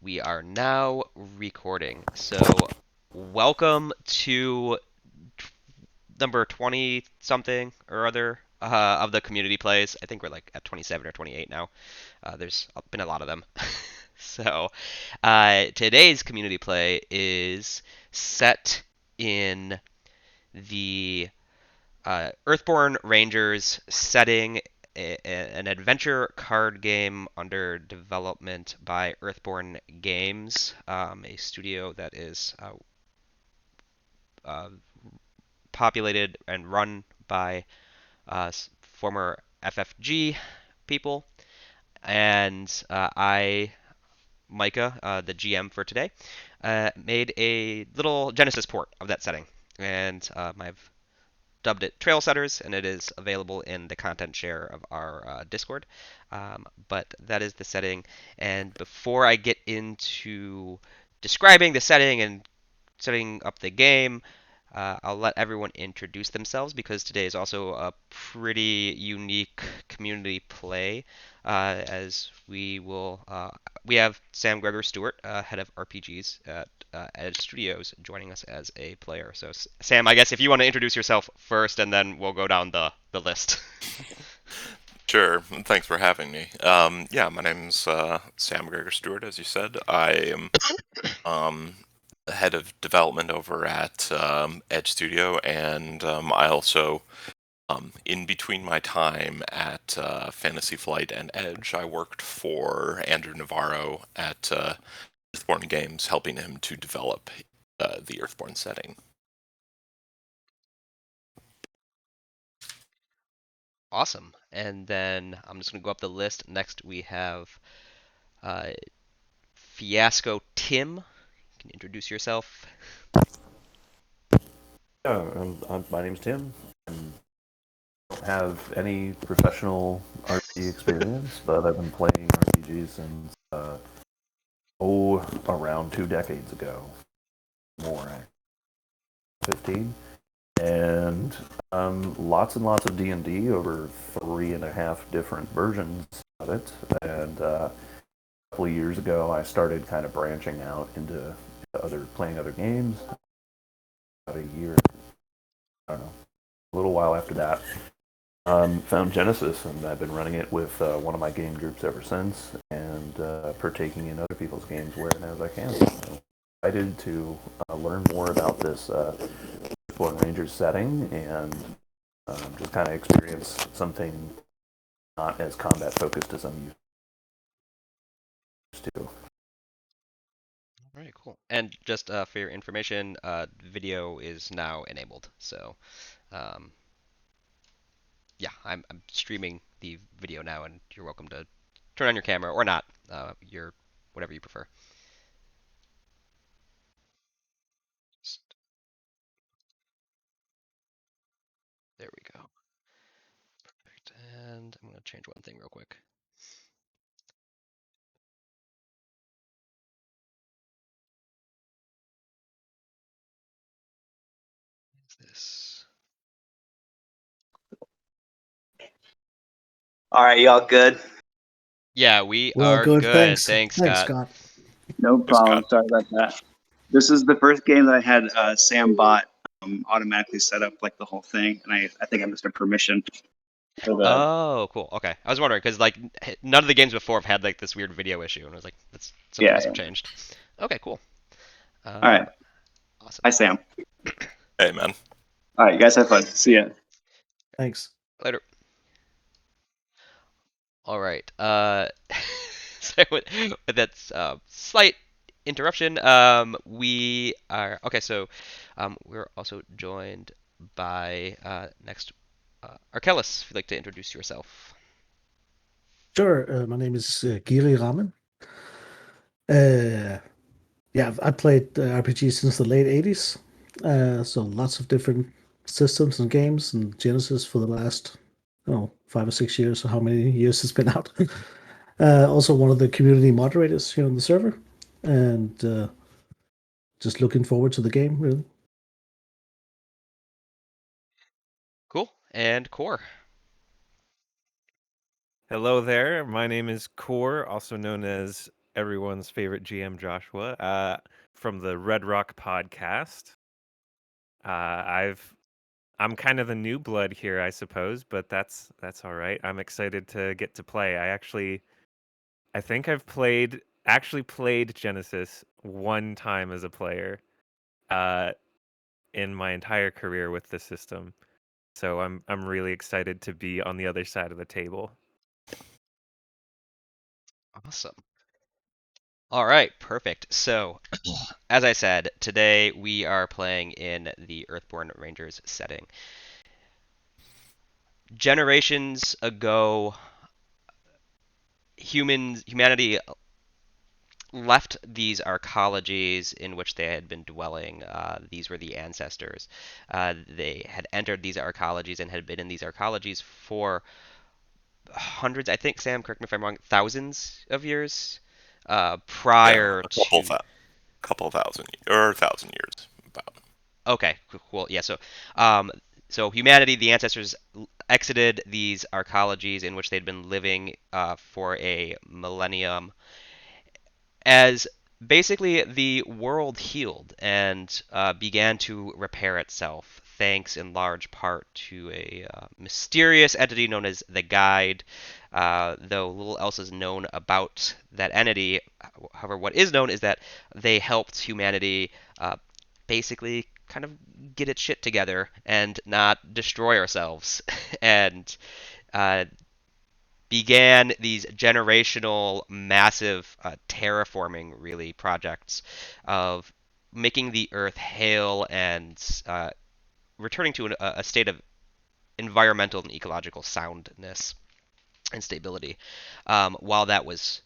we are now recording. So, welcome to number 20 something or other of the community plays. I think we're like at 27 or 28 now. There's been a lot of them. So, today's community play is set in the Earthborne Rangers setting, an adventure card game under development by Earthborne Games, a studio that is uh, populated and run by former FFG people. And Micah, the GM for today, made a little Genesis port of that setting. And I've dubbed it Trailsetters, and it is available in the content share of our Discord. But that is the setting. And before I get into describing the setting and setting up the game, I'll let everyone introduce themselves because today is also a pretty unique community play. We have Sam Gregor Stewart, head of RPGs at Edge Studios, joining us as a player. So, Sam, I guess if you want to introduce yourself first, and then we'll go down the list. Sure. Thanks for having me. Yeah, my name's Sam Gregor Stewart, as you said. I am the head of development over at Edge Studio, and I also, in between my time at Fantasy Flight and Edge, I worked for Andrew Navarro at Earthborne Games, helping him to develop the Earthborne setting. Awesome. And then I'm just going to go up the list. Next, we have uh, Fiasco Tim. Can you introduce yourself? Yeah, my name's Tim. I don't have any professional RPG experience, but I've been playing RPGs since, around 2 decades ago. More, 15. And lots and lots of D&D, over 3.5 different versions of it. And a couple of years ago, I started kind of branching out into playing other games. About a year, I don't know, a little while after that, found Genesys, and I've been running it with one of my game groups ever since, and partaking in other people's games where and as I can. So excited to learn more about this Earthborne Rangers setting and just kind of experience something not as combat focused as I'm used to. All right, cool. And just for your information, video is now enabled. So, um, yeah, I'm streaming the video now, and you're welcome to turn on your camera or not. Your whatever you prefer. There we go. Perfect. And I'm gonna change one thing real quick. Is this? All right, y'all good? Yeah, we Well, are good. good. Thanks. Thanks, Thanks, Scott. Scott. No Hey, problem. Scott. Sorry about that. This is the first game that I had Sam bot automatically set up like the whole thing, and I think I missed a permission for the. Oh, cool. Okay, I was wondering because like none of the games before have had like this weird video issue, and I was like, that's something Yeah, must have yeah. changed. Okay, cool. All right. Awesome. Hi, Sam. Hey, man. All right, you guys have fun. See ya. Thanks. Later. All right. So with that slight interruption, we are okay. So, we're also joined by next Arkelis. If you'd like to introduce yourself. Sure. My name is Giri Raman. Uh, yeah, I played RPG since the late 80s. So lots of different systems and games and Genesis for the last, 5 or 6 years, or how many years it's been out. Also one of the community moderators here on the server. And just looking forward to the game, really. Cool. And Core. Hello there. My name is Core, also known as everyone's favorite GM Joshua from the Red Rock podcast. I'm kind of the new blood here, I suppose, but that's all right. I'm excited to get to play. I think I've actually played Genesis one time as a player uh, in my entire career with the system. So I'm really excited to be on the other side of the table. Awesome. All right, perfect. So, as I said, today we are playing in the Earthborne Rangers setting. Generations ago, humanity left these arcologies in which they had been dwelling. These were the ancestors. They had entered these arcologies and had been in these arcologies for hundreds, I think, Sam, correct me if I'm wrong, thousands of years Yeah, prior a couple to. couple thousand or 1,000 years about. Okay, cool. Yeah, um, so humanity, the ancestors exited these arcologies in which they'd been living for a millennium as basically the world healed and began to repair itself, thanks in large part to a mysterious entity known as the Guide. Though little else is known about that entity, however, what is known is that they helped humanity basically kind of get its shit together and not destroy ourselves. And uh, began these generational, massive terraforming, really, projects of making the Earth hail and returning to a state of environmental and ecological soundness and stability. While that was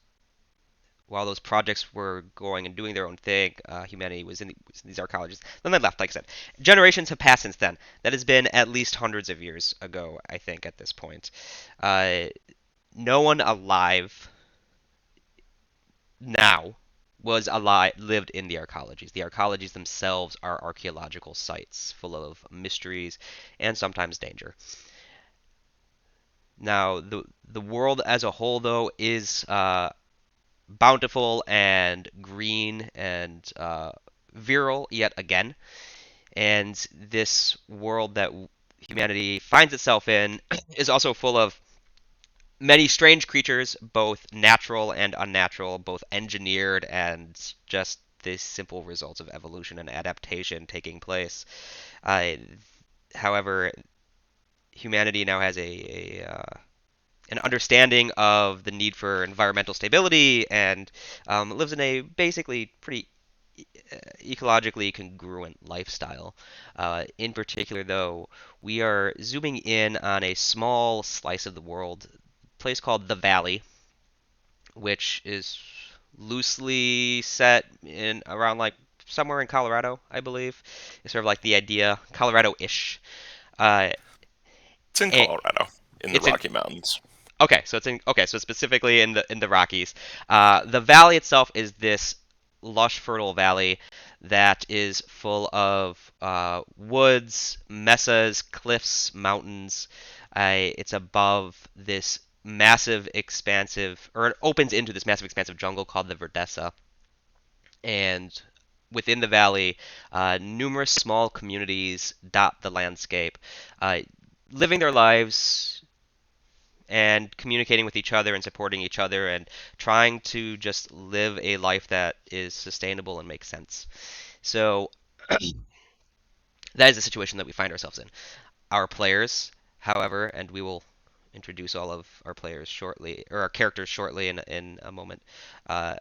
while those projects were going and doing their own thing, humanity was in these arcologies. Then they left, like I said. Generations have passed since then. That has been at least hundreds of years ago, I think, at this point. Uh, no one alive now was alive lived in the arcologies. The arcologies themselves are archaeological sites full of mysteries and sometimes danger. Now, the world as a whole, though, is bountiful and green and virile yet again. And this world that humanity finds itself in is also full of many strange creatures, both natural and unnatural, both engineered and just the simple results of evolution and adaptation taking place. Uh, However, humanity now has an understanding of the need for environmental stability and lives in a basically pretty ecologically congruent lifestyle. In particular, though, we are zooming in on a small slice of the world, a place called the Valley, which is loosely set in around like somewhere in Colorado, I believe. It's sort of like the idea, Colorado-ish. Uh, It's in and Colorado, in the it's in Rocky Mountains. okay, so specifically in the Rockies. The valley itself is this lush, fertile valley that is full of woods, mesas, cliffs, mountains. It's above this massive, expansive, or it opens into this massive, expansive jungle called the Verdessa. And within the valley, numerous small communities dot the landscape, uh, living their lives and communicating with each other and supporting each other and trying to just live a life that is sustainable and makes sense. So that is the situation that we find ourselves in. Our players, however, and we will introduce all of our players shortly, or our characters shortly in a moment. Uh,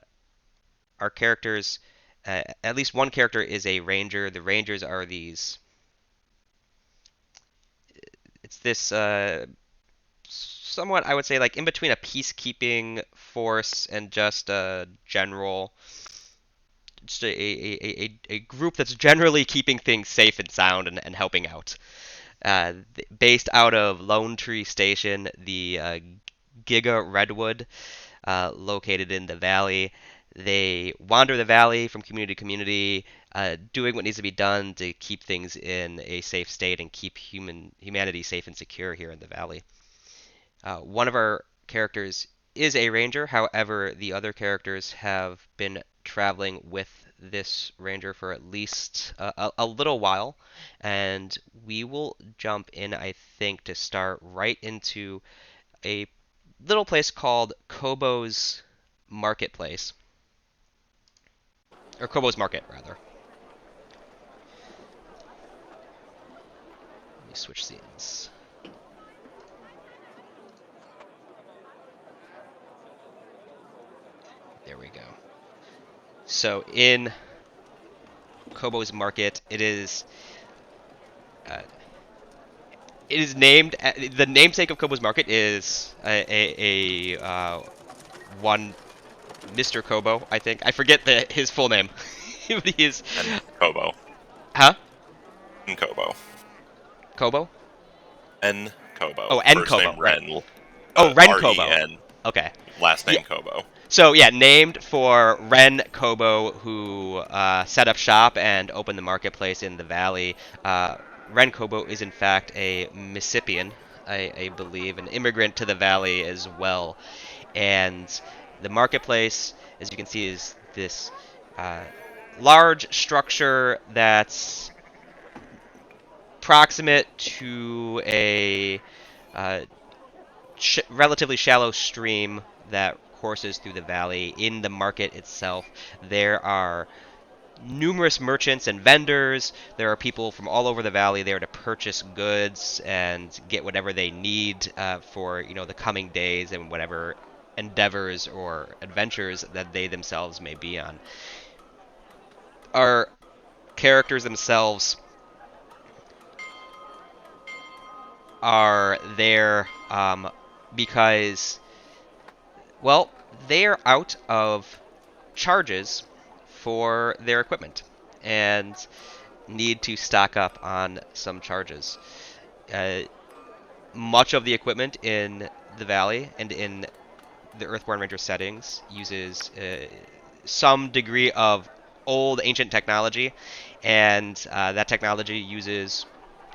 our characters, at least one character is a ranger. The rangers are these. It's this somewhat, I would say, like in between a peacekeeping force and just a general, just a group that's generally keeping things safe and sound and helping out. Based out of Lone Tree Station, the Giga Redwood, located in the valley. They wander the valley from community to community, doing what needs to be done to keep things in a safe state and keep humanity safe and secure here in the valley. One of our characters is a ranger. However, the other characters have been traveling with this ranger for at least a little while, and we will jump in, I think, to start right into a little place called Kobo's Marketplace, or Kobo's Market, rather. Let me switch scenes. There we go. So in Kobo's Market, uh, it is named. The namesake of Kobo's Market is one Mr. Kobo, I think. I forget his full name. He's And Kobo. huh? And Kobo. Kobo? N Kobo. Oh, N First name Kobo, right? Ren. Oh, Ren Kobo. Ren. Okay. Last Yeah. name Kobo. So yeah, named for Ren Kobo, who set up shop and opened the marketplace in the valley. Ren Kobo is in fact a Mississippian, I believe, an immigrant to the valley as well. And the marketplace, as you can see, is this uh, large structure that's proximate to a uh, relatively shallow stream that courses through the valley. In the market itself, there are numerous merchants and vendors. There are people from all over the valley there to purchase goods and get whatever they need for the coming days and whatever endeavors or adventures that they themselves may be on. Our characters themselves are there because, well, they're out of charges for their equipment and need to stock up on some charges. Uh, Much of the equipment in the valley and in the Earthborne Ranger settings uses some degree of old ancient technology, and that technology uses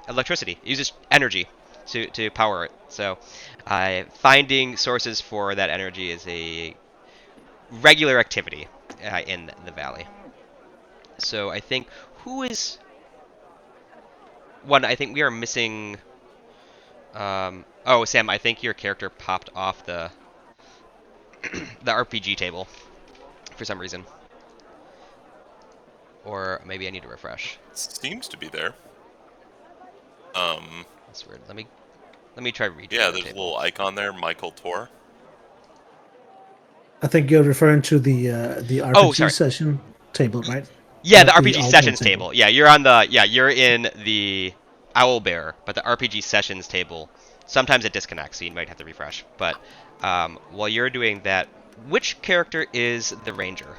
electricity, it uses energy to power it. So finding sources for that energy is a regular activity in the valley. So I think who is one? I think we are missing. Oh, Sam, I think your character popped off the RPG table for some reason, or maybe I need to refresh. Seems to be there. That's weird. Let me try rejoining Yeah, the there's a table. little icon there, Michael Tor. I think you're referring to the Oh, RPG sorry. session table, right? Yeah, the Not the RPG Ultimate sessions table. Yeah, you're in the Owlbear, but the RPG sessions table, sometimes it disconnects, so you might have to refresh. But while you're doing that, which character is the ranger?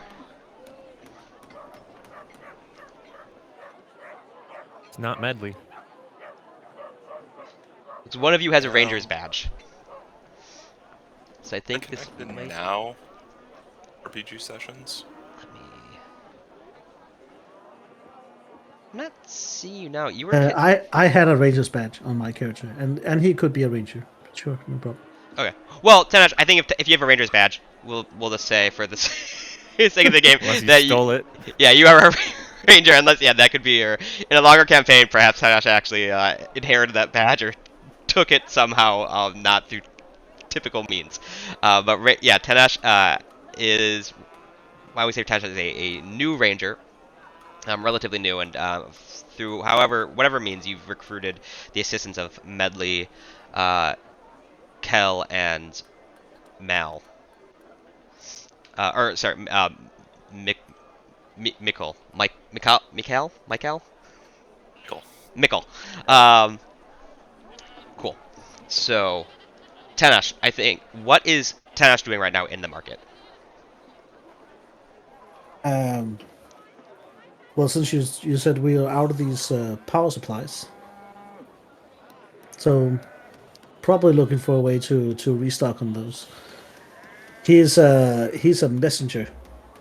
It's not Medley. Because one of you has a ranger's Um, badge. So I think this Connected might. now. RPG sessions. Let me. I'm not seeing you now. You were. I had a ranger's badge on my character, and he could be a ranger. Sure, no problem. Okay. Well, Tanash, I think if you have a ranger's badge, we'll just say for the sake of the game Unless you that stole it. yeah, you are a ranger. Unless that could be your in a longer campaign. Perhaps Tanash actually inherited that badge or took it somehow, not through typical means. But yeah, Tanash is why we say Tanash is a new ranger, relatively new, and through whatever means you've recruited the assistance of Medley, Kel, and Mal. Or sorry, Mik, Mikkel, Michael, Cool. Mikkel. Cool. So, Tanash, I think, what is Tanash doing right now in the market? Um, well, since you said we are out of these power supplies, so probably looking for a way to restock on those. He's a messenger,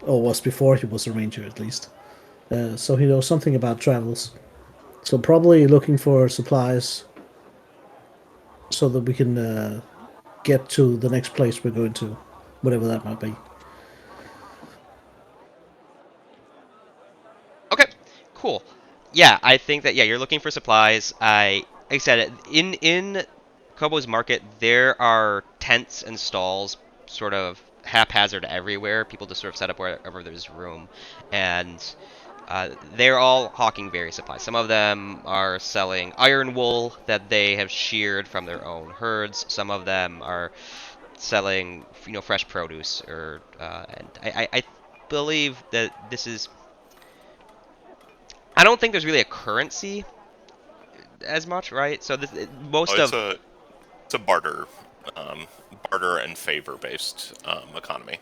or was before he was a ranger at least. So he knows something about travels. So probably looking for supplies so that we can get to the next place we're going to, whatever that might be. Okay, cool. Yeah, I think that you're looking for supplies. Like I said, in Kobo's market, there are tents and stalls sort of haphazard everywhere. People just sort of set up wherever there's room, and they're all hawking various supplies. Some of them are selling iron wool that they have sheared from their own herds. Some of them are selling, fresh produce, and I believe that this is. I don't think there's really a currency as much, right? So Oh, most of it's a um, barter and favor based economy.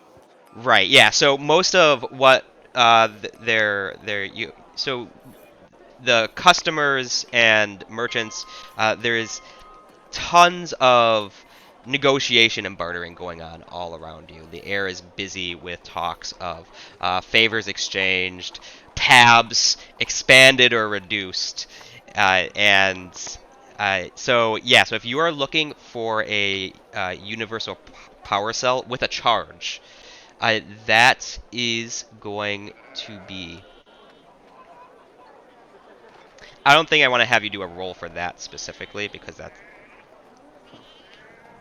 right, yeah. So most of what their you so the customers and merchants, there's tons of negotiation and bartering going on all around you. The air is busy with talks of favors exchanged, tabs expanded or reduced, and so yeah. So if you are looking for a universal power cell with a charge, that is going to be. I don't think I want to have you do a roll for that specifically because that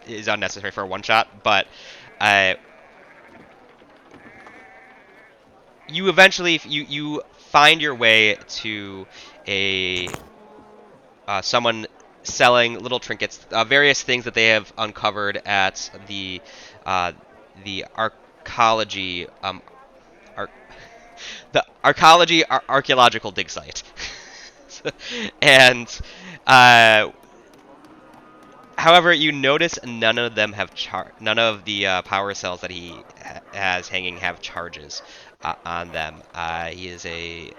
is unnecessary for a one shot, but uh, you eventually you find your way to a someone selling little trinkets, various things that they have uncovered at uh, the archaeology ar- the archaeological dig site, and uh, however, you notice none of the power cells that he has hanging have charges on them. He is a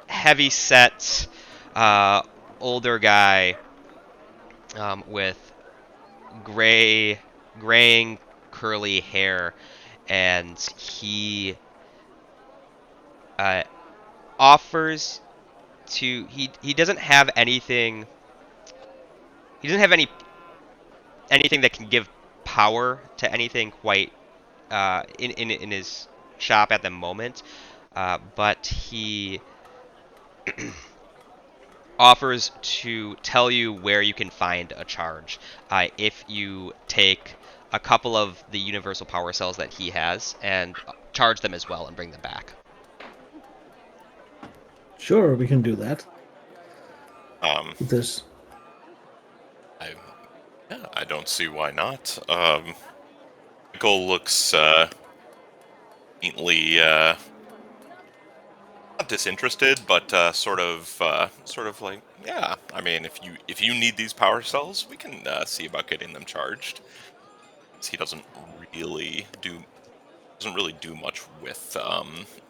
heavy set uh, older guy with graying curly hair, and uh, offers he doesn't have anything. He doesn't have anything that can give power to anything quite in his shop at the moment, but he offers to tell you where you can find a charge if you take a couple of the universal power cells that he has and charge them as well and bring them back. Sure, we can do that. Um, There's I yeah, I don't see why not. Michael looks faintly not disinterested, but sort of like, yeah. I mean, if you need these power cells, we can see about getting them charged. He really do doesn't really do much with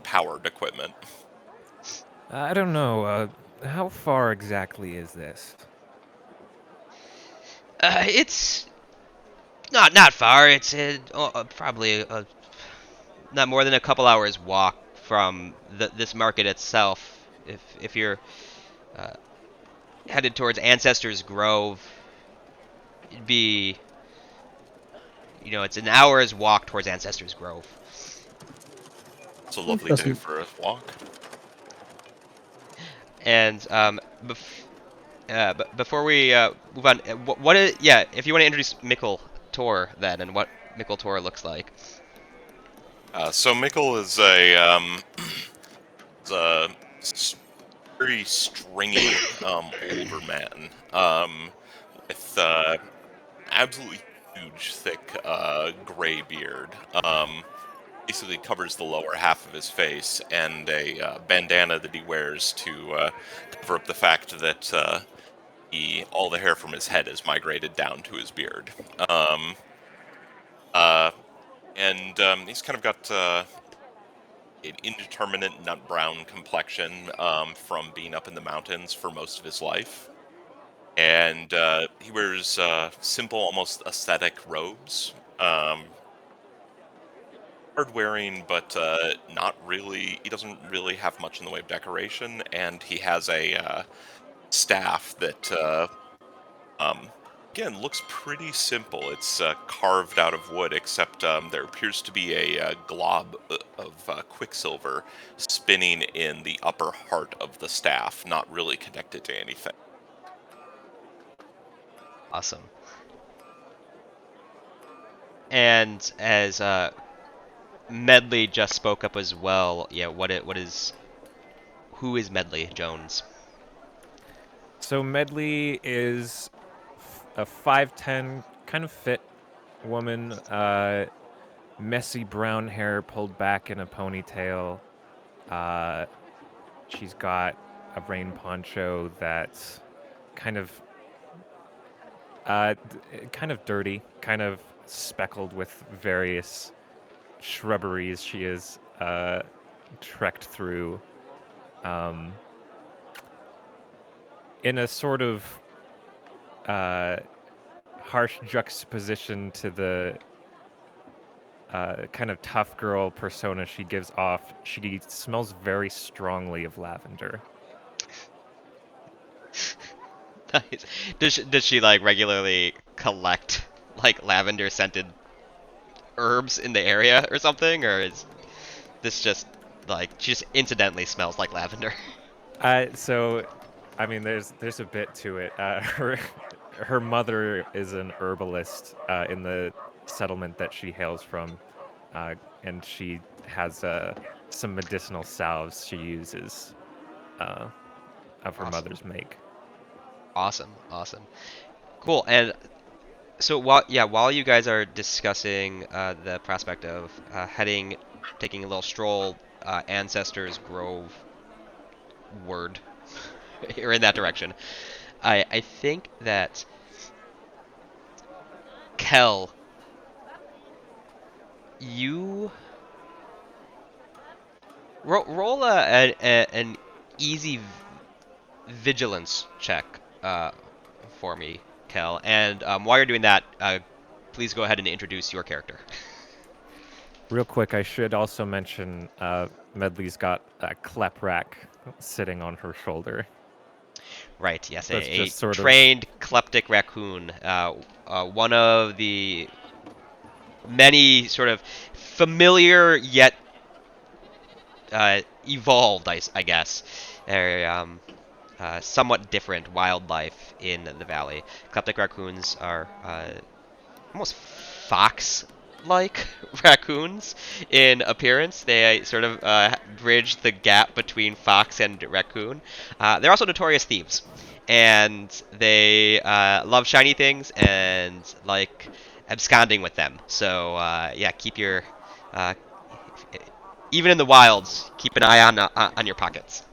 powered equipment. I don't know. How far exactly is this? It's not far. It's probably not more than a couple hours walk from this market itself. If you're uh, headed towards Ancestor's Grove, it'd be it's an hour's walk towards Ancestor's Grove. It's a lovely day doesn't for a walk. And before we move on, what is yeah? If you want to introduce Mikkel Tor then, and what Mikkel Tor looks like. So Mikkel is is a very stringy older man with absolutely huge, thick gray beard. Basically covers the lower half of his face, and a bandana that he wears to cover up the fact that all the hair from his head is migrated down to his beard. Uh, and he's kind of got an indeterminate nut brown complexion from being up in the mountains for most of his life. And he wears simple, almost aesthetic robes. Hard wearing, but not really. He doesn't really have much in the way of decoration, and he has a staff that um, again, looks pretty simple. It's carved out of wood, except there appears to be a glob of quicksilver spinning in the upper heart of the staff, not really connected to anything. Awesome. And as Medley just spoke up as well, yeah, who is Medley Jones? So Medley is a 5'10", kind of fit woman, messy brown hair pulled back in a ponytail. She's got a rain poncho that's kind of kind of dirty, kind of speckled with various shrubberies she has trekked through. Um, in a sort of harsh juxtaposition to the kind of tough girl persona she gives off, she smells very strongly of lavender. Nice. Does she like regularly collect like lavender scented herbs in the area or something, or is this just like she just incidentally smells like lavender? So, I mean, there's a bit to it. Her mother is an herbalist in the settlement that she hails from, and she has some medicinal salves she uses of her Awesome. mother's make. Awesome. Cool. And so while you guys are discussing the prospect of taking a little stroll, Ancestors Grove word, or in that direction, I think that Kel, you roll an easy vigilance check for me, Kel. And while you're doing that, please go ahead and introduce your character. Real quick, I should also mention Medley's got a klep rack sitting on her shoulder. Right, yes, That's a just sort of trained kleptic raccoon. One of the many sort of familiar yet evolved, I guess, somewhat different wildlife in the valley. Kleptic raccoons are almost fox-like raccoons in appearance. They sort of bridge the gap between fox and raccoon. They're also notorious thieves, and they love shiny things and like absconding with them. So yeah, keep your even in the wilds, keep an eye on your pockets.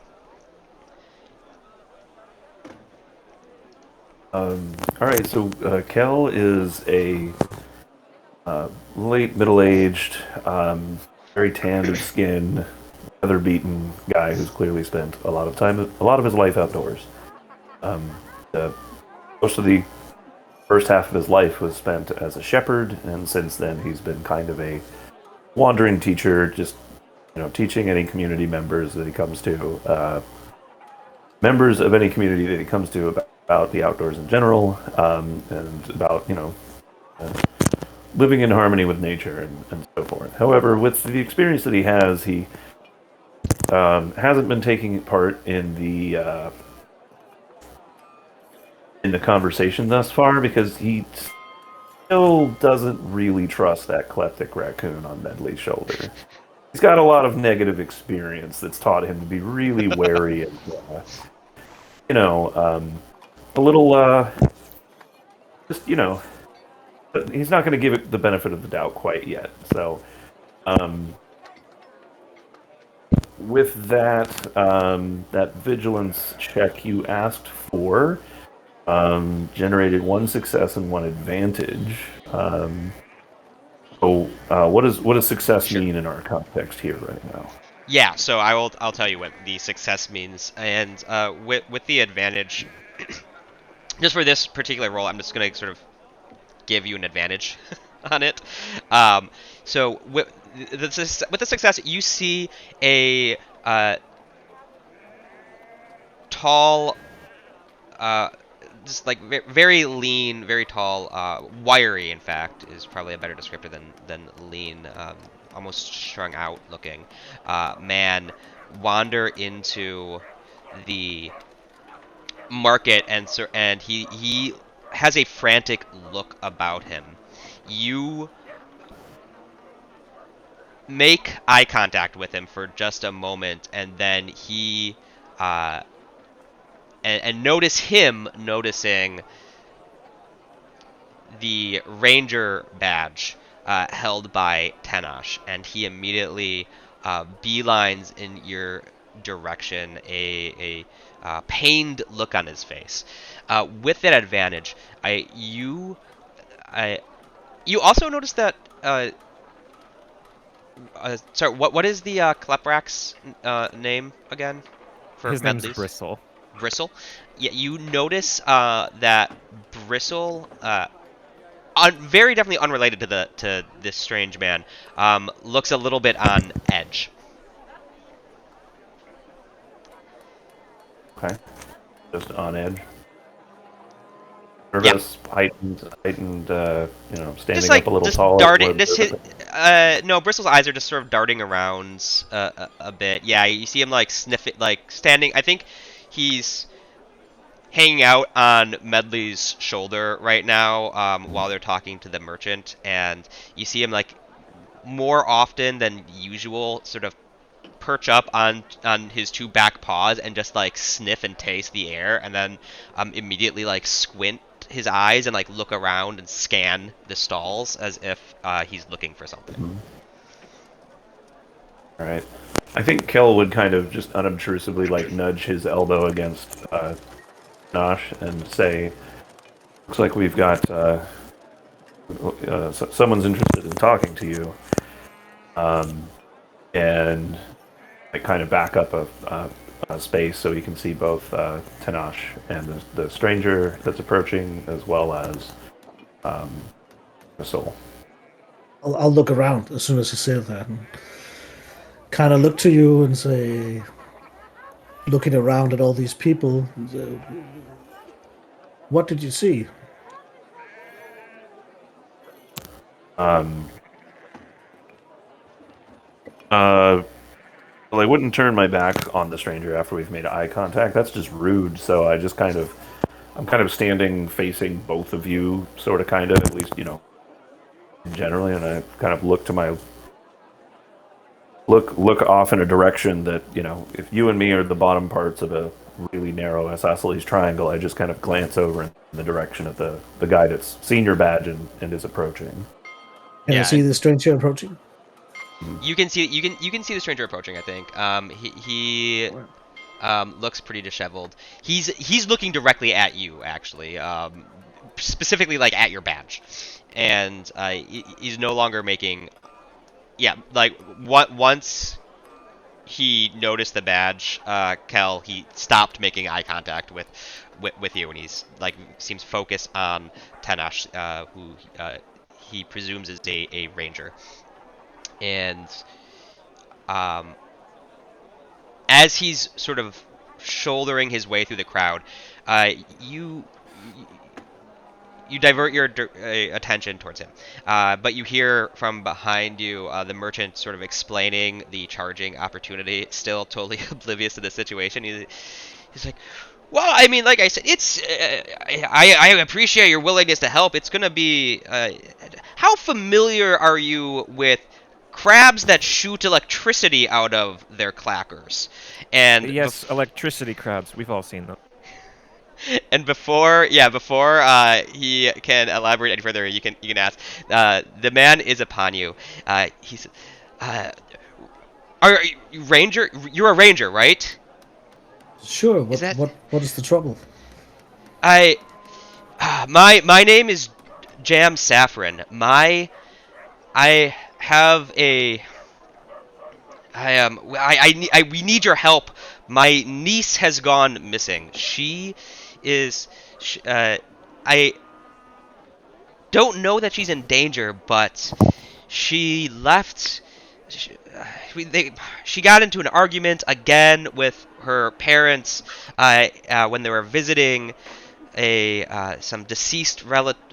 All right, so Kel is a late middle-aged, very tanned of skin, weather-beaten guy who's clearly spent a lot of his life outdoors. The, most of the first half of his life was spent as a shepherd, and since then he's been kind of a wandering teacher, just teaching any community members that he comes to, members of any community that he comes to about the outdoors in general, and about living in harmony with nature and so forth. However, with the experience that he has, he hasn't been taking part in the conversation thus far because he still doesn't really trust that kleptic raccoon on Medley's shoulder. He's got a lot of negative experience that's taught him to be really wary and, a little, just, but he's not going to give it the benefit of the doubt quite yet. So, with that, that vigilance check you asked for generated one success and one advantage. What does success Sure. mean in our context here right now? Yeah, so I'll tell you what the success means, and with the advantage, just for this particular role, I'm just gonna sort of give you an advantage on it. So with the success, you see a tall, just like very lean, very tall, wiry. In fact, is probably a better descriptor than lean. Almost strung out looking man wander into the market, and he has a frantic look about him. You make eye contact with him for just a moment, and then he uh, and notice him noticing the ranger badge held by Tenosh, and he immediately beelines in your direction, a pained look on his face. With that advantage, I you also notice that. Sorry, what is the Kleprak's name again for His name's Medley's? Bristle. Bristle. Yeah, you notice that Bristle, very definitely unrelated to this strange man, looks a little bit on edge. Okay. Just on edge. Yeah, Nervous, heightened, just standing like up a little just taller. darting. No, Bristle's eyes are just sort of darting around a bit. Yeah, you see him like sniff it, like standing. I think he's hanging out on Medley's shoulder right now while they're talking to the merchant, and you see him like more often than usual, sort of perch up on his two back paws and just like sniff and taste the air, and then immediately like squint his eyes and like look around and scan the stalls as if he's looking for something. Mhm. All right. I think Kel would kind of just unobtrusively like nudge his elbow against Nosh and say, "Looks like we've got someone's interested in talking to you," and I kind of back up a space so you can see both Tenosh and the stranger that's approaching, as well as the soul. I'll look around as soon as you say that, and kind of look to you and say, looking around at all these people, what did you see? Um, uh, well, I wouldn't turn my back on the stranger after we've made eye contact. That's just rude. So I'm kind of standing facing both of you, sort of, kind of, at least, generally, and I kind of look to my look off in a direction that, if you and me are the bottom parts of a really narrow isosceles triangle, I just kind of glance over in the direction of the guy that's seen your badge and is approaching. Can I Yeah, see the stranger approaching? you can see the stranger approaching. I think he looks pretty disheveled. He's looking directly at you, actually, specifically like at your badge, and he's no longer making. Yeah, like once he noticed the badge, Kel, he stopped making eye contact with you, and he's like seems focused on Tenosh, who he presumes is a ranger, and um, as he's sort of shouldering his way through the crowd, uh, you you divert your attention towards him. But you hear from behind you the merchant sort of explaining the charging opportunity, still totally oblivious to the situation. He's like, well, I mean, like I said, it's. I appreciate your willingness to help. It's gonna be. How familiar are you with crabs that shoot electricity out of their clackers? And Yes, electricity crabs. We've all seen them. and before he can elaborate any further, you can ask. The man is upon you. He said, "Are you ranger? You're a ranger, right? Sure. Is that What is the trouble? I? My name is Jam Saffron. I have a we need your help. My niece has gone missing. She is sh I don't know that she's in danger, but she left. She got into an argument again with her parents when they were visiting some deceased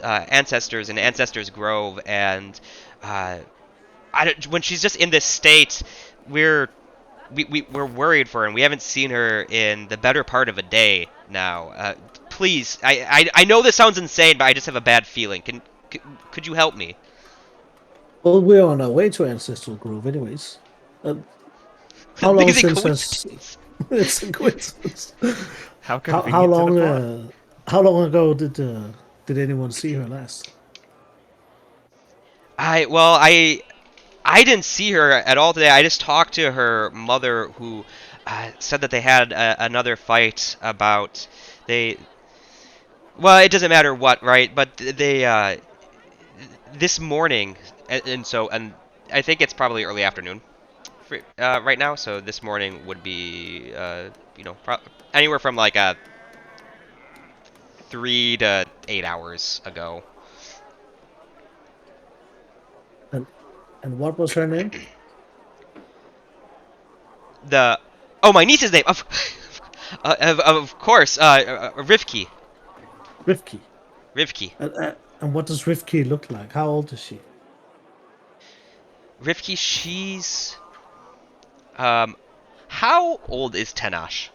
ancestors in Ancestor's Grove, and uh, when she's just in this state, we're we're worried for her, and we haven't seen her in the better part of a day now. Please, I know this sounds insane, but I just have a bad feeling. Could you help me? Well, we're on our way to Ancestral Grove, anyways. Uh, how long Amazing since has coincidence. it's a coincidence? How How convenient to the long? plot. How long ago did anyone see her last? I didn't see her at all today. I just talked to her mother, who said that they had another fight about they. Well, it doesn't matter what, right? But they this morning, and I think it's probably early afternoon right now. So this morning would be anywhere from like 3 to 8 hours ago. And and what was her name? The my niece's name of course Rivke. Rivke. Rivke. And what does Rivke look like? How old is she? Rivke, she's how old is Tenash?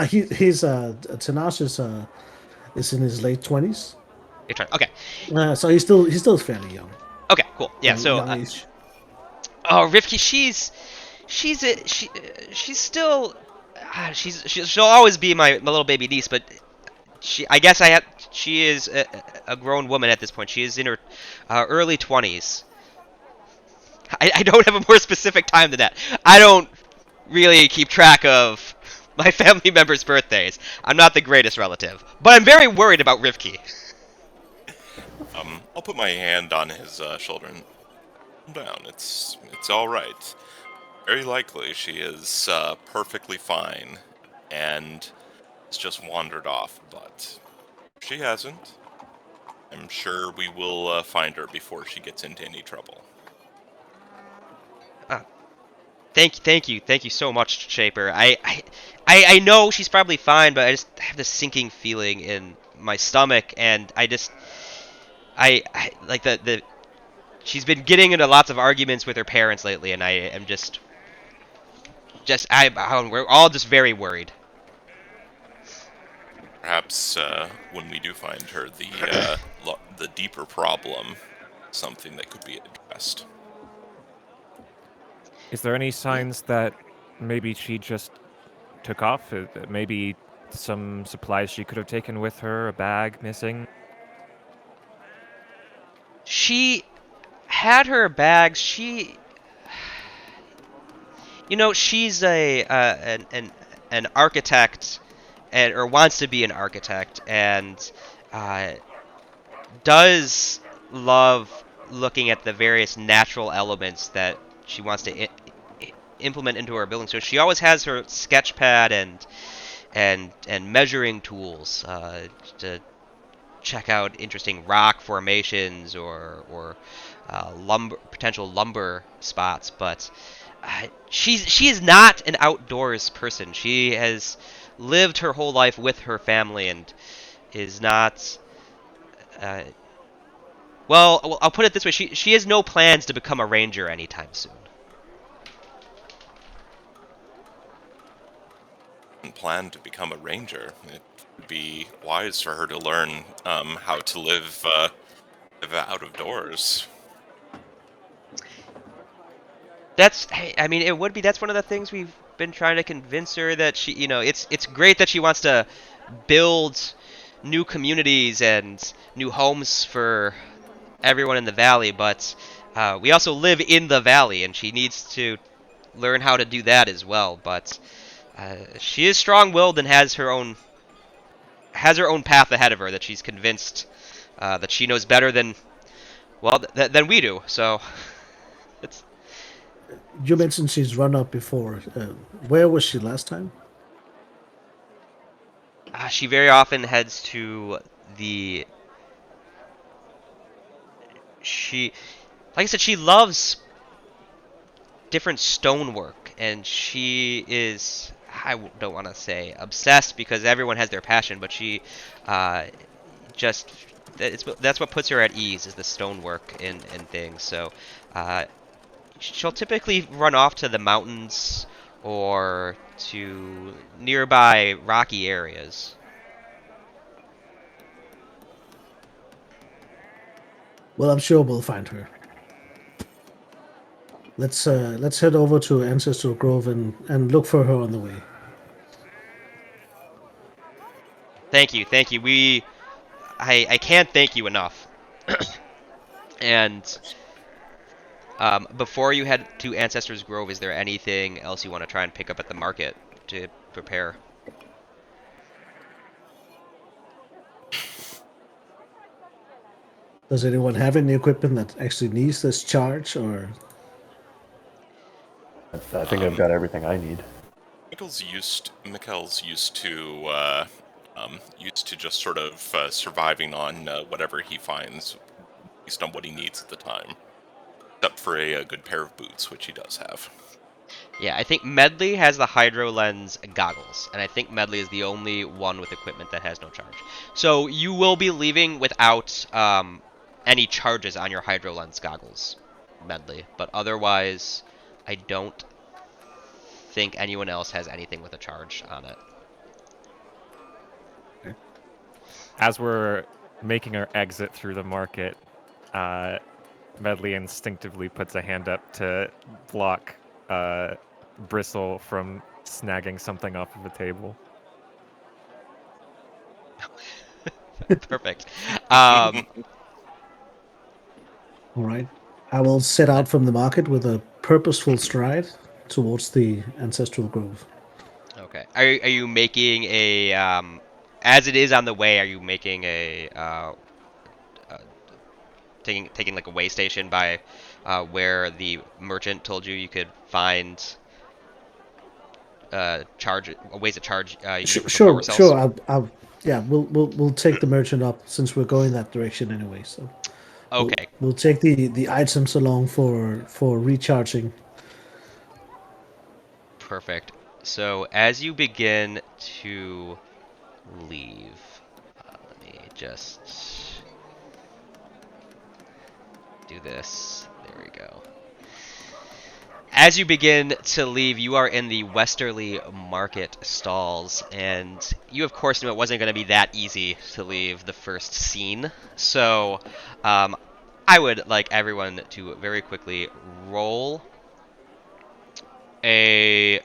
He's Tanash is in his late 20s. Okay. So he's still fairly young. Okay, cool. Yeah, so Young age. Rivke, she's she's still she'll always be my little baby niece, but I guess she is a grown woman at this point. She is in her early 20s. I don't have a more specific time than that. I don't really keep track of my family members' birthdays. I'm not the greatest relative, but I'm very worried about Rivke. I'll put my hand on his shoulder and calm down. It's all right. Very likely she is perfectly fine and has just wandered off, but if she hasn't, I'm sure we will find her before she gets into any trouble. Uh, thank you so much, Shaper. I know she's probably fine, but I just have this sinking feeling in my stomach, and I like the she's been getting into lots of arguments with her parents lately, and I am we're all just very worried. Perhaps when we do find her, the deeper problem, something that could be addressed. Is there any signs that maybe she just took off? Maybe some supplies she could have taken with her, a bag missing? She had her bags. She's an architect, or wants to be an architect, and uh, does love looking at the various natural elements that she wants to implement into her building. So she always has her sketch pad and measuring tools to check out interesting rock formations or potential lumber spots. But she is not an outdoors person. She has lived her whole life with her family and is not. Uh, well, I'll put it this way: she has no plans to become a ranger anytime soon. Plan to become a ranger. It would be wise for her to learn how to live out of doors. I mean, it would be. That's one of the things we've been trying to convince her that it's great that she wants to build new communities and new homes for everyone in the valley, but we also live in the valley, and she needs to learn how to do that as well. But she is strong-willed and has her own path ahead of her that she's convinced that she knows better than than we do. So it's You mentioned she's run up before. Where was she last time? she very often heads to the she like I said, she loves different stonework, and she is don't want to say obsessed because everyone has their passion, but she uh, just that's what puts her at ease is the stonework and things. So uh, she'll typically run off to the mountains or to nearby rocky areas. Well, I'm sure we'll find her. Let's head over to Ancestor Grove and look for her on the way. Thank you, thank you. I can't thank you enough. And before you head to Ancestor's Grove, is there anything else you want to try and pick up at the market to prepare? Does anyone have any equipment that actually needs this charge, or I think I've got everything I need. Mikkel's used to just sort of surviving on whatever he finds, based on what he needs at the time. Except for a good pair of boots, which he does have. Yeah, I think Medley has the Hydro Lens goggles, and I think Medley is the only one with equipment that has no charge. So you will be leaving without any charges on your Hydro Lens goggles, Medley. But otherwise, I don't think anyone else has anything with a charge on it. As we're making our exit through the market, Medley instinctively puts a hand up to block Bristle from snagging something off of a table. Perfect. all right? I will set out from the market with a purposeful stride towards the Ancestral Grove. Okay. Are you making a as it is on the way? Are you making a taking like a way station by where the merchant told you could find charge ways to charge for power cells? Sure. Yeah, we'll take the merchant up since we're going that direction anyway. So Okay, we'll take the items along for recharging. perfect. So as you begin to leave, let me just do this. There we go. As you begin to leave, you are in the Westerly Market stalls, and you of course knew it wasn't going to be that easy to leave the first scene. So, I would like everyone to very quickly roll a,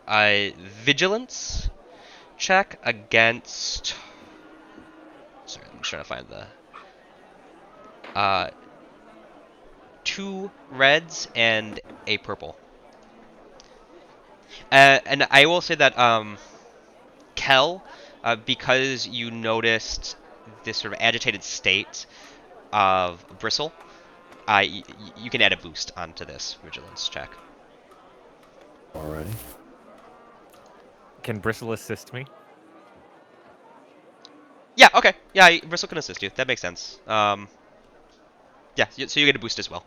a vigilance check against. Sorry, I'm just trying to find the. 2 reds and a purple. And I will say that Kel, because you noticed this sort of agitated state of Bristle, you can add a boost onto this vigilance check. Alrighty. Can Bristle assist me? Yeah, okay. Yeah, Bristle can assist you. That makes sense. Yeah, so you get a boost as well.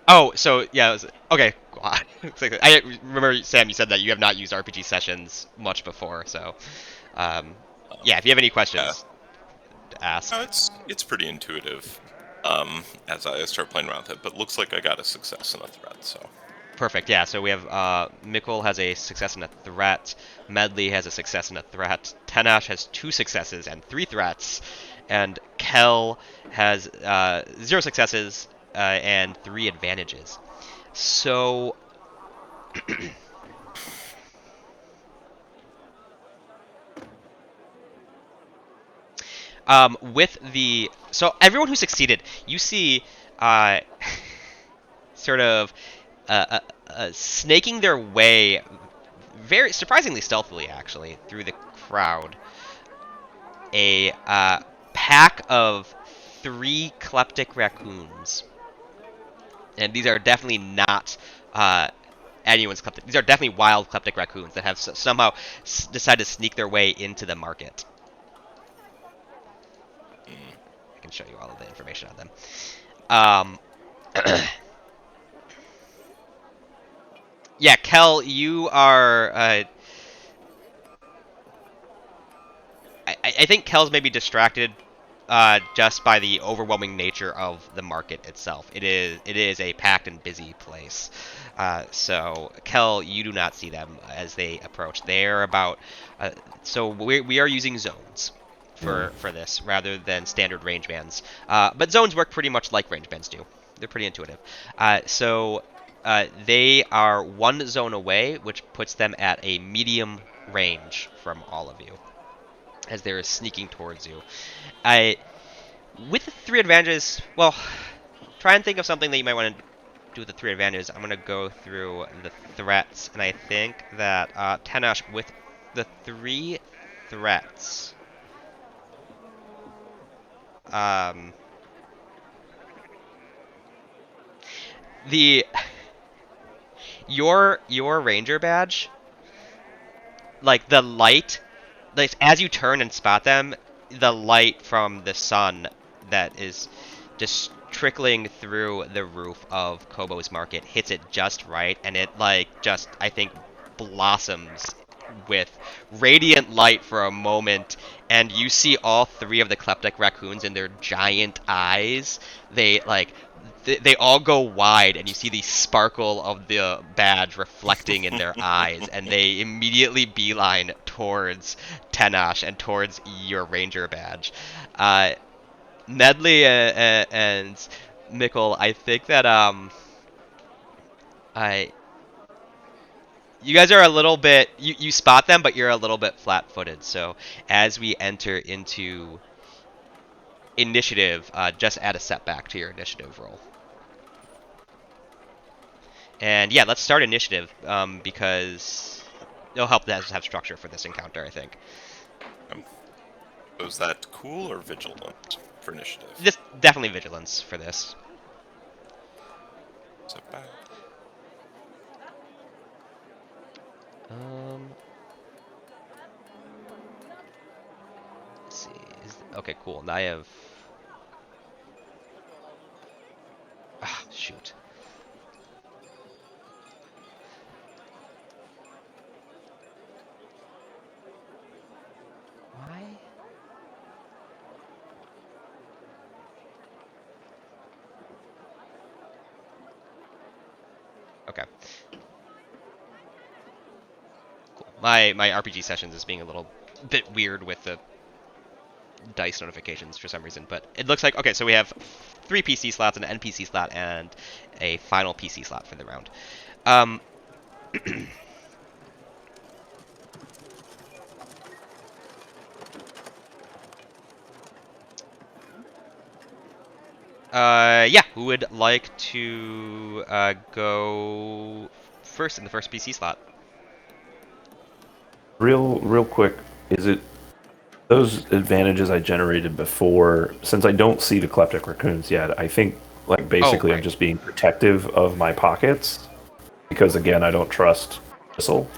Oh, so yeah, okay. I remember, Sam, you said that you have not used RPG sessions much before, so yeah, if you have any questions, ask. No, it's pretty intuitive as I start playing around with it, but looks like I got a success and a threat, so. Perfect, yeah, so we have Mikkel has a success and a threat, Medley has a success and a threat, Tenash has 2 successes and 3 threats, and Kel has 0 successes and 3 advantages. So everyone who succeeded, you see sort of snaking their way very surprisingly stealthily actually through the crowd, a pack of 3 kleptic raccoons. And these are definitely not anyone's kleptic. These are definitely wild kleptic raccoons that have somehow decided to sneak their way into the market. can show you all of the information on them. Um, yeah, Kel, you are. I think Kel's maybe distracted just by the overwhelming nature of the market itself. It is a packed and busy place. So Kel, you do not see them as they approach. They're about so we are using zones for this rather than standard range bands. But zones work pretty much like range bands do. They're pretty intuitive. They are one zone away, which puts them at a medium range from all of you as they're sneaking towards you. I with the three advantages, well, try and think of something that you might want to do with the three advantages. I'm gonna go through the threats, and I think that Tenash with the three threats, um, the your ranger badge, like the light, like as you turn and spot them, the light from the sun that is just trickling through the roof of Kobo's market hits it just right, and it like just I think blossoms with radiant light for a moment, and you see all three of the kleptic raccoons in their giant eyes. They like they all go wide, and you see the sparkle of the badge reflecting in their eyes, and they immediately beeline towards Tenash and towards your ranger badge. Medley and Mickle, I think that I you guys are a little bit you spot them, but you're a little bit flat-footed. So as we enter into initiative, just add a setback to your initiative roll. And yeah, let's start initiative because it'll help to have structure for this encounter, I think. Was that cool or vigilant for initiative? This definitely vigilance for this. Setback. Let's see. Okay, cool. Now I have. Ah, shoot. Why? Okay. Cool. My RPG sessions is being a little bit weird with the dice notifications for some reason, but it looks like okay. So we have 3 PC slots, an NPC slot, and a final PC slot for the round. Um, yeah, who would like to go first in the first PC slot? Real quick, is it those advantages I generated before? Since I don't see the kleptic raccoons yet, I think like basically right. I'm just being protective of my pockets because again I don't trust Whistle.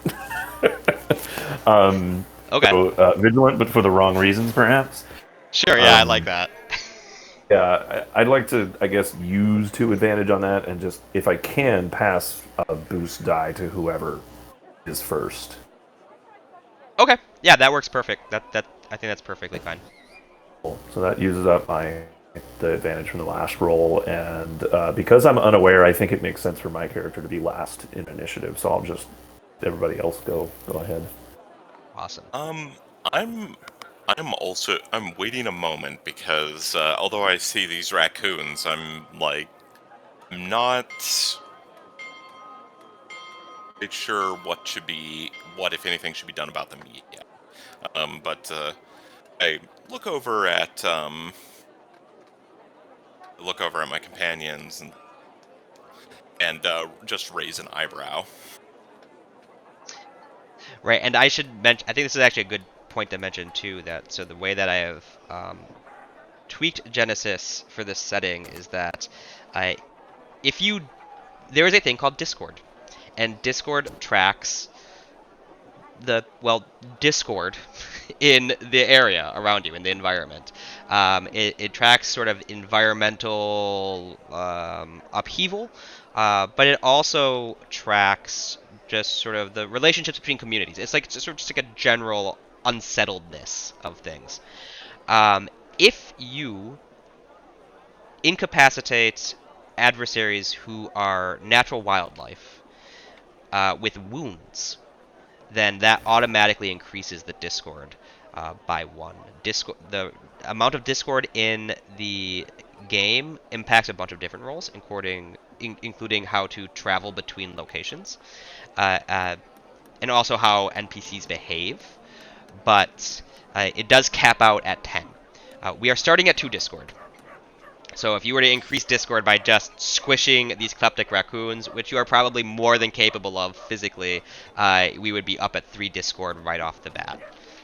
Okay. So, vigilant, but for the wrong reasons, perhaps. Sure, yeah, I like that. Yeah, I'd like to, I guess, use 2 advantage on that, and just if I can pass a boost die to whoever is first. Okay, yeah, that works perfect. That I think that's perfectly fine. Cool. So that uses up the advantage from the last roll, and because I'm unaware, I think it makes sense for my character to be last in initiative. So I'll just everybody else go ahead. Awesome. I'm waiting a moment because although I see these raccoons, I'm not quite sure what if anything should be done about them yet. But I look over at my companions and just raise an eyebrow. Right, and I should mention. I think this is actually a good point to mention too. That so the way that I have tweaked Genesis for this setting is that if you there is a thing called Discord, and Discord tracks discord in the area around you in the environment. It tracks sort of environmental upheaval, but it also tracks just sort of the relationships between communities. It's like sort of just like a general unsettledness of things. If you incapacitate adversaries who are natural wildlife with wounds, then that automatically increases the discord by one. The amount of discord in the game impacts a bunch of different roles, including how to travel between locations, uh, uh, and also how NPCs behave. But it does cap out at 10. We are starting at 2 discord. So if you were to increase Discord by just squishing these kleptic raccoons, which you are probably more than capable of physically, we would be up at 3 Discord right off the bat.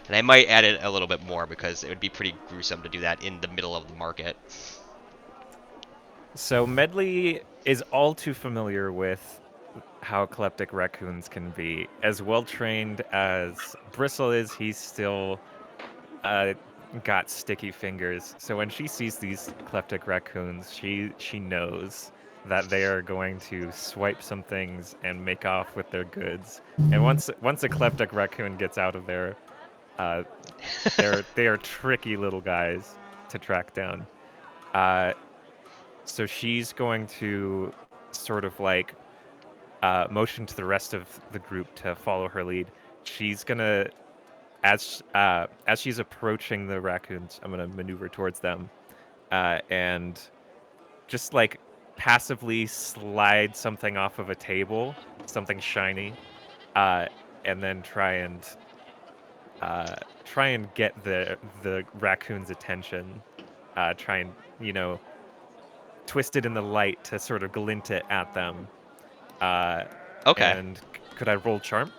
And I might add it a little bit more because it would be pretty gruesome to do that in the middle of the market. So Medley is all too familiar with how kleptic raccoons can be. As well trained as Bristle is, he's still got sticky fingers. So when she sees these kleptic raccoons, she knows that they are going to swipe some things and make off with their goods. And once a kleptic raccoon gets out of there, uh, they are tricky little guys to track down. So she's going to sort of like motion to the rest of the group to follow her lead. She's gonna, as she's approaching the raccoons, I'm gonna maneuver towards them, and just like passively slide something off of a table, something shiny, and then try and get the raccoon's attention. Try and twist it in the light to sort of glint it at them. Okay. And could I roll charm?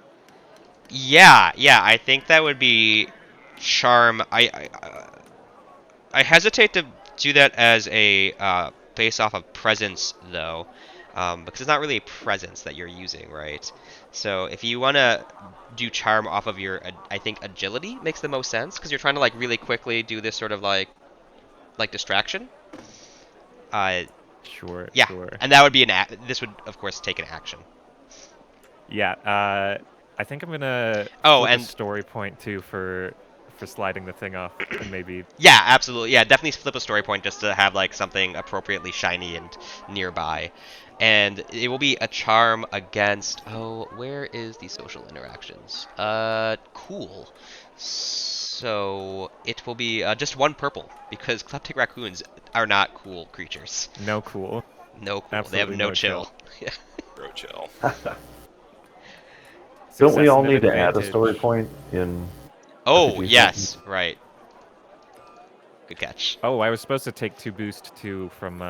Yeah, I think that would be charm. I hesitate to do that as a base off of presence though, because it's not really a presence that you're using, right? So if you want to do charm off of your, I think agility makes the most sense because you're trying to like really quickly do this sort of like distraction. Sure, Yeah, sure. and that would be this would of course take an action. Yeah, I think I'm gonna Oh, flip and a story point too for sliding the thing off, and maybe. yeah, absolutely. Yeah, definitely flip a story point just to have like something appropriately shiny and nearby. And it will be a charm against, oh, where is the social interactions? Cool. So it will be just 1 purple because kleptic raccoons are not cool creatures. No cool. No cool. They Absolutely have no no chill. Yeah. Bro, chill. Don't we Success all and an need to add a story advantage. point in Oh, RPG yes, sessions? right. Good catch. Oh, I was supposed to take 2 boost too from.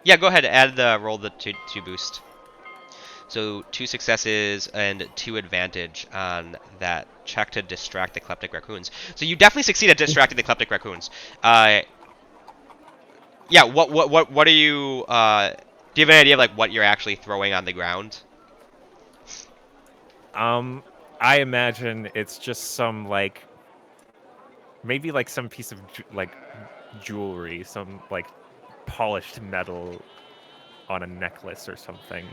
Yeah, go ahead. Add the roll the two boost. So 2 successes and 2 advantage on that check to distract the kleptic raccoons. So you definitely succeed at distracting the kleptic raccoons. Yeah. What are you? Do you have an idea of like what you're actually throwing on the ground? I imagine it's just some like. Maybe like some piece of jewelry, some like polished metal on a necklace or something.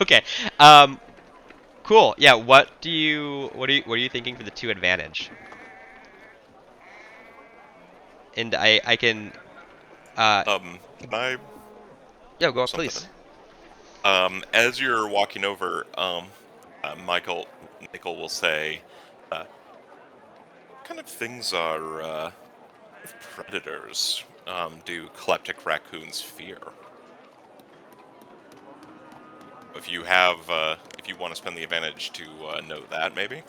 Okay. Cool. Yeah. What are you thinking for the 2 advantage? And I can. Uh. Can I Yeah. Go something? please. As you're walking over, Nickel will say, "What kind of things are predators do kleptic raccoons fear?" If you have, if you want to spend the advantage to know that, maybe.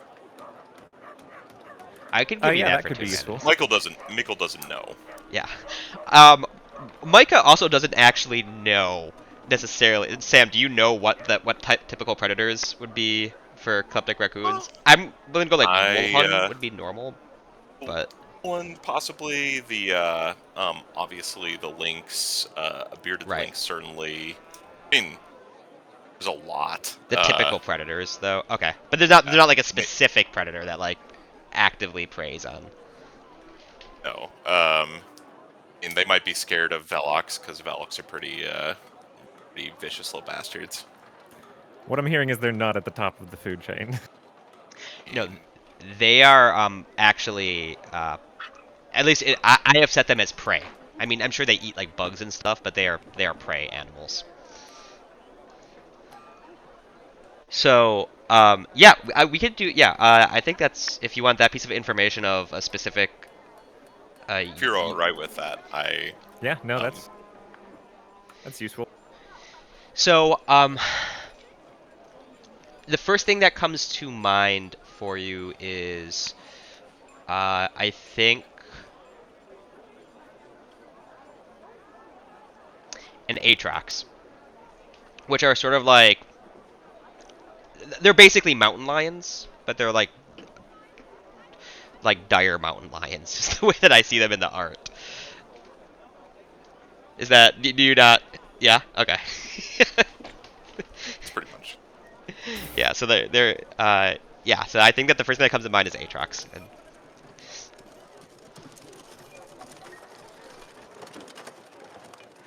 I could give you Yeah, that that for could 2 be useful. advantage. Michael doesn't know. Yeah. Um, Micah also doesn't actually know necessarily. Sam, do you know what typical predators would be for kleptic raccoons? I'm willing to go like wolfhun would be normal, but One possibly the obviously the lynx, a bearded right. lynx certainly. I mean, There's a lot. The typical predators, though. Okay, but they're not like a specific predator that like actively preys on. No. And they might be scared of Velox because Velox are pretty vicious little bastards. What I'm hearing is they're not at the top of the food chain. No, they are actually at least I have set them as prey. I mean, I'm sure they eat like bugs and stuff, but they are prey animals. So, yeah, we could do. Yeah, I think that's if you want that piece of information of a specific. If you're all right with that, Yeah, no, that's useful. So, the first thing that comes to mind for you is, I think, an Atrax, which are sort of like they're basically mountain lions, but they're like dire mountain lions, is the way that I see them in the art. Is that do you not? Yeah. Okay. it's pretty much. Yeah. So they're yeah. So I think that the first thing that comes to mind is Atrax. And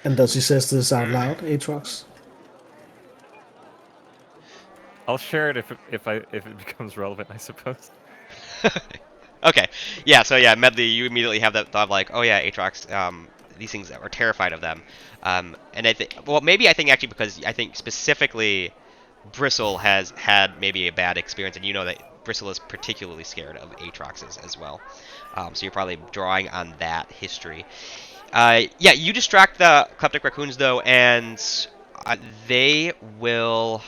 And does he says this out loud, Aatrox? I'll share it if it becomes relevant, I suppose. okay. Yeah. So yeah, Medley, you immediately have that thought of like, oh yeah, Atrax. These things are terrified of them. And I think, well, maybe I think actually because I think specifically Bristle has had maybe a bad experience, and you know that Bristle is particularly scared of Aatroxes as well. So you're probably drawing on that history. Yeah, you distract the Kleptic Raccoons, though, and they will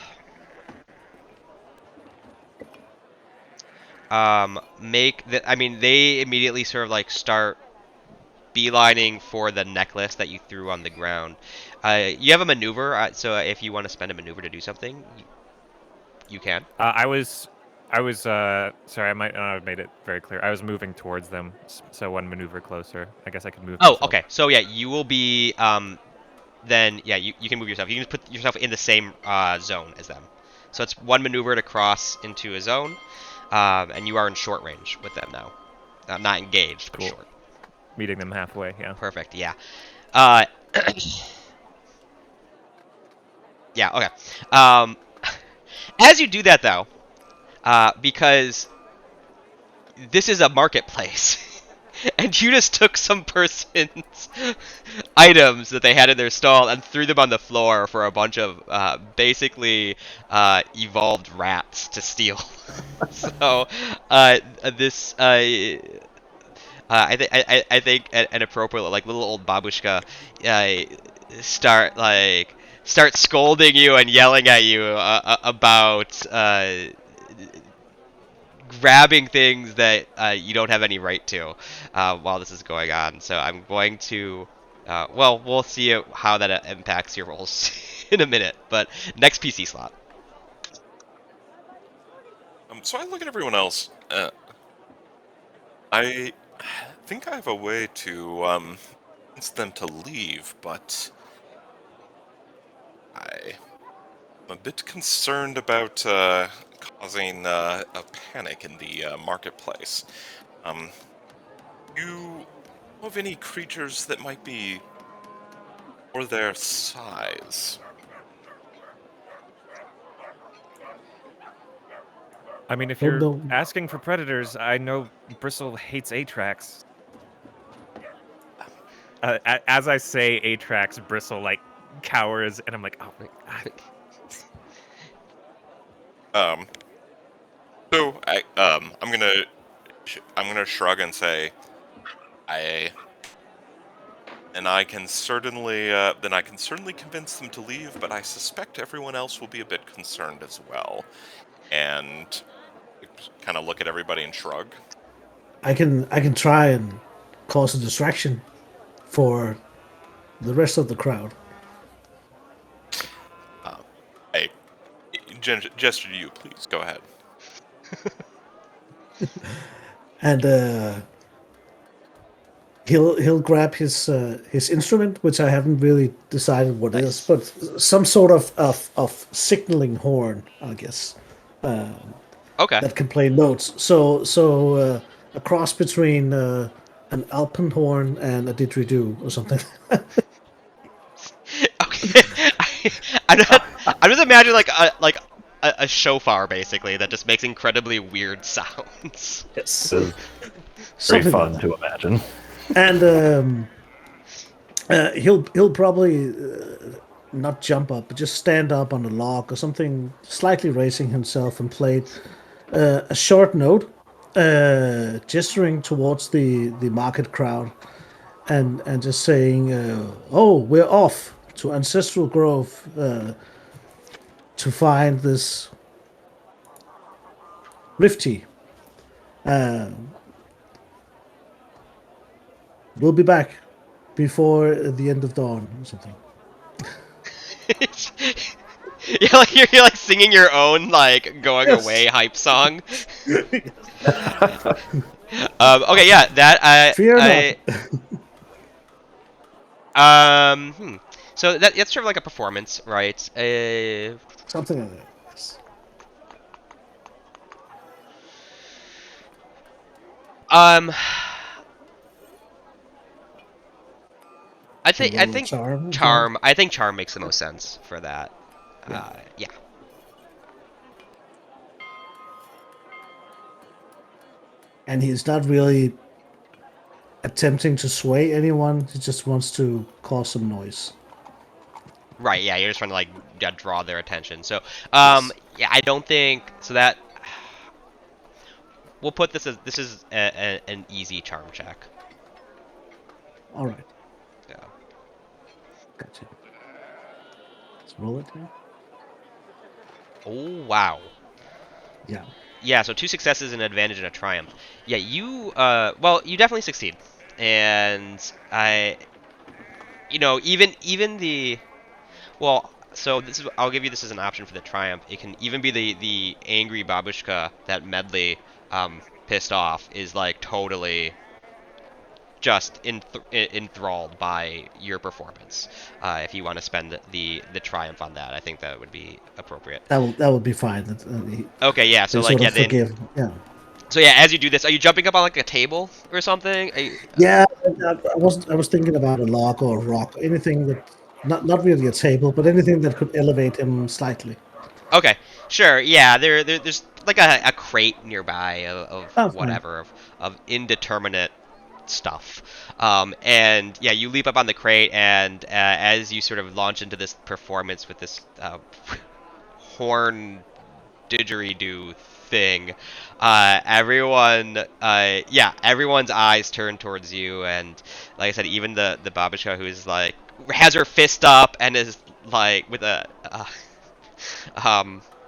make the. I mean, they immediately sort of like start beelining for the necklace that you threw on the ground. You have a maneuver, so if you want to spend a maneuver to do something, you can. I was sorry, I might not have made it very clear. I was moving towards them, so one maneuver closer. I guess I could move Oh, myself. okay. So yeah, you will be then yeah, you can move yourself. You can put yourself in the same zone as them. So it's one maneuver to cross into a zone, and you are in short range with them now. Not engaged, but Cool. short. Meeting them halfway, yeah. Perfect. Yeah. Uh, yeah. Okay. As you do that though, because this is a marketplace. And you just took some person's items that they had in their stall and threw them on the floor for a bunch of basically evolved rats to steal. So this I think an appropriate like little old babushka start scolding you and yelling at you about grabbing things that you don't have any right to while this is going on. So I'm going to, well, we'll see how that impacts your rolls in a minute. But next PC slot. So I look at everyone else. I think I have a way to convince them to leave, but I'm a bit concerned about causing a panic in the marketplace. You know of any creatures that might be or their size? I mean, if Well, you're no. asking for predators, I know Bristle hates Atrax. As I say Atrax, Bristle like cowers, and I'm like, oh my god. So I'm gonna shrug and say, I can certainly convince them to leave, but I suspect everyone else will be a bit concerned as well. And kind of look at everybody and shrug. I can try and cause a distraction for the rest of the crowd. Hey, gesture to you, please. Go ahead. And he'll grab his instrument, which I haven't really decided what is, Nice. but some sort of signaling horn, I guess, Okay. that can play notes. So a cross between an alpenhorn and a didgeridoo or something. Okay. I'm not. I'm just imagining like a shofar basically that just makes incredibly weird sounds. Yes, It is very something like fun that. to imagine. And he'll probably not jump up, but just stand up on a log or something, slightly raising himself and play a short note, gesturing towards the market crowd, and just saying, "Oh, we're off to Ancestral Grove to find this Rifty. Uh, we'll be back before the end of dawn or something." You're like singing your own like going away Yes. hype song. Okay, yeah, that Fear not. hmm. So that's sort of like a performance, right? Something like that. Yes. Um, I You think I roll a think charm or something. charm. I think charm makes the most sense for that. Yeah. Yeah. And he's not really attempting to sway anyone. He just wants to cause some noise. Right. Yeah. You're just trying to like draw their attention. So, Yes. yeah, I don't think so. That we'll put this is an easy charm check. All right. Yeah. Gotcha. Let's roll it here. Oh wow. Yeah. Yeah, so two successes, an advantage, and a triumph. Yeah, you well, you definitely succeed. And even the well, so this is I'll give you this as an option for the triumph. It can even be the angry babushka that Medley pissed off is like totally just enthralled by your performance. If you want to spend the triumph on that, I think that would be appropriate. That will be fine. Okay, yeah, They so like sort yeah, of then forgive. Yeah. so yeah, as you do this, are you jumping up on like a table or something? Yeah. I was thinking about a log or a rock, anything that not really a table, but anything that could elevate him slightly. Okay, sure. Yeah, there's like a crate nearby of Oh, fine. whatever of indeterminate stuff. And yeah, you leap up on the crate, and as you sort of launch into this performance with this horn didgeridoo thing, everyone's eyes turn towards you, and like I said, even the babushka who's like has her fist up and is like with a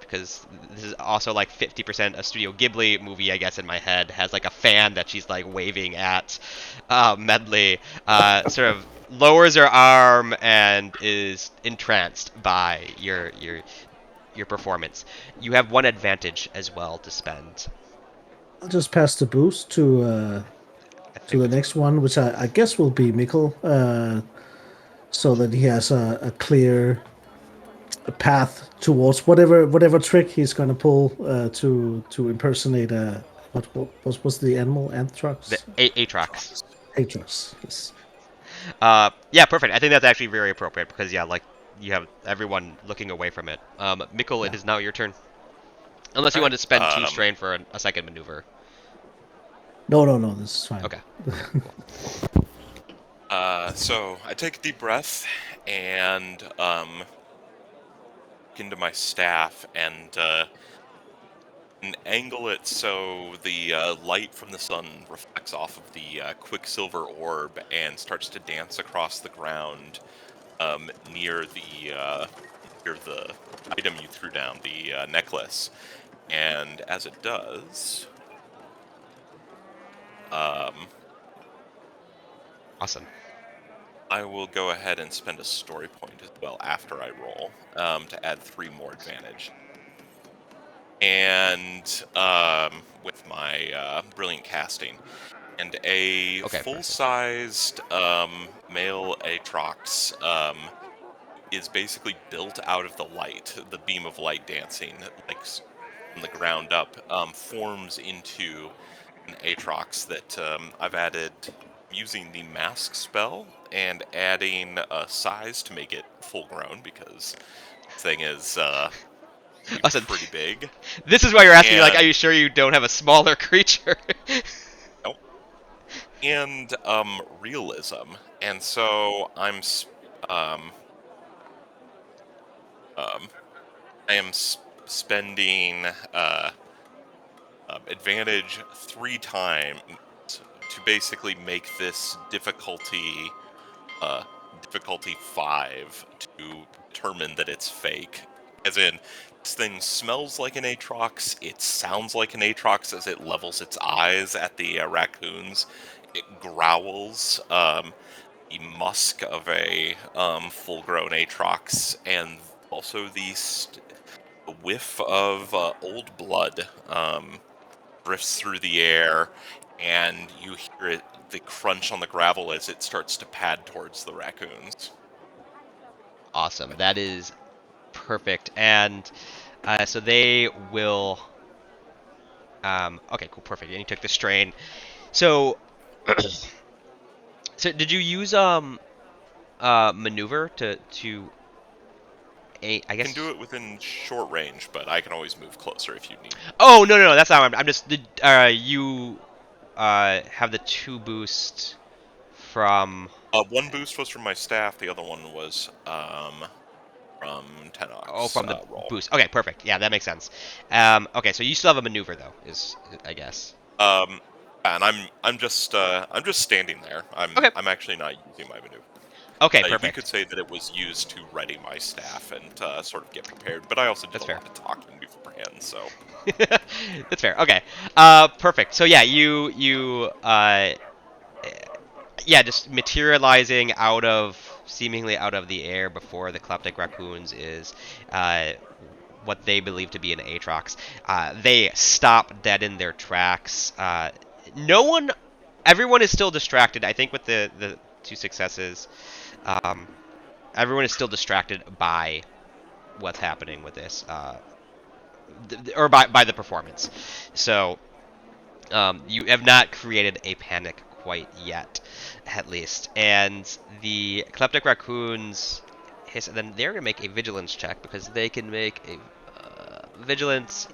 because this is also like 50% a Studio Ghibli movie, I guess, in my head, has like a fan that she's like waving at Medley, sort of lowers her arm and is entranced by your performance. You have one advantage as well to spend. I'll just pass the boost to I to the think. next one, which I guess will be Mikkel, so that he has a clear path towards whatever trick he's going to pull to impersonate what was the animal The anthrax. Aatrox. Atrox, yes. Yeah, perfect. I think that's actually very appropriate because yeah, like you have everyone looking away from it. Mikkel, it Yeah. is now your turn. Unless you All want to right. spend two strain for a second maneuver. No, this is fine. Okay. Cool. So I take a deep breath and into my staff and angle it so the light from the sun reflects off of the quicksilver orb and starts to dance across the ground near the item you threw down, the necklace. And as it does, Awesome. I will go ahead and spend a story point as well after I roll to add 3 more advantage. And with my brilliant casting. And a Okay, perfect. full-sized male Aatrox is basically built out of the light, the beam of light dancing, like from the ground up, forms into an Aatrox that I've added using the mask spell and adding a size to make it full-grown, because this thing is Listen, pretty big. this is why you're asking me, like, are And you sure you don't have a smaller creature? and realism, and so um, I am spending advantage 3 times to basically make this difficulty 5 to determine that it's fake. As in, this thing smells like an Aatrox, it sounds like an Aatrox as it levels its eyes at the raccoons, it growls the musk of a full-grown Aatrox, and also the whiff of old blood drifts through the air, and you hear the crunch on the gravel as it starts to pad towards the raccoons. Awesome. That is perfect. And so they will. Okay, cool, perfect. And you took the strain. So, so did you use maneuver to I Can do guess. it within short range, but I can always move closer if you need. Oh no, that's not. I'm just you have the 2 boost from. One boost was from my staff, the other one was from Oh, Tenok's from the roll. boost. Okay, perfect. Yeah, that makes sense. Okay, so you still have a maneuver though, is I guess. And I'm just standing there. Okay. I'm actually not using my maneuver. Okay, You could perfect. say that it was used to ready my staff and sort of get prepared, but I also did That's a fair. lot of talking beforehand, so. That's fair. Okay. Perfect. So yeah, yeah, just materializing seemingly out of the air before the Kleptic Raccoons is uh, what they believe to be an Aatrox. They stop dead in their tracks. No one, everyone is still distracted. I think with the 2 successes, um, everyone is still distracted by what's happening with this, or by the performance. So you have not created a panic quite yet, at least. And the Kleptic Raccoons hiss, and then they're going to make a vigilance check because they can make a vigilance,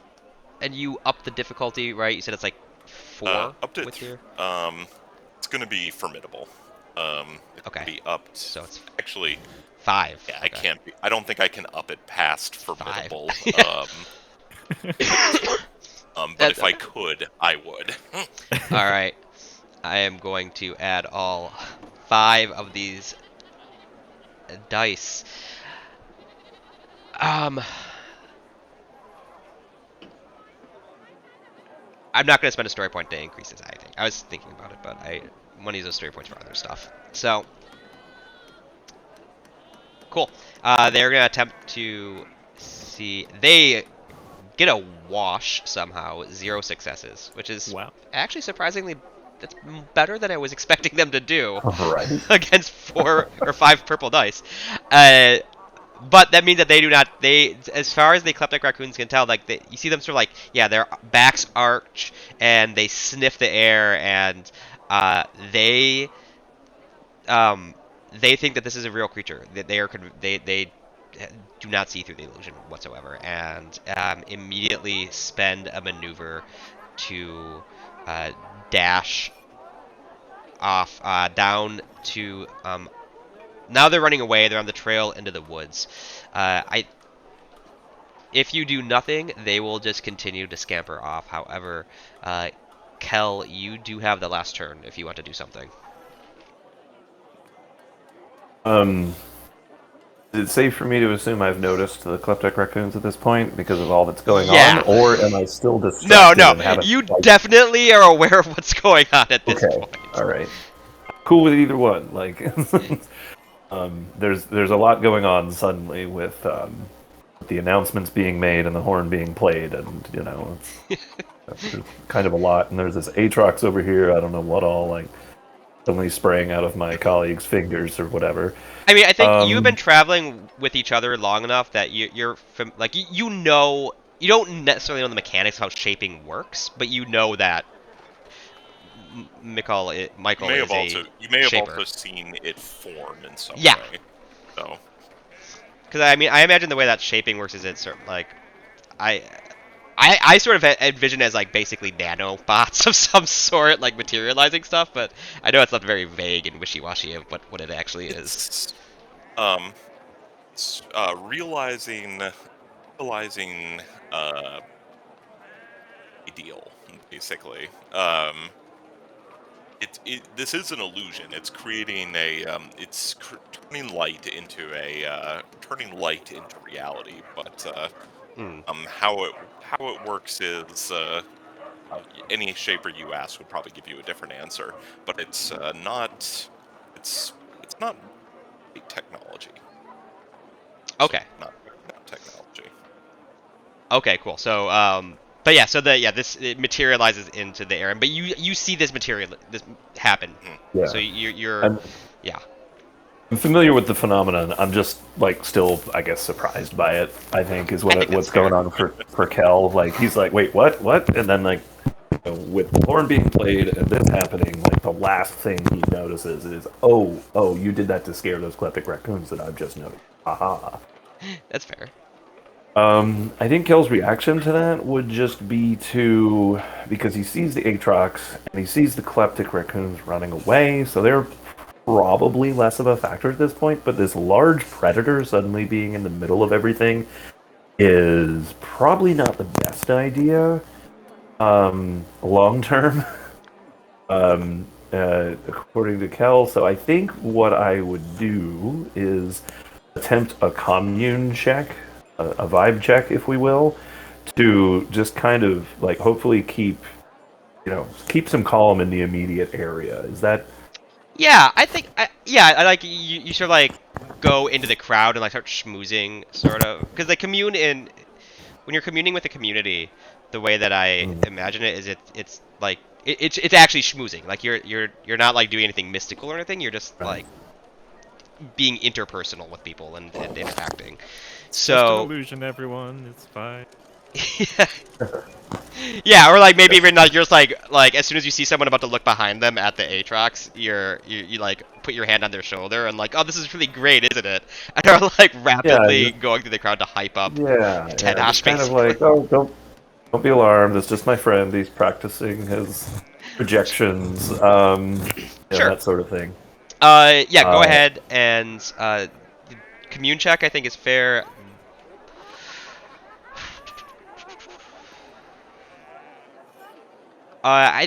and you up the difficulty, right? You said it's like 4 Up to with your. it's going to be formidable. It's Okay, going to be upped. so it's Actually, 5. yeah, I Okay, can't be. I don't think I can up it past 5. formidable. But That's if I okay. could, I would. All right, I am going to add all 5 of these dice. Um, I'm not going to spend a story point to increase this. I think I was thinking about it, but I want to use those story points for other stuff. So cool. They're going to attempt to see. They get a wash somehow, 0 successes, which is Wow. actually surprisingly that's better than I was expecting them to do Right. against 4 or 5 purple dice. Uh, But that means that they do not. They, as far as the Kleptic Raccoons can tell, like you see them sort of like, yeah, their backs arch and they sniff the air, and uh, they um, they think that this is a real creature. That they do not see through the illusion whatsoever, and immediately spend a maneuver to dash off down to. Now they're running away. They're on the trail into the woods. I If you do nothing, they will just continue to scamper off. However, Kel, you do have the last turn if you want to do something. Um, is it safe for me to assume I've noticed the kleptic raccoons at this point because of all that's going on, Yeah. or am I still No, distracted no. and haven't You quite? definitely are aware of what's going on at this Okay, point. all right, cool with either one. Like, there's a lot going on suddenly with the announcements being made and the horn being played, and it's kind of a lot. And there's this Aatrox over here. I don't know what all, like suddenly spraying out of my colleague's fingers or whatever. I mean, I think you've been Um, traveling with each other long enough that like you know you don't necessarily know the mechanics of how shaping works, but you know that Michael is a You may have shaper. also seen it form in some Yeah, way. So because I mean, I imagine the way that shaping works is it's sort of like I. I sort of envision it as like basically nanobots of some sort, like materializing stuff, but I know it's left very vague and wishy-washy of what it actually is. it's um realizing uh ideal, basically. This is an illusion. It's creating turning light into reality. But Hmm. how it works is any shaper you ask would probably give you a different answer. But it's not big technology. So Okay. not technology. Okay, cool. So, but yeah, so this it materializes into the air, but you see this happen. Mhm. So yeah, you're I'm, yeah. I'm familiar with the phenomenon. I'm just like still, I guess, surprised by it. I think is I think that's what's fair. going on for Kel. Like he's like, wait, what? And then like with the horn being played and this happening, like the last thing he notices is, oh, you did that to scare those kleptic raccoons that I've just noticed. Aha. That's fair. I think Kel's reaction to that would just be to because he sees the Aatrox and he sees the kleptic raccoons running away, so they're probably less of a factor at this point. But this large predator suddenly being in the middle of everything is probably not the best idea long term. According to Kel, so I think what I would do is attempt a commune check, a vibe check, if we will, to just kind of like hopefully keep some calm in the immediate area. Is that Yeah, I like you sort of like go into the crowd and like start schmoozing sort of because like commune in when you're communing with a community, the way that I imagine it is it's like it's actually schmoozing. Like you're not like doing anything mystical or anything. You're just right? like being interpersonal with people and interacting. It's just an So illusion, everyone. It's fine. yeah, yeah, or like maybe even like you're just like as soon as you see someone about to look behind them at the Aatrox, you like put your hand on their shoulder and like, oh, this is really great, isn't it? And are like Yeah, rapidly going through the crowd to hype up yeah. Just Tenash, kind of basically. like, oh, don't be alarmed. It's just my friend. He's practicing his projections. Sure. That sort of thing. Yeah, go Uh, ahead and commune check. I think is fair.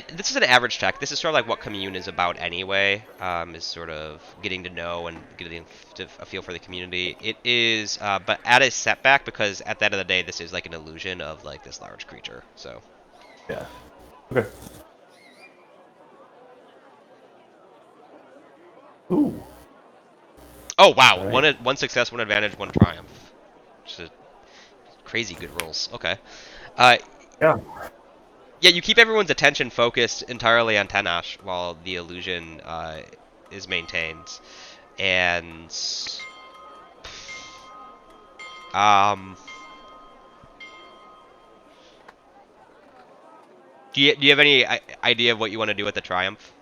This is an average check. This is sort of like what commune is about anyway. Is sort of getting to know and getting a feel for the community. It is, but at a setback because at the end of the day, this is like an illusion of like this large creature. So. yeah. Okay. Ooh. Oh wow! All right. One success, one advantage, one triumph. Which is crazy good rolls. Okay. Uh, Yeah. yeah, you keep everyone's attention focused entirely on Tenash while the illusion is maintained, and um. Do you have any idea of what you want to do with the triumph?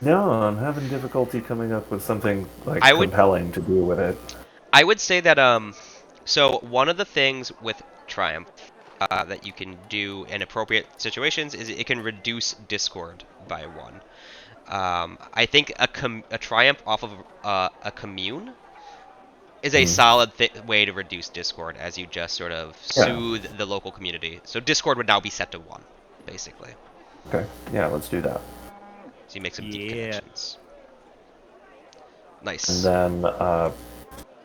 No, I'm having difficulty coming up with something like I would compelling to do with it. I would say that so one of the things with triumph that you can do in appropriate situations is it can reduce discord by one. I think a triumph off of a commune is a Mhm. solid way to reduce discord as you just sort of Yeah. soothe the local community. So discord would now be set to one, basically. Okay. Yeah, let's do that. So you make some deep Yeah. connections. And Nice. then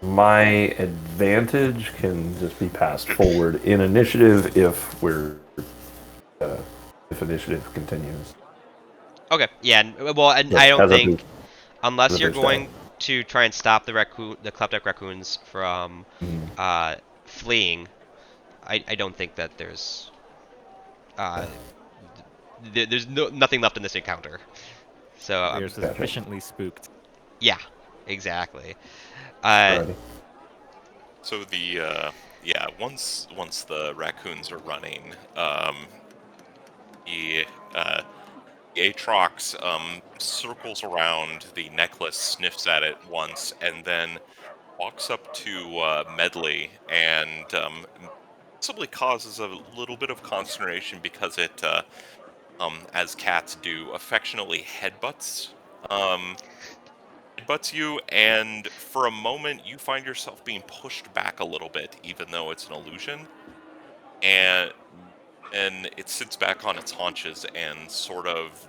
my advantage can just be passed forward in initiative uh, if initiative continues. Okay. Yeah. Well, and So I don't as a boost, think as unless a you're boost die. going to try and stop the kleptec raccoons from Mhm. uh, fleeing, I don't think that there's there's nothing left in this encounter. So They're Gotcha. sufficiently spooked. yeah, exactly. Alrighty. So the yeah, once the raccoons are running, the Aatrox circles around the necklace, sniffs at it once, and then walks up to Medley and possibly causes a little bit of consternation because it, as cats do, affectionately um, headbutts you, and for a moment you find yourself being pushed back a little bit, even though it's an illusion, and it sits back on its haunches and sort of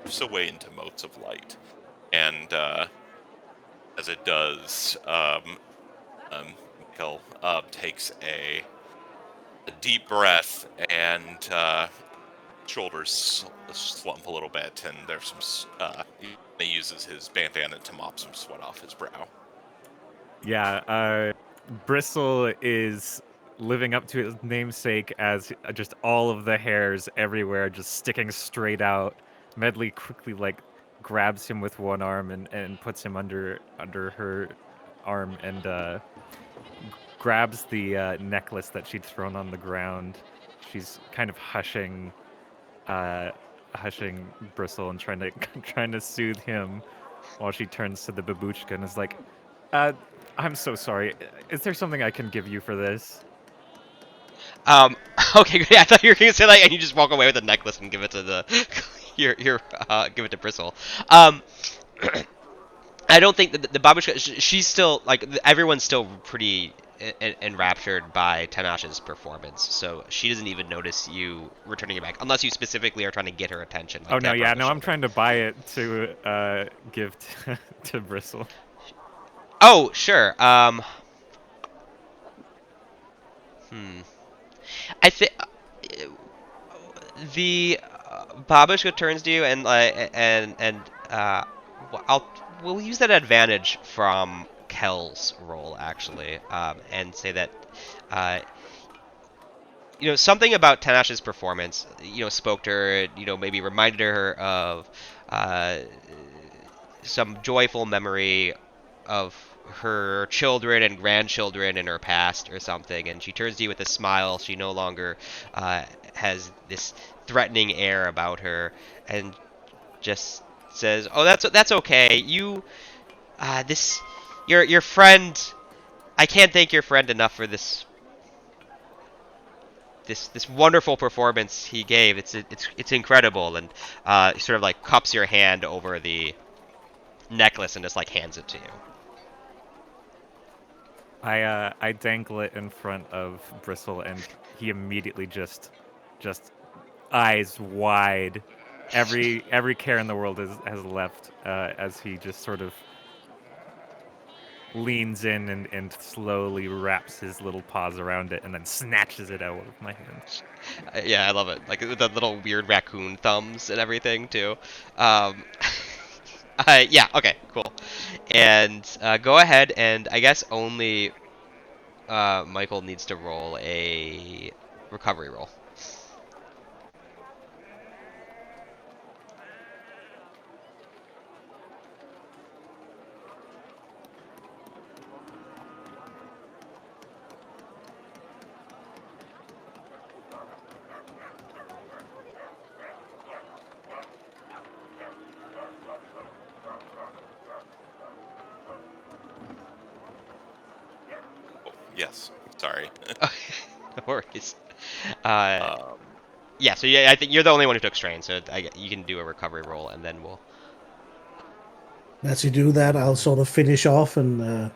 drifts away into motes of light. And as it does, Mikkel takes a deep breath, and shoulders slump a little bit, and there's some. He uses his bandana to mop some sweat off his brow. Yeah, Bristle is living up to his namesake as just all of the hairs everywhere just sticking straight out. Medley quickly grabs him with one arm and puts him under her arm and grabs the necklace that she'd thrown on the ground. She's kind of hushing Bristle and trying to trying to soothe him while she turns to the babushka and is like, I'm so sorry. Is there something I can give you for this? Okay, great. I thought you were gonna say and you just walk away with the necklace and give it to the give it to Bristle. I don't think that the babushka. She's still everyone's still pretty enraptured by Tanash's performance, so she doesn't even notice you returning it back, unless you specifically are trying to get her attention. Oh no, yeah, no, I'm trying to buy it to give to Bristle. Oh, sure. I think the babushka turns to you and we'll use that advantage from Kel's role actually, and say that something about Tanash's performance spoke to her, maybe reminded her of uh, some joyful memory of her children and grandchildren in her past or something, and she turns to you with a smile. She no longer has this threatening air about her, and just says, "Oh, that's okay. This your friend. I can't thank your friend enough for this wonderful performance he gave. It's incredible." And sort of cups your hand over the necklace and just hands it to you. I dangle it in front of Bristle, and he immediately just eyes wide. Every care in the world has left as he just sort of leans in and slowly wraps his little paws around it and then snatches it out of my hand. Yeah, I love it. With the little weird raccoon thumbs and everything too. Um, yeah. Okay. Cool. And go ahead, and I guess only Michael needs to roll a recovery roll. Oh, yes. Sorry. No worries. Uh, um, yeah. So yeah, I think you're the only one who took strain, so you can do a recovery roll, and then we'll. As you do that, I'll sort of finish off and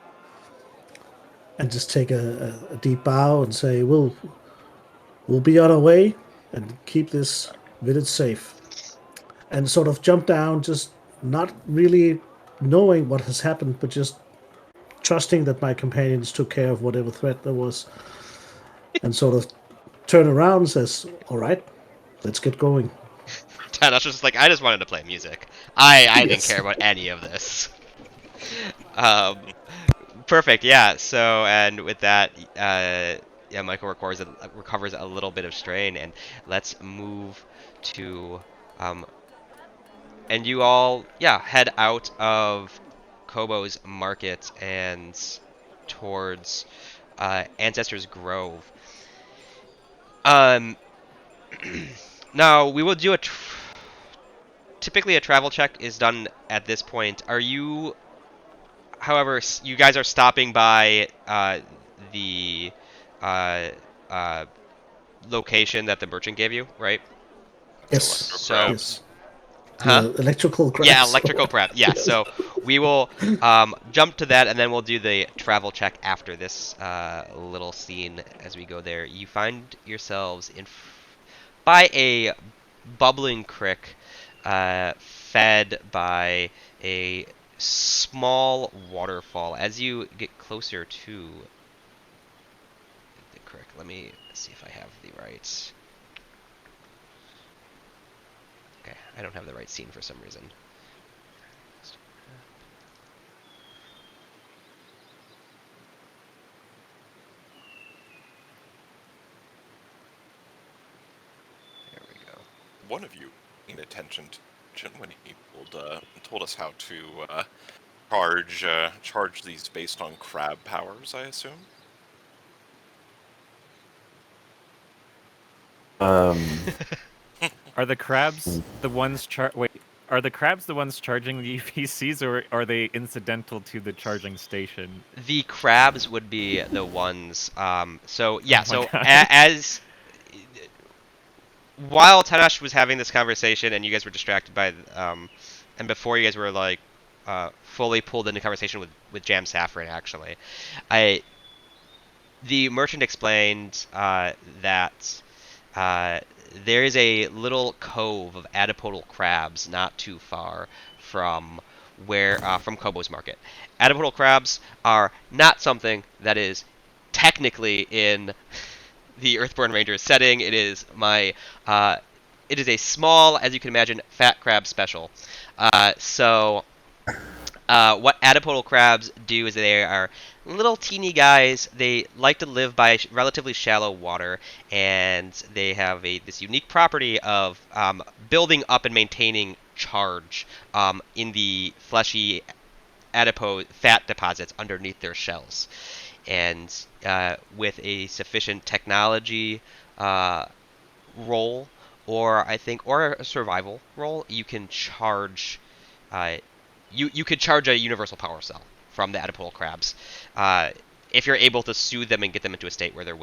just take a deep bow and say, we'll be on our way and keep this village safe. And sort of jump down, just not really knowing what has happened, but just trusting that my companions took care of whatever threat there was. And sort of turn around and says, all right, let's get going. Tanash was just I just wanted to play music. I didn't Yes. care about any of this. Um, Perfect. Yeah. So, and with that, yeah, Michael recovers a little bit of strain, and let's move to, um, and you all, yeah, head out of Kobo's market and towards Ancestor's Grove. Um, now we will do typically a travel check is done at this point. Are you, however, you guys are stopping by the uh, uh, location that the merchant gave you, right? Yes, So, Electrocrabs. yes. huh? The electrical Yeah, crabs. electrical crab. Yeah, Yes. so we will jump to that, and then we'll do the travel check after this little scene as we go there. You find yourselves by a bubbling creek, fed by a small waterfall. As you get closer to the creek, let me see if I have the right. Okay, I don't have the right scene for some reason. There we go. One of you paid attention to when he told us how to charge these based on crab powers, I assume. Um, Are the crabs the ones wait? Are the crabs the ones charging the UPCs, or are they incidental to the charging station? The crabs would be the ones. So yeah. Oh my So god. as while Tanash was having this conversation and you guys were distracted by, and before you guys were like, fully pulled into conversation with Jam Saffron, actually, I the merchant explained that uh, there is a little cove of adipodal crabs not too far from from Kobo's market. Adipodal crabs are not something that is technically in the Earthborne Rangers setting. Uh, it is a small, as you can imagine, fat crab special. What adipodal crabs do is they are little teeny guys. They like to live by relatively shallow water, and they have this unique property of building up and maintaining charge in the fleshy adipose fat deposits underneath their shells. And with a sufficient technology uh, role, or a survival role, you can charge. Uh, you could charge a universal power cell from the adipole crabs, uh, if you're able to soothe them and get them into a state where they're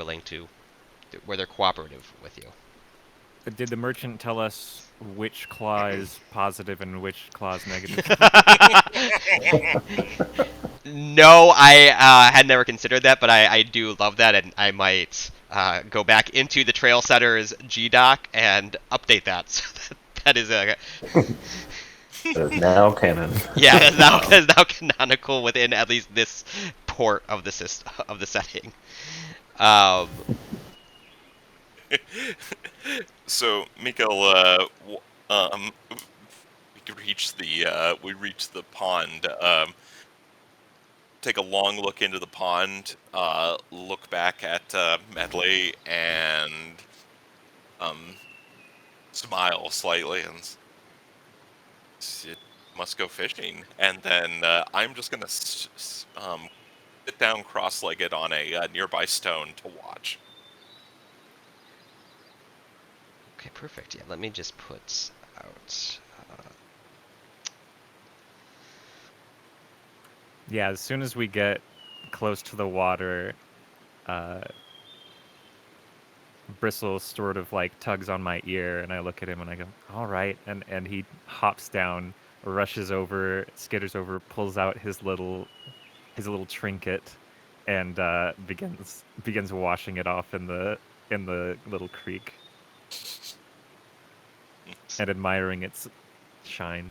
where they're cooperative with you. Did the merchant tell us which claw is positive and which claw is negative? No, I had never considered that, but I do love that, and I might go back into the Trailsetters G-Doc and update that. So that is a that is now canon. yeah, Wow. that's now canonical within at least this port of the system of the setting. Um, So, Mikael, we reach the pond. Take a long look into the pond. Look back at Medley and um, smile slightly and it must go fishing. And then I'm just gonna sit down cross-legged on a nearby stone to watch. okay, perfect. Yeah, let me just put out. Yeah, as soon as we get close to the water, uh, Bristle sort of like tugs on my ear, and I look at him and I go, "All right," and he hops down, rushes over, skitters over, pulls out his little trinket, and begins washing it off in the little creek and admiring its shine.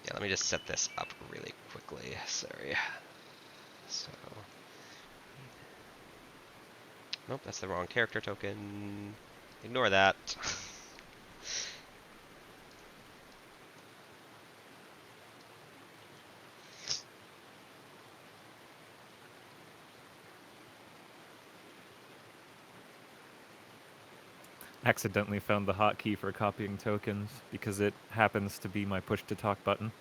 Yeah, let me just set this up really quickly. Sorry. So, nope, that's the wrong character token. Ignore that. accidentally found the hotkey for copying tokens because it happens to be my push to talk button.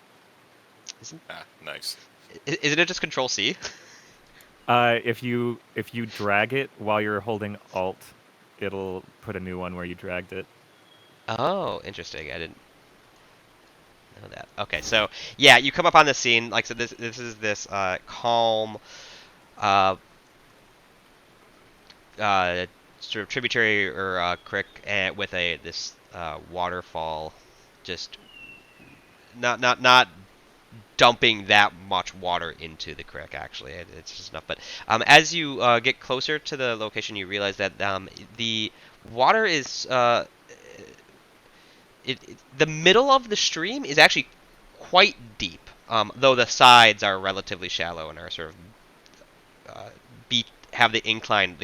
Nice. Isn't it just Control C? If you drag it while you're holding Alt, it'll put a new one where you dragged it. Oh, interesting. I didn't know that. Okay, so yeah, you come up on the scene. Like, so this is this calm, uh, uh, sort of tributary or creek with this waterfall, just not dumping that much water into the creek. Actually, it's just enough. But as you get closer to the location, you realize that the water is the middle of the stream is actually quite deep, though the sides are relatively shallow and are sort of beach have the incline,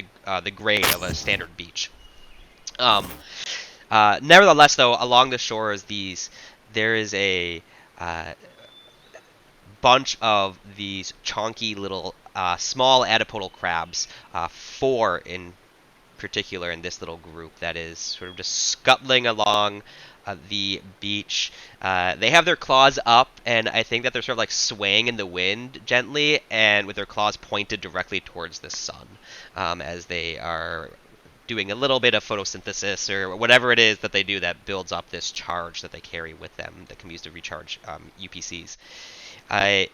the grade of a standard beach. Nevertheless, though, along the shores, there is a uh, bunch of these chonky little small adipodal crabs, four in particular in this little group that is sort of just scuttling along the beach. They have their claws up, and I think that they're sort of like swaying in the wind gently, and with their claws pointed directly towards the sun, as they are doing a little bit of photosynthesis or whatever it is that they do that builds up this charge that they carry with them that can be used to recharge UPCs. I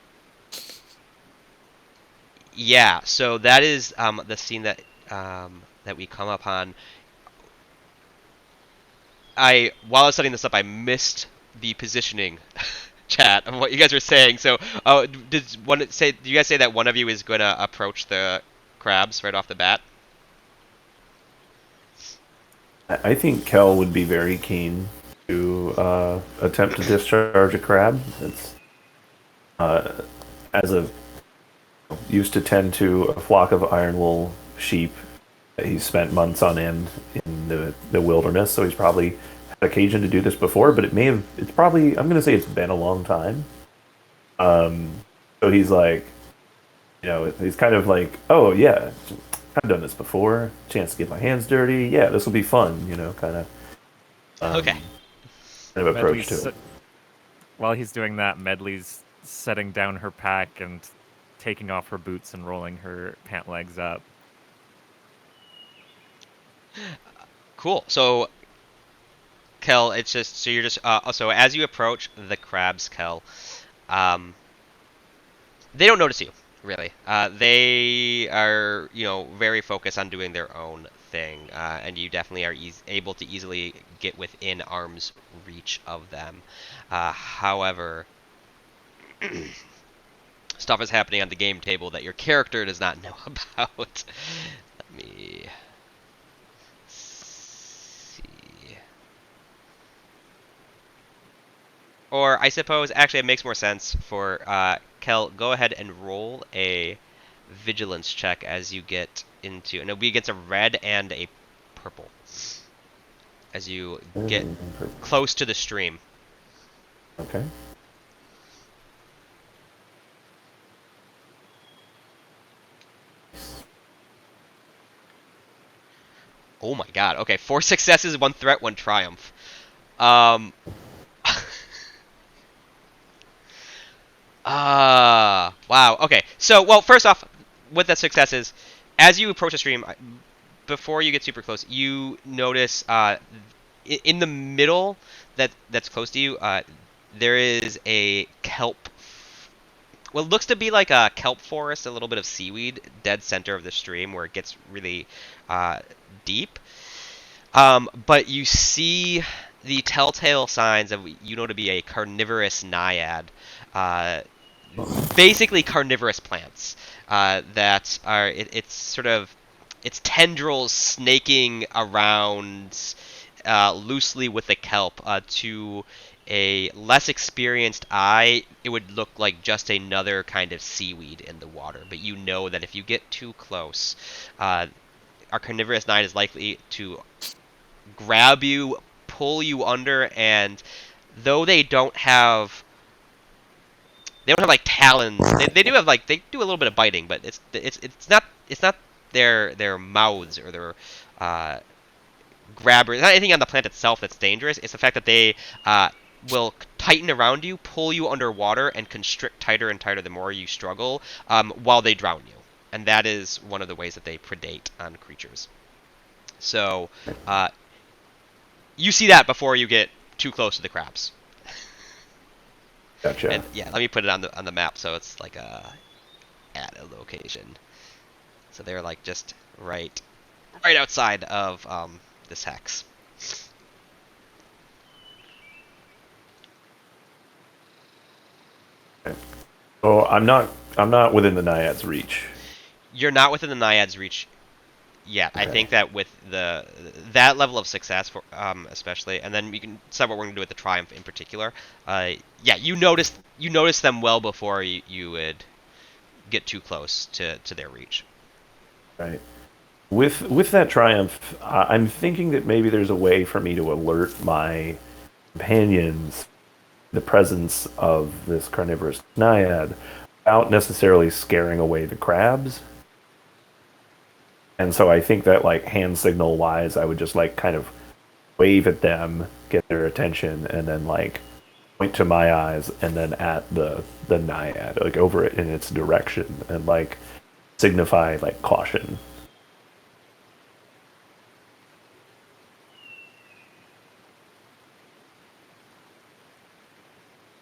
Yeah, so that is the scene that we come upon. While I was setting this up, I missed the positioning chat of what you guys were saying. So, do you guys say that one of you is going to approach the crabs right off the bat? I think Kel would be very keen to attempt to discharge a crab. It's as a used to tend to a flock of iron wool sheep. He's spent months on end in the wilderness, so he's probably had occasion to do this before. But it's probably, I'm going to say it's been a long time. So he's like, he's kind of like, oh yeah, I've done this before. Chance to get my hands dirty. Yeah, this will be fun. Kind of. Okay. Kind of approach Medley's to it. While he's doing that, Medley's setting down her pack and taking off her boots and rolling her pant legs up. Cool. So, Kel, it's just so you're just so as you approach the crabs, Kel, they don't notice you really. They are very focused on doing their own thing, and you definitely are able to easily get within arm's reach of them. However, stuff is happening on the game table that your character does not know about. Let me see. Or I suppose actually it makes more sense for Kel, go ahead and roll a vigilance check as you get into, and it'll be against a red and a purple as you get close to the stream. Okay. Oh my god. Okay, 4 successes, 1 threat, 1 triumph. Wow. Okay. So, well, first off, with the successes, as you approach the stream, before you get super close, you notice in the middle that's close to you, there is a kelp. What looks to be like a kelp forest, a little bit of seaweed, dead center of the stream where it gets really deep. But you see the telltale signs of to be a carnivorous naiad. Basically carnivorous plants that are it's sort of its tendrils snaking around loosely with the kelp. To a less experienced eye, it would look like just another kind of seaweed in the water. But you know that if you get too close, our carnivorous naiad is likely to grab you, pull you under, and though they don't have like talons. They do have like they do a little bit of biting, but it's not their mouths or their grabbers. Not anything on the plant itself that's dangerous. It's the fact that they will tighten around you, pull you underwater, and constrict tighter and tighter the more you struggle, while they drown you. And that is one of the ways that they predate on creatures. So you see that before you get too close to the crabs. Gotcha. And yeah, let me put it on the map so it's like at a location. So they're like just right outside of this hex. So I'm not within the Naiad's reach. You're not within the Naiad's reach yet. Okay. I think that with that level of success, for especially, and then you can decide what we're gonna do with the Triumph in particular. Yeah, you noticed them well before you would get too close to their reach. Right. With that Triumph, I'm thinking that maybe there's a way for me to alert my companions the presence of this carnivorous naiad without necessarily scaring away the crabs. And so I think that, like, hand signal wise, I would just like kind of wave at them, get their attention, and then like point to my eyes and then at the naiad, like over it in its direction, and like signify like caution.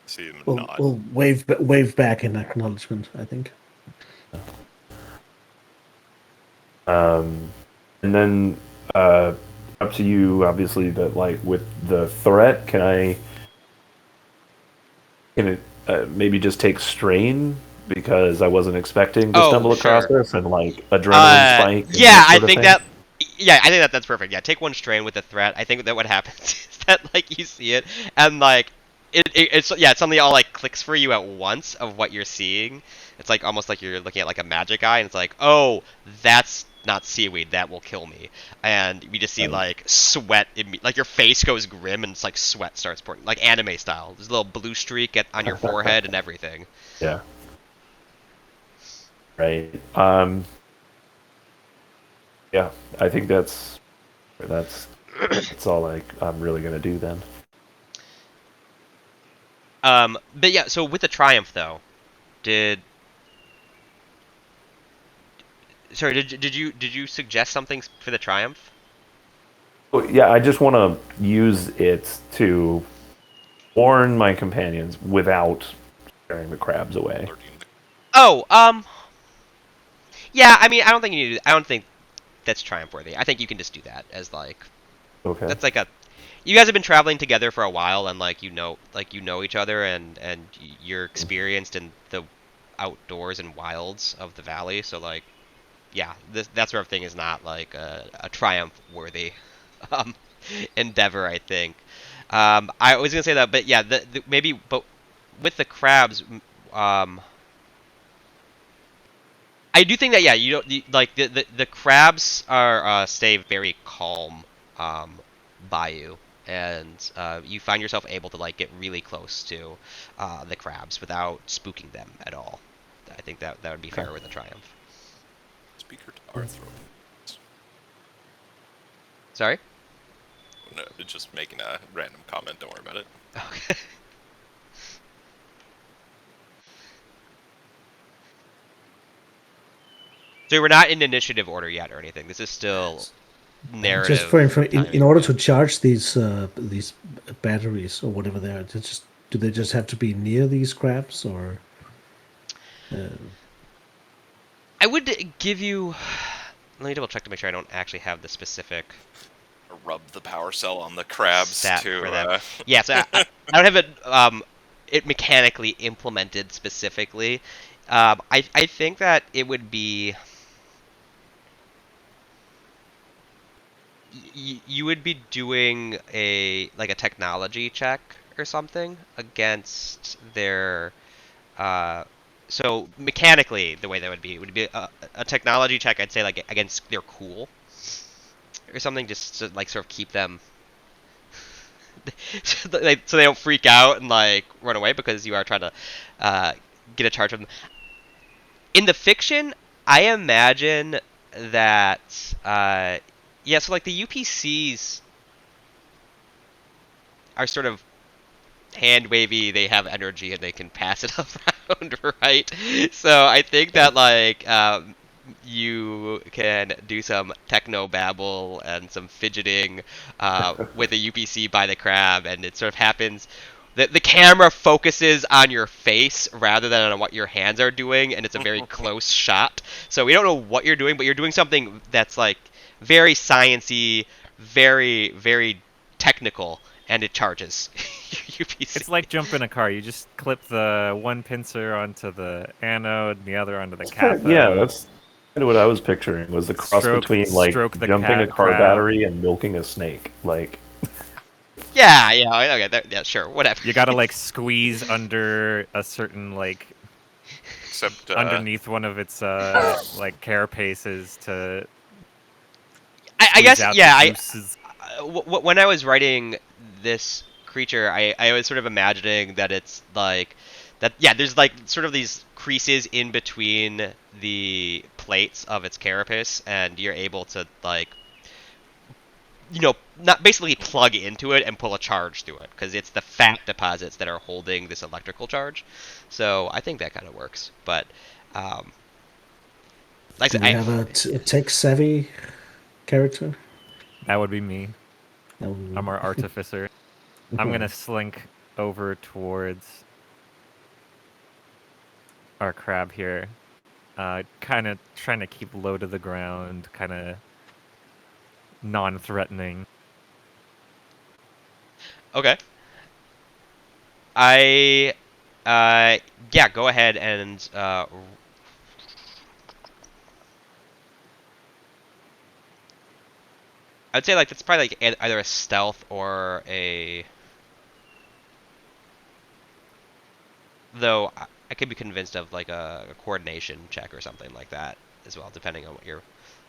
See him We'll, nod. we'll wave back in acknowledgement, I think. And then up to you, obviously. That, like, with the threat, can it maybe just take strain because I wasn't expecting to stumble across Sure. this, and like adrenaline spike. And Yeah, that I sort of think thing? that. Yeah, I think that's perfect. Yeah, take one strain with the threat. I think that what happens is that like you see it and like it's yeah, it suddenly all like clicks for you at once of what you're seeing. It's like almost like you're looking at like a magic eye, and it's like, oh, that's not seaweed. That will kill me. And we just see Right. like sweat, like your face goes grim, and it's like sweat starts pouring, like anime style. There's a little blue streak on your forehead and everything. Yeah. Right. Yeah, I think that's all I'm really gonna do then. But yeah, so with the Triumph though, did sorry, did you suggest something for the Triumph? Well, yeah, I just want to use it to warn my companions without scaring the crabs away. Alerting the- Oh, yeah. I mean, I don't think you need. I don't think that's Triumph worthy. I think you can just do that as like Okay. that's like a. You guys have been traveling together for a while, and like you know each other, and you're experienced in the outdoors and wilds of the valley. So like, yeah, that sort of thing is not like a Triumph worthy um, endeavor, I think. I was gonna say that, but yeah, maybe, but with the crabs, um, I do think that yeah, you don't like the crabs are stay very calm by you, and you find yourself able to like get really close to the crabs without spooking them at all. I think that would be fair with a Triumph. Speaker to our throat. Sorry. No, just making a random comment. Don't worry about it. Okay. So we're not in initiative order yet or anything. This is still narrative. Just for info, in timing. order to charge these batteries or whatever they are, do they just have to be near these crabs, or? I would give you. Let me double check to make sure I don't actually have the specific Rub the power cell on the crabs stat to. for them. Yeah, so I don't have it mechanically implemented specifically. I think that it would be. You would be doing a technology check or something against their so mechanically the way that would be, it would be a technology check, I'd say, like against their cool or something, just to like sort of keep them so they don't freak out and like run away, because you are trying to get a charge of them. In the fiction, I imagine that Yeah, so like the UPCs are sort of hand wavy, they have energy and they can pass it around, right? So I think that like you can do some techno babble and some fidgeting with a UPC by the crab, and it sort of happens. The camera focuses on your face rather than on what your hands are doing, and it's a very close shot. So we don't know what you're doing, but you're doing something that's like very sciency, very technical, and it charges UPC. It's like jumping a car. You just clip the one pincer onto the anode and the other onto the cathode. Yeah, that's kind of what I was picturing. Was the cross between like stroke the jumping a car crab. battery and milking a snake. Like, Yeah, okay, yeah, sure, whatever. You gotta like squeeze under a certain like Except underneath one of its like carapaces to I squeeze guess, out yeah. the juices. When I was writing this creature, I was sort of imagining that it's like that. Yeah, there's like sort of these creases in between the plates of its carapace, and you're able to like, not basically plug into it and pull a charge through it, because it's the fat deposits that are holding this electrical charge. So I think that kind of works. But like Do I we have a tech-savvy character? That would be me. No. I'm our artificer. I'm gonna slink over towards our crab here. Kind of trying to keep low to the ground, kind of non-threatening. Okay. I yeah, go ahead and I'd say like that's probably like either a stealth or a, though I could be convinced of like a coordination check or something like that as well, depending on what you're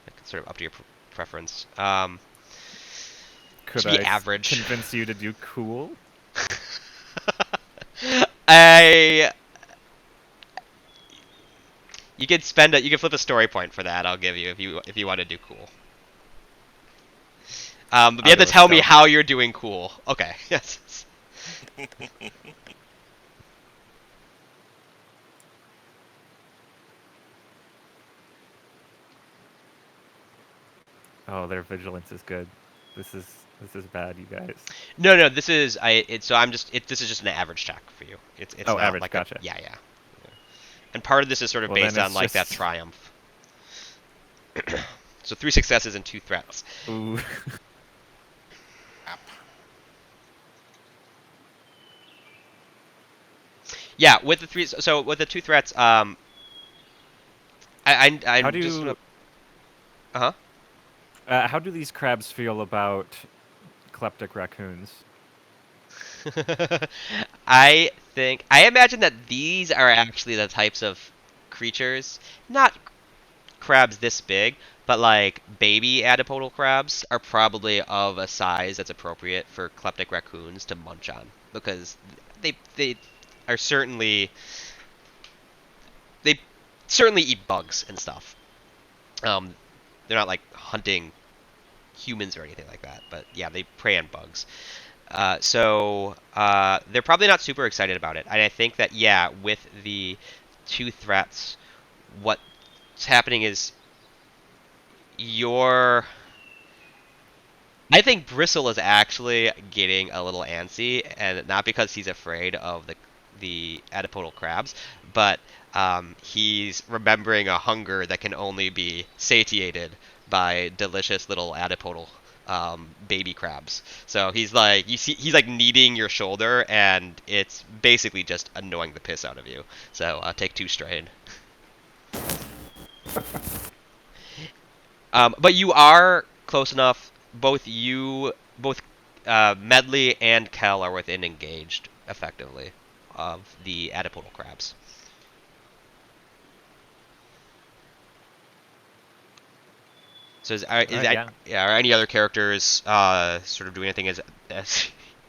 like, sort of up to your preference. Could Should be I average. convince you to do cool? I You could you could flip a story point for that. I'll give you if you want to do cool. But you I'll have to go tell me stealth. how you're doing cool. Okay. Yes. Oh, their vigilance is good. This is bad, you guys. No. This is so I'm just this is just an average check for you. It's Oh, not average, like gotcha. Yeah. And part of this is sort of Well, then based on it's like that just- triumph. So 3 successes and 2 threats. Ooh. Yeah, with the 3. So with the 2 threats, I'm How do just you, gonna. how do these crabs feel about kleptic raccoons? I imagine that these are actually the types of creatures, not crabs this big, but like baby adipodal crabs are probably of a size that's appropriate for kleptic raccoons to munch on, because they are they certainly eat bugs and stuff. They're not like hunting humans or anything like that, but yeah, they prey on bugs. So they're probably not super excited about it. And I think that, yeah, with the 2 threats, what's happening is I think Bristle is actually getting a little antsy, and not because he's afraid of the adipodal crabs, but he's remembering a hunger that can only be satiated by delicious little adipodal baby crabs. So he's like, he's like kneading your shoulder, and it's basically just annoying the piss out of you. So take 2 strain. But you are close enough. Both Medley and Kel are within engaged, effectively, of the adipodal crabs. So are any other characters sort of doing anything as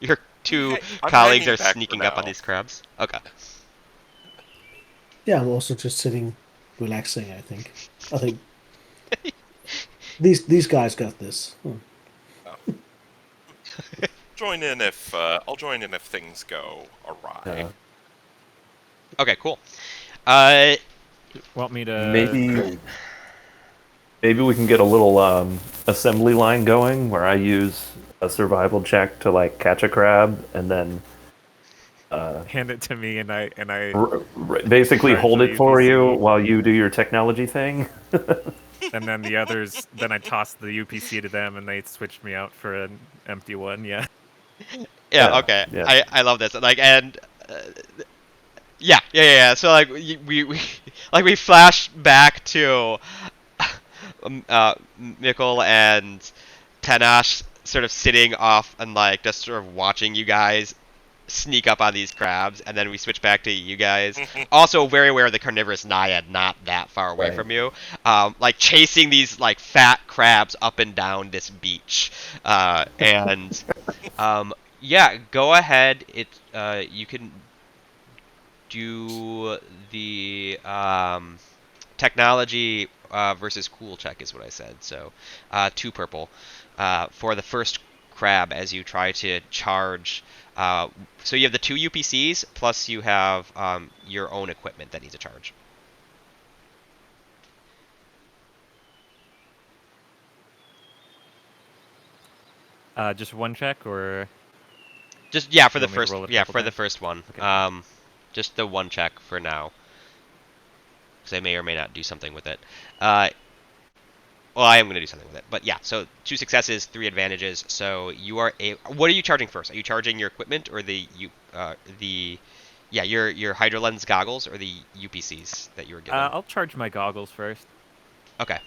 your 2 I'm colleagues hanging are back for sneaking up on now. these crabs? Okay. Yeah, I'm also just sitting, relaxing. I think. These guys got this. Join in if I'll join in if things go awry. Okay, cool. Uh, Want me to Maybe we can get a little assembly line going where I use a survival check to like catch a crab and then hand it to me and I basically charge hold the it for you UPC, while you do your technology thing. and then the others, then I toss the UPC to them and they switch me out for an empty one. Yeah. yeah, okay. Yeah. I love this. Like, and yeah. So like we like we flash back to Mikkel and Tanash sort of sitting off and like just sort of watching you guys sneak up on these crabs, and then we switch back to you guys. Also very aware of the carnivorous naiad not that far away Right. from you, like chasing these like fat crabs up and down this beach, and yeah, go ahead. You can do the technology versus cool check is what I said. So 2 purple for the first crab as you try to charge. So you have the 2 UPCs plus you have your own equipment that needs a charge. Just one check, or Just yeah for you the want me to first roll it a yeah couple for the times? first one. Okay. Just the 1 check for now because I may or may not do something with it. Uh, Well, I am going to do something with it, but yeah. So 2 successes, 3 advantages. So you are a. What are you charging first? Are you charging your equipment or yeah, your HydroLens goggles or the UPCs that you were given? I'll charge my goggles first. Okay.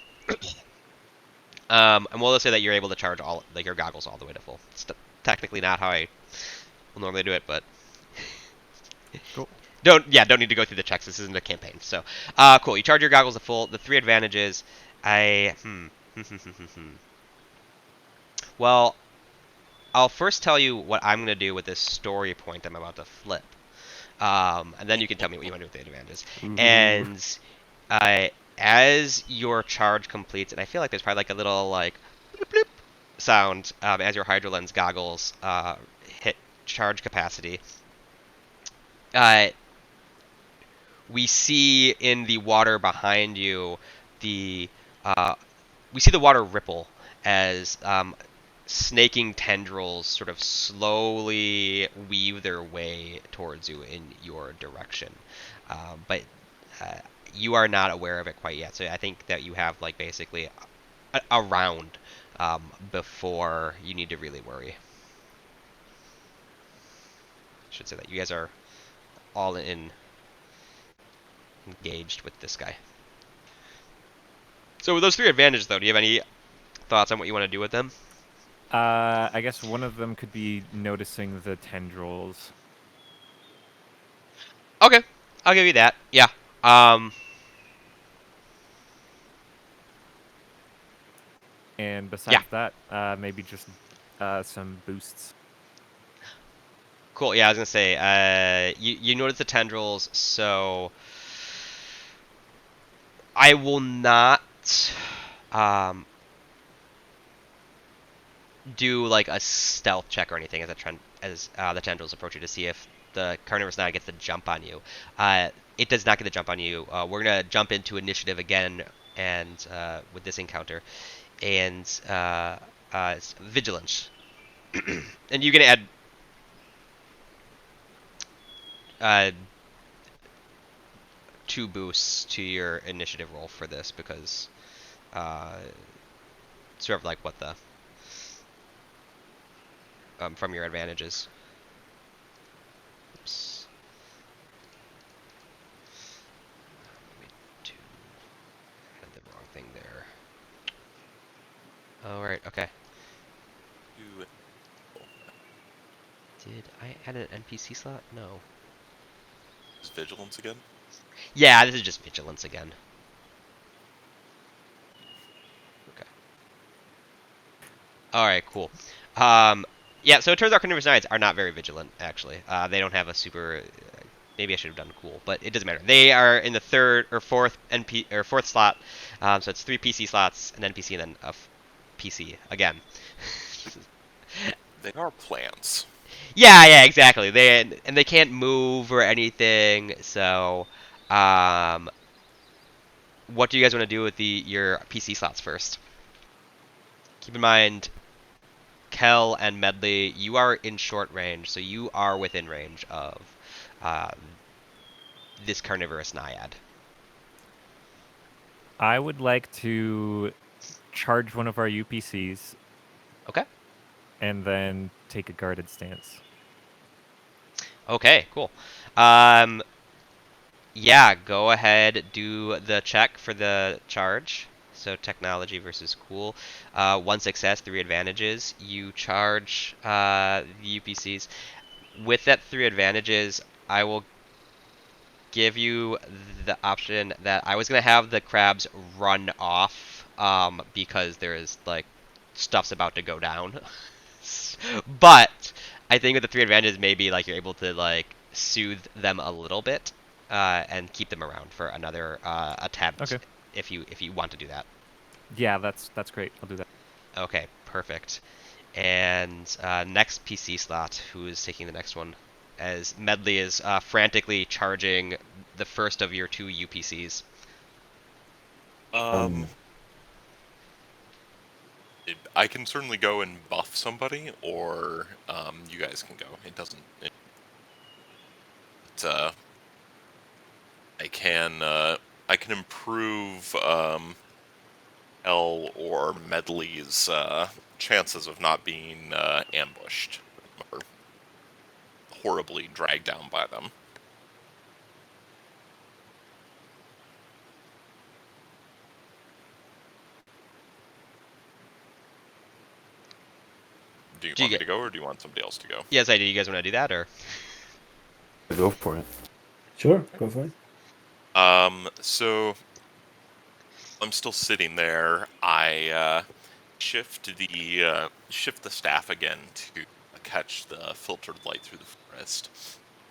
And we'll just say that you're able to charge all like your goggles all the way to full. It's technically not how I will normally do it, but Cool. don't need to go through the checks. This isn't a campaign. So, cool. You charge your goggles to full. The 3 advantages. Well, I'll first tell you what I'm going to do with this story point I'm about to flip. And then you can tell me what you want to do with the advantages. And as your charge completes, and I feel like there's probably like a little like bloop, bloop sound as your HydroLens goggles hit charge capacity. We see in the water behind you the we see the water ripple as snaking tendrils sort of slowly weave their way towards you in your direction. But you are not aware of it quite yet. So I think that you have like basically a round before you need to really worry. I should say that you guys are all in engaged with this guy. So with those 3 advantages, though, do you have any thoughts on what you want to do with them? I guess one of them could be noticing the tendrils. Okay, I'll give you that. Yeah. And besides that, maybe just some boosts. Cool. Yeah, I was gonna say. You notice the tendrils, so I will not do like a stealth check or anything as the tendrils approach you to see if the carnivorous naiad gets the jump on you. It does not get the jump on you. We're gonna jump into initiative again, and with this encounter, and it's vigilance, and you can add 2 boosts to your initiative roll for this because sort of like what the from your advantages. Oops. Had the wrong thing there. All right. Okay. Did I add an NPC slot? No. Is vigilance again? Yeah, this is just vigilance again. Okay. All right. Cool. Yeah. So it turns out carnivorous naiads are not very vigilant. Actually, they don't have a super maybe I should have done cool, but it doesn't matter. They are in the third or fourth fourth slot, so it's 3 PC slots, an NPC, and then a PC again. They are plants. Yeah, exactly. They can't move or anything. So, what do you guys want to do with your PC slots first? Keep in mind, Kel and Medley, you are in short range, so you are within range of uh, this carnivorous naiad. I would like to charge one of our UPCs Okay. and then take a guarded stance. Okay. Cool. Um, yeah. Go ahead. Do the check for the charge. So technology versus cool. 1 success, 3 advantages. You charge the UPCs. With that 3 advantages, I will give you the option that I was gonna have the crabs run off, because there is like stuff's about to go down. But I think with the 3 advantages, maybe like you're able to like soothe them a little bit, and keep them around for another attempt Okay. if you want to do that. Yeah, that's great. I'll do that. Okay, perfect. And next PC slot, who is taking the next one? As Medley is frantically charging the first of your 2 UPCs. I can certainly go and buff somebody, or you guys can go. It doesn't. I can improve L or Medley's chances of not being ambushed or horribly dragged down by them. Do you want me to go, or do you want somebody else to go? Yes, I do. You guys want to do that, or? Go for it. Sure, go for it. So I'm still sitting there. I shift the staff again to catch the filtered light through the forest,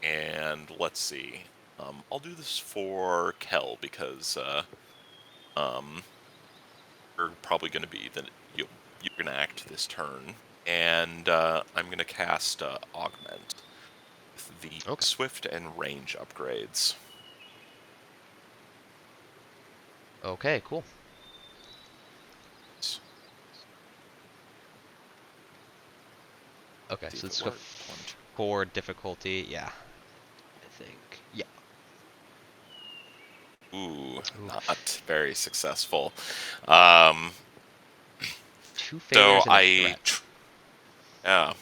and let's see. I'll do this for Kel because you're probably going to be you're going to act this turn, and I'm going to cast Augment with the Swift and Range upgrades. Okay, cool. Okay, so let's go for difficulty. Yeah, I think. Yeah. Ooh, not very successful. 2 failures So and a threat. Yeah.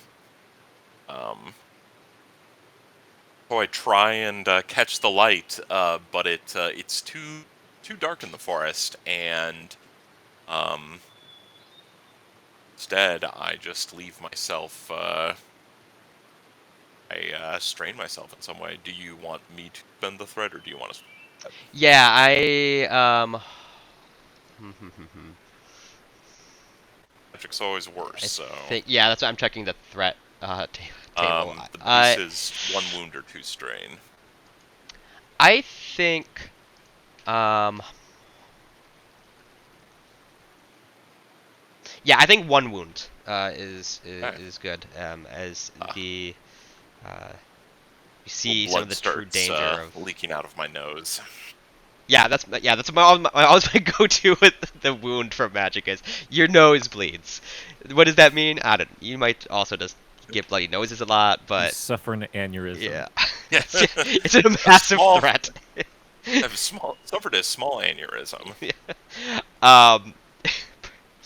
So I try and catch the light, but it's too dark in the forest, and instead I just leave myself. I strain myself in some way. Do you want me to spend the threat, or do you want to? Yeah, I Magic's always worse, so. yeah, that's why I'm checking the threat table. The beast is 1 wound or 2 strain. I think yeah, I think 1 wound is good. As the you see some of the true danger of leaking out of my nose. Yeah, that's always my go-to with the wound from magic is your nose bleeds. What does that mean? I don't. You might also just get bloody noses a lot, You but suffer an aneurysm. yeah, Yeah. it's a massive threat. I've suffered a small aneurysm.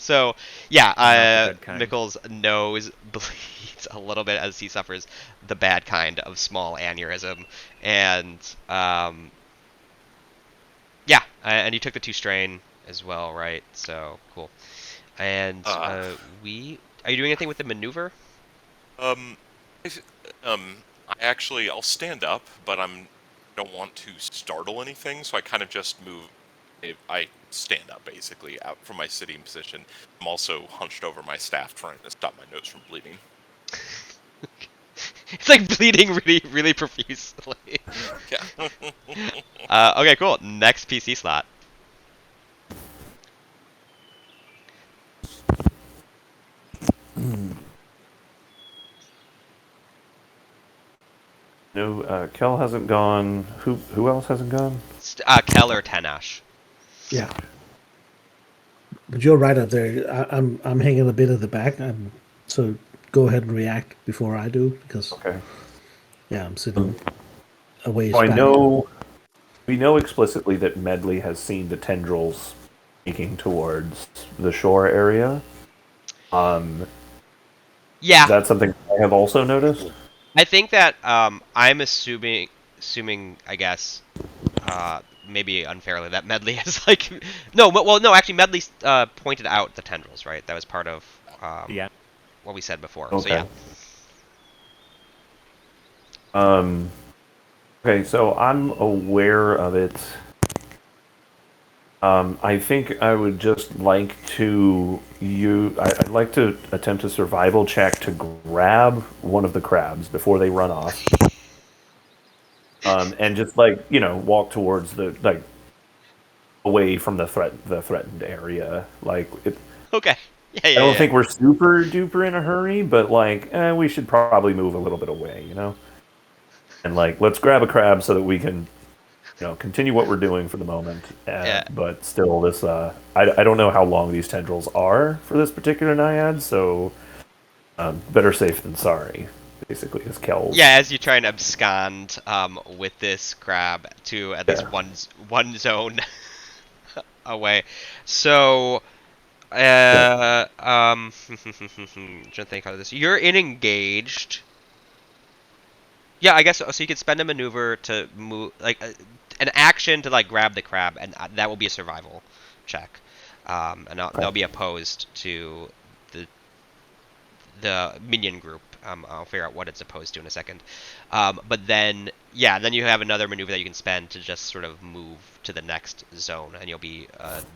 So yeah, Not the good kind. Mikkel's nose bleeds a little bit as he suffers the bad kind of small aneurysm, and yeah, and you took the 2 strain as well, right? So cool. And are you doing anything with the maneuver? I'll stand up, but don't want to startle anything, so I kind of just move. I stand up basically out from my sitting position. I'm also hunched over my staff, trying to stop my nose from bleeding. It's like bleeding really, really profusely. Yeah. Okay, cool. Next PC slot. No, Kel hasn't gone. Who else hasn't gone? Kel or Tenash. Yeah, but you're right up there. I'm hanging a bit at the back. So go ahead and react before I do because Okay. yeah, I'm sitting a ways So I back. know we know explicitly that Medley has seen the tendrils making towards the shore area. Yeah, Is that something I have also noticed? I think that I'm assuming I guess maybe unfairly that Medley has like no, well no, actually Medley pointed out the tendrils, right? That was part of Yeah. what we said before. So Okay. yeah. Um. Okay, so I'm aware of it. I think I would just like to I'd like to attempt a survival check to grab one of the crabs before they run off. And just like walk towards the away from the threatened area. Like Okay. Yeah, I yeah, don't yeah. think we're super duper in a hurry, but like we should probably move a little bit away, And like let's grab a crab so that we can continue what we're doing for the moment. Yeah. But still, this I don't know how long these tendrils are for this particular naiad, so better safe than sorry. Basically, is Kel's. Yeah, as you try and abscond with this crab to at least Yeah. one zone away. So trying to think how this. You're in engaged. Yeah, I guess so. So you could spend a maneuver to move, like an action to like grab the crab, and that will be a survival check, and they'll be opposed to the minion group. I'll figure out what it's opposed to in a second. But then, yeah, then you have another maneuver that you can spend to just sort of move to the next zone, and you'll be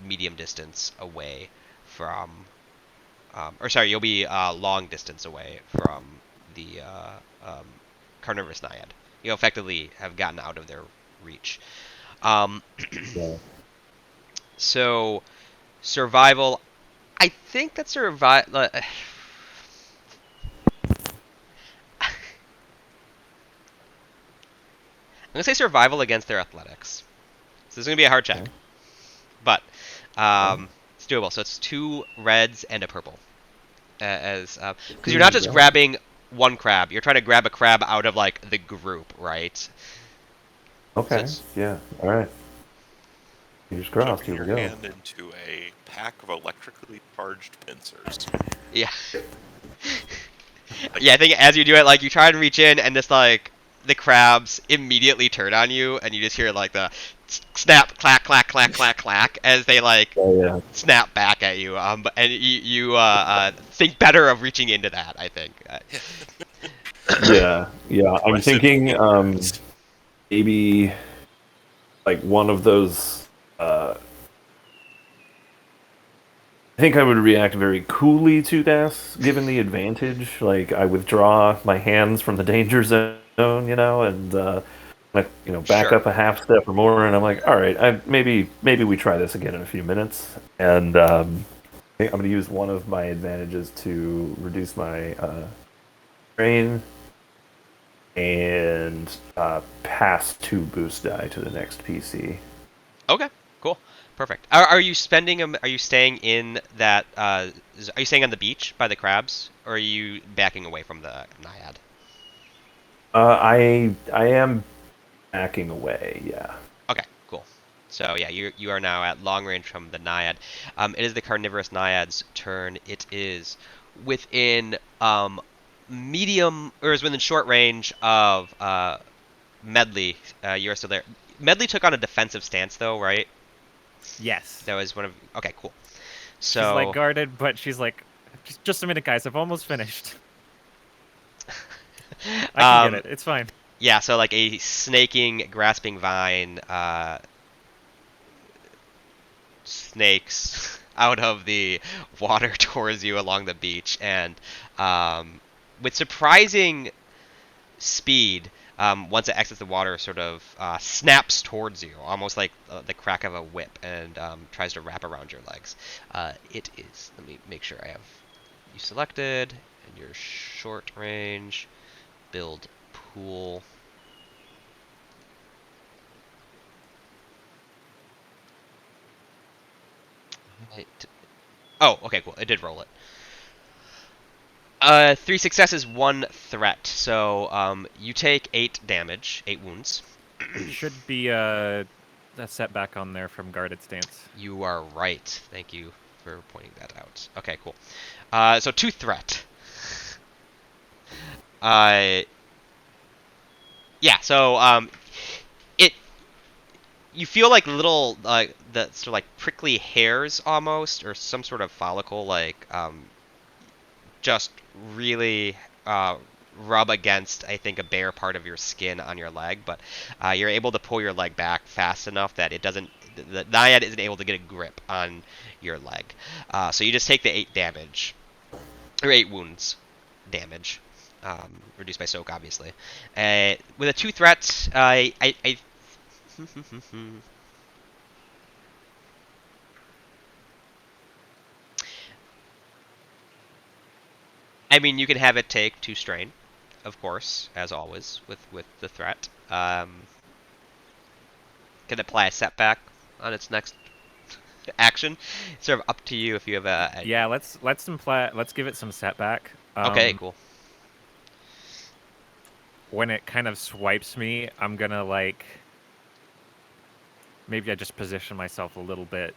medium distance away from, or sorry, you'll be long distance away from the carnivorous naiad. You effectively have gotten out of their reach. Um, Yeah. so survival, I think that survival. I'm gonna say survival against their athletics. So this is gonna be a hard check, Okay. but Okay. it's doable. So it's 2 reds and a purple, as because you're not just Yeah. grabbing one crab. You're trying to grab a crab out of like the group, right? So Okay. it's Yeah. All right. Fingers crossed. Shoving Here we your go. hand into a pack of electrically charged pincers. yeah, yeah. I think as you do it, like you try and reach in, and just like the crabs immediately turn on you, and you just hear like the snap, clack, clack, clack, clack, clack as they like Yeah. snap back at you. And you think better of reaching into that. I think. Yeah. Yeah. I'm Aggressive thinking ignorance. maybe like one of those. I think I would react very coolly to this, given the advantage. Like I withdraw my hands from the danger zone, and back Sure. up a half step or more, and I'm like, all right, maybe we try this again in a few minutes, and I think I'm going to use one of my advantages to reduce my strain and pass 2 boost die to the next PC. Okay. Cool. Perfect. Are you spending them? Are you staying in that? Are you staying on the beach by the crabs, or are you backing away from the naiad? I am backing away, yeah. Okay. Cool. So yeah, you are now at long range from the naiad. It is the carnivorous naiad's turn. It is within medium, or is within short range of Medley. You are still there. Medley took on a defensive stance, though, right? Yes. That was one of. Okay, cool. She's like So guarded, but she's like, just a minute, guys. I've almost finished. I can get it. It's fine. yeah, so like a snaking, grasping vine snakes out of the water towards you along the beach, and with surprising speed, once it exits the water, sort of snaps towards you, almost like the crack of a whip, and tries to wrap around your legs. It is. Let me make sure I have you selected, and your short range build pool. Oh, okay, cool. It did roll it. 3 successes, 1 threat. So you take 8 damage, 8 wounds. Should be a setback on there from guarded stance. You are right. Thank you for pointing that out. Okay, cool. So 2 threat. Yeah. So it you feel like little the sort of like prickly hairs almost, or some sort of follicle, like just really rub against, I think, a bare part of your skin on your leg, but you're able to pull your leg back fast enough that it doesn't. The naiad isn't able to get a grip on your leg, so you just take the 8 damage, or 8 wounds damage, reduced by soak, obviously. With a 2 threat, I I mean, you can have it take 2 strain, of course, as always, with the threat. Can apply a setback on its next action. It's sort of up to you if you have a Yeah, let's give it some setback. Okay, cool. When it kind of swipes me, I'm gonna like maybe I just position myself a little bit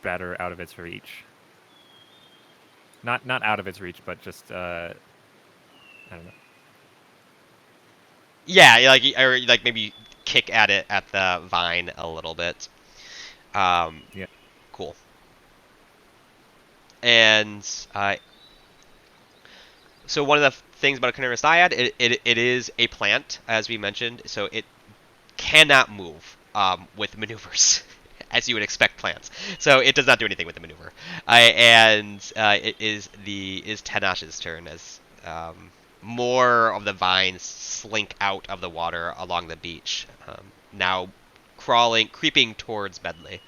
better out of its reach. Not out of its reach, but just I don't know. Yeah, or like maybe kick at it at the vine a little bit. Yeah. Cool. And so one of the things about a carnivorous naiad, it is a plant, as we mentioned, so it cannot move with maneuvers, as you would expect plants. So it does not do anything with the maneuver. And it is Tenash's turn as more of the vines slink out of the water along the beach, now creeping towards Medley.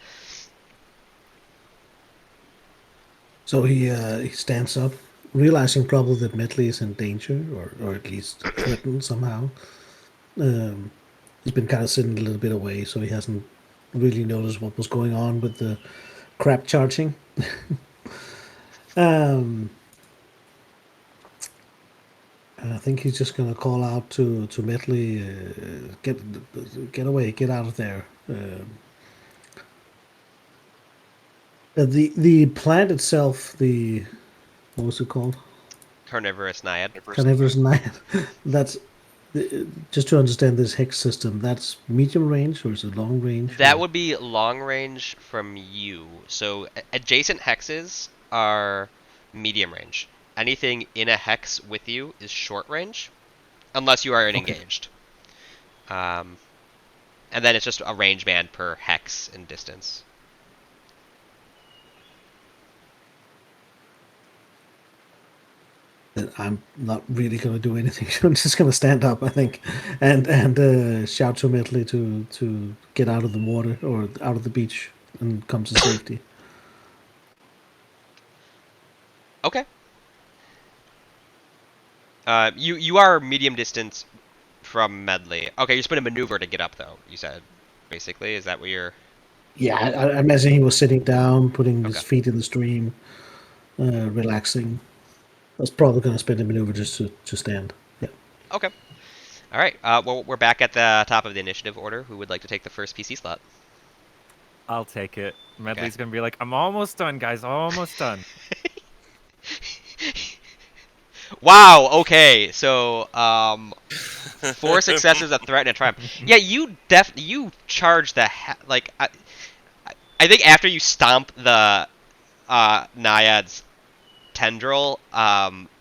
So he stands up, realizing probably that Medley is in danger, or at least threatened somehow. He's been kind of sitting a little bit away, so he hasn't really noticed what was going on with the crab charging. And I think he's just gonna call out to Medley, get away, get out of there. The plant itself, the what was it called? Carnivorous naiad. Carnivorous naiad. That's just to understand this hex system. That's medium range or is it long range? That or? would be long range from you. So adjacent hexes are medium range. Anything in a hex with you is short range, unless you are engaged. And then it's just a range band per hex in distance. I'm not really going to do anything. I'm just going to stand up, I think, and shout to Medley to get out of the water or out of the beach and come to safety. Okay. You are medium distance from Medley. Okay, you're supposed to maneuver to get up, though. You said, basically, is that what you're? Yeah, I imagine he was sitting down, putting his Okay. feet in the stream, relaxing. I was probably going to spend a maneuver just to stand. Yeah. Okay. All right. Well, we're back at the top of the initiative order. Who would like to take the first PC slot? I'll take it. Medley's gonna be like, I'm almost done, guys. Almost done. Wow. Okay. So, 4 successes, a threat, and a triumph. Yeah, you charge the like. I think after you stomp the naiad's tendril,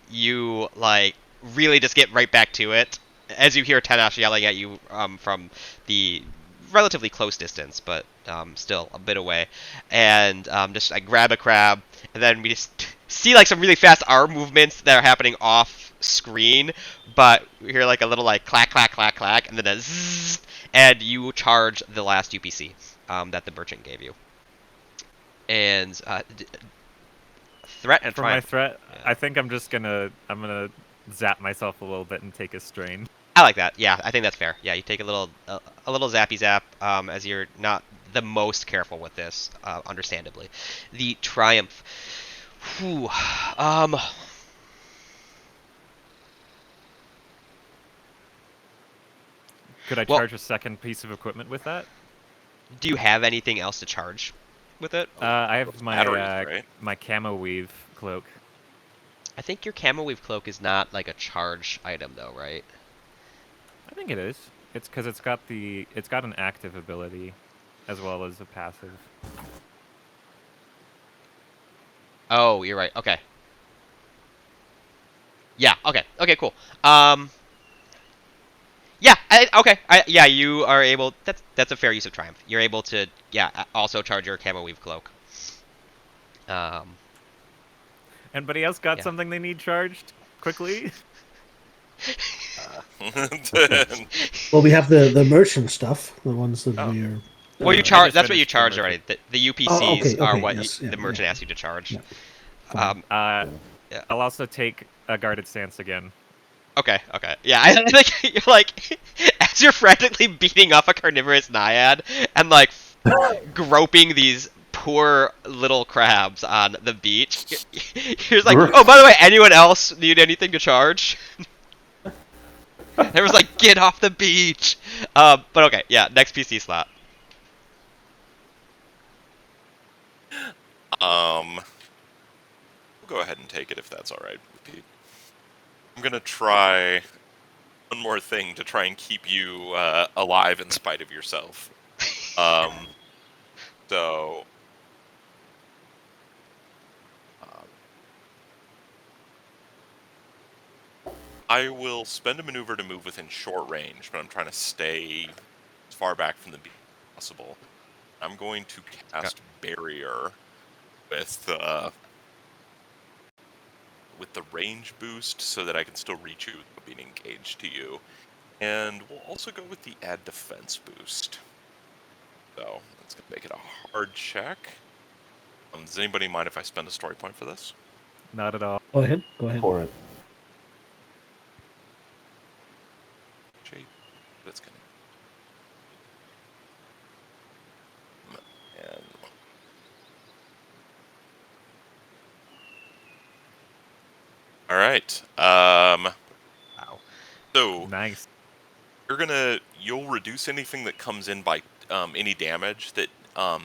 you like really just get right back to it as you hear Tenash yelling at you from the relatively close distance, but still a bit away, and just I grab a crab, and then we just see like some really fast arm movements that are happening off screen, but we hear like a little like clack clack clack clack, and then a zzz, and you charge the last UPC that the merchant gave you. And threat and For my triumph. threat, Yeah. I think I'm gonna zap myself a little bit and take a strain. I like that. Yeah, I think that's fair. Yeah, you take a little zappy zap as you're not the most careful with this, understandably. The triumph. Whew. Could I Well- charge a second piece of equipment with that? Do you have anything else to charge with it? I have my batteries, right? my camo weave cloak. I think your camo weave cloak is not like a charge item though, right? I think it is. It's because it's got an active ability, as well as a passive. Oh, you're right. Okay. Yeah. Okay. Okay. Cool. Yeah. Okay. Yeah. You are able. That's a fair use of triumph. You're able to. Yeah. Also charge your camo weave cloak. Anybody else got Yeah. something they need charged quickly? Well, we have the merchant stuff, the ones that Oh. we're. Well, you I charge. just That's what you finished the charge merchant. already. The UPCs are okay, what yes, the yeah, merchant yeah. asks you to charge. Yeah. Um, Yeah. Yeah. I'll also take a guarded stance again. Okay, okay. Yeah, I think you're like, as you're frantically beating up a carnivorous naiad and like groping these poor little crabs on the beach, you're just like, oh, by the way, anyone else need anything to charge? Everyone's like, get off the beach. But okay, yeah, next PC slot. We'll go ahead and take it if that's all right with you. I'm gonna try one more thing to try and keep you alive in spite of yourself. So. I will spend a maneuver to move within short range, but I'm trying to stay as far back from the beam as possible. I'm going to cast Barrier with the range boost so that I can still reach you without being engaged to you. And we'll also go with the add defense boost. So that's going to make it a hard check. Does anybody mind if I spend a story point for this? Not at all. Go ahead. Go ahead. For it. That's gonna. And all right. Wow. So Nice. you'll reduce anything that comes in by any damage that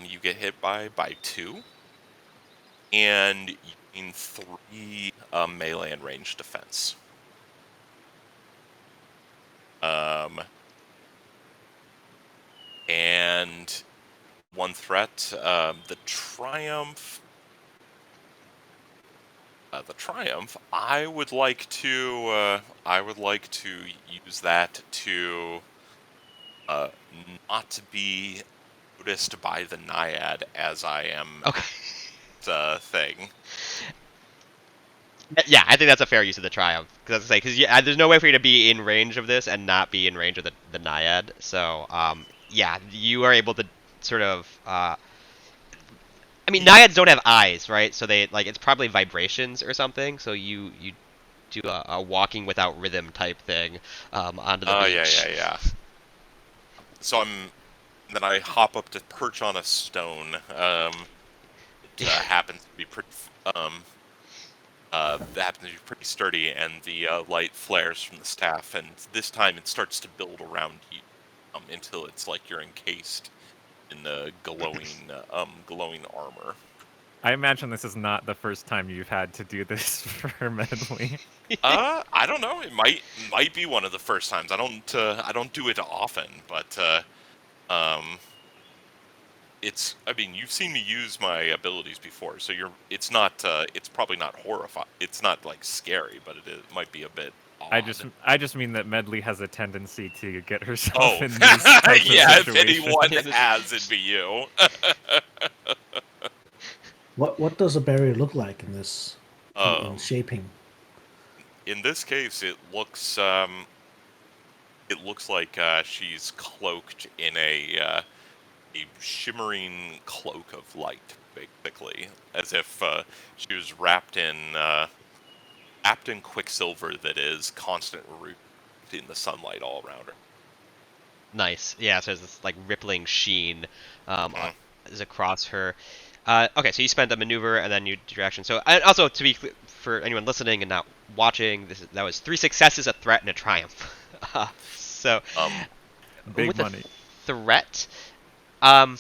you get hit by 2, and you gain 3 melee and range defense. And one threat, the Triumph. I would like to use that to not be noticed by the Naiad as I am Okay. thing. Yeah, I think that's a fair use of the triumph. Because there's no way for you to be in range of this and not be in range of the naiad. So, yeah, you are able to sort of. I mean, naiads don't have eyes, right? So they it's probably vibrations or something. So you do a walking without rhythm type thing onto the beach. Yeah. So then I hop up to perch on a stone. It happens to be pretty. That happens to be pretty sturdy, and the light flares from the staff, and this time it starts to build around you until it's like you're encased in the glowing armor. I imagine this is not the first time you've had to do this for Medley. I don't know. It might be one of the first times. I don't do it often, but it's. I mean, you've seen me use my abilities before, so it's not. It's probably not horrifying. It's not like scary, but it might be a bit odd. I just mean that Medley has a tendency to get herself Oh, in these types yeah. of If situations. anyone has, it'd be you. What does a barrier look like in this? in shaping? In this case, it looks like she's cloaked in a shimmering cloak of light, basically, as if she was wrapped in quicksilver that is constantly in the sunlight all around her. Nice. Yeah, so there's this like rippling sheen is across her. Okay, so you spent a maneuver and then you did your action. So, and also to be clear, for anyone listening and not watching, that was 3 successes, a threat, and a triumph. So, Big with money. the threat, I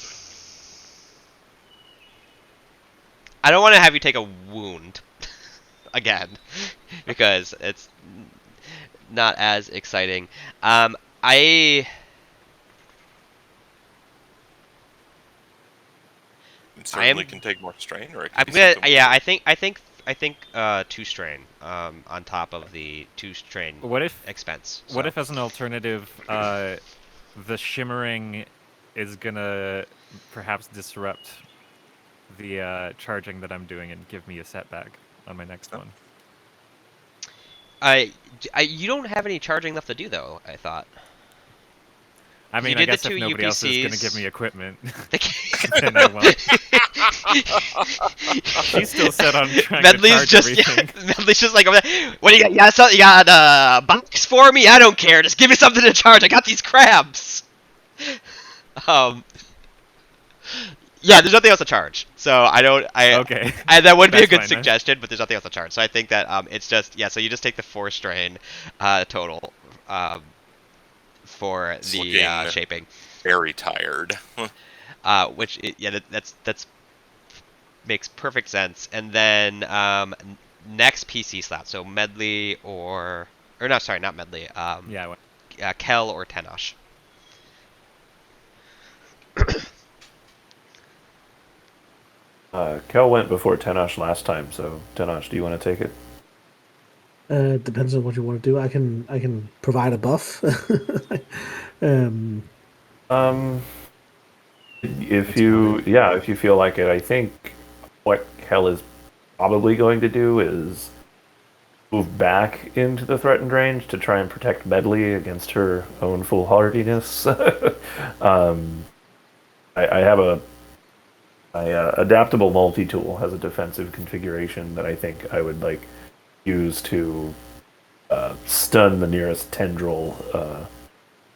don't want to have you take a wound again because it's not as exciting. I It I am. certainly can take more strain, or it I'm can be gonna. something Yeah, weird. I think 2 strain. On top of the 2 strain What if expense. what So. if, as an alternative, the shimmering is gonna perhaps disrupt the charging that I'm doing and give me a setback on my next one? You don't have any charging left to do though. I thought. I 'Cause you mean, I did the guess two if nobody else is gonna give me UPCs. equipment, The- then I won't. She's still set on trying to Medley's charge just everything. Medley's just like, what do you got? You got a box for me? I don't care. Just give me something to charge. I got these crabs. Um. Yeah, there's nothing else to charge. So I don't. Okay, That would be a that's good fine then. suggestion, but there's nothing else to charge. So I think that it's just So you just take the 4 strain, total, for It's the looking shaping. very tired. That's makes perfect sense. And then next PC slot, so Medley or no, sorry, not Medley. Yeah. Kel or Tenosh. Kel went before Tenosh last time, so Tenosh, do you want to take it? Depends on what you want to do. I can provide a buff. um, If you feel like it, I think what Kel is probably going to do is move back into the threatened range to try and protect Medley against her own foolhardiness. I have my adaptable multi-tool has a defensive configuration that I think I would like use to stun the nearest tendril,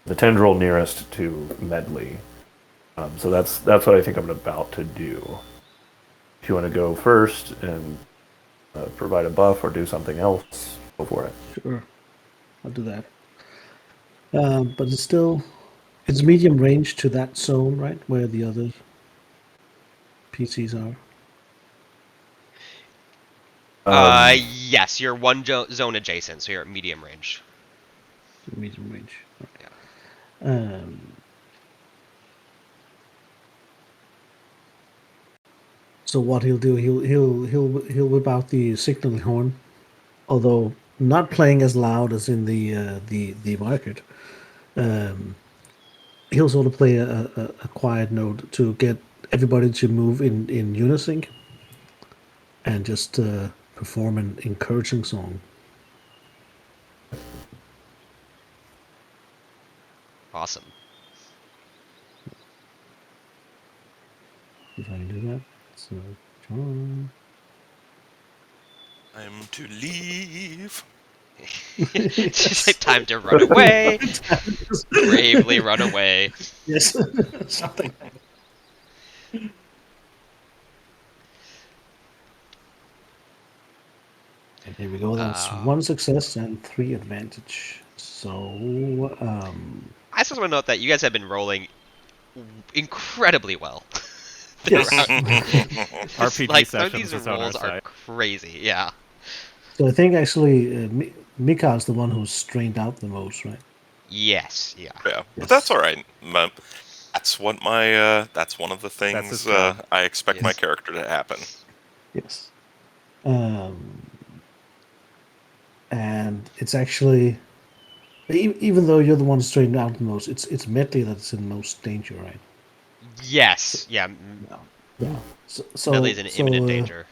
the tendril nearest to Medley. So that's what I think I'm about to do. If you want to go first and provide a buff or do something else, go for it. sure, I'll do that. But it's medium range to that zone, right, where the other PCs are. Yes, you're one zone adjacent, so you're at medium range. Medium range. Yeah. So what he'll do, he'll whip out the signaling horn, although not playing as loud as in the market. He'll sort of play a quiet note to get everybody to move in unison and just perform an encouraging song. Awesome. If I can do that. So, John. I'm to leave. It's just like time to run away. Bravely run away. Yes, something. And here we go. That's 1 success and 3 advantage. So, I just want to note that you guys have been rolling incredibly well. yes. RPG Like some of sessions these is on our rolls are side. crazy. Yeah. So I think actually Mika is the one who's strained out the most, right? Yes. Yeah. Yeah, but Yes. that's all right. That's what that's one of the That's his things job. I expect my Yes. character to happen. Yes. And it's actually, even though you're the one strained out the most, it's Medley that's in most danger, right? Yes. Yeah. Yeah. So Medley's in imminent danger.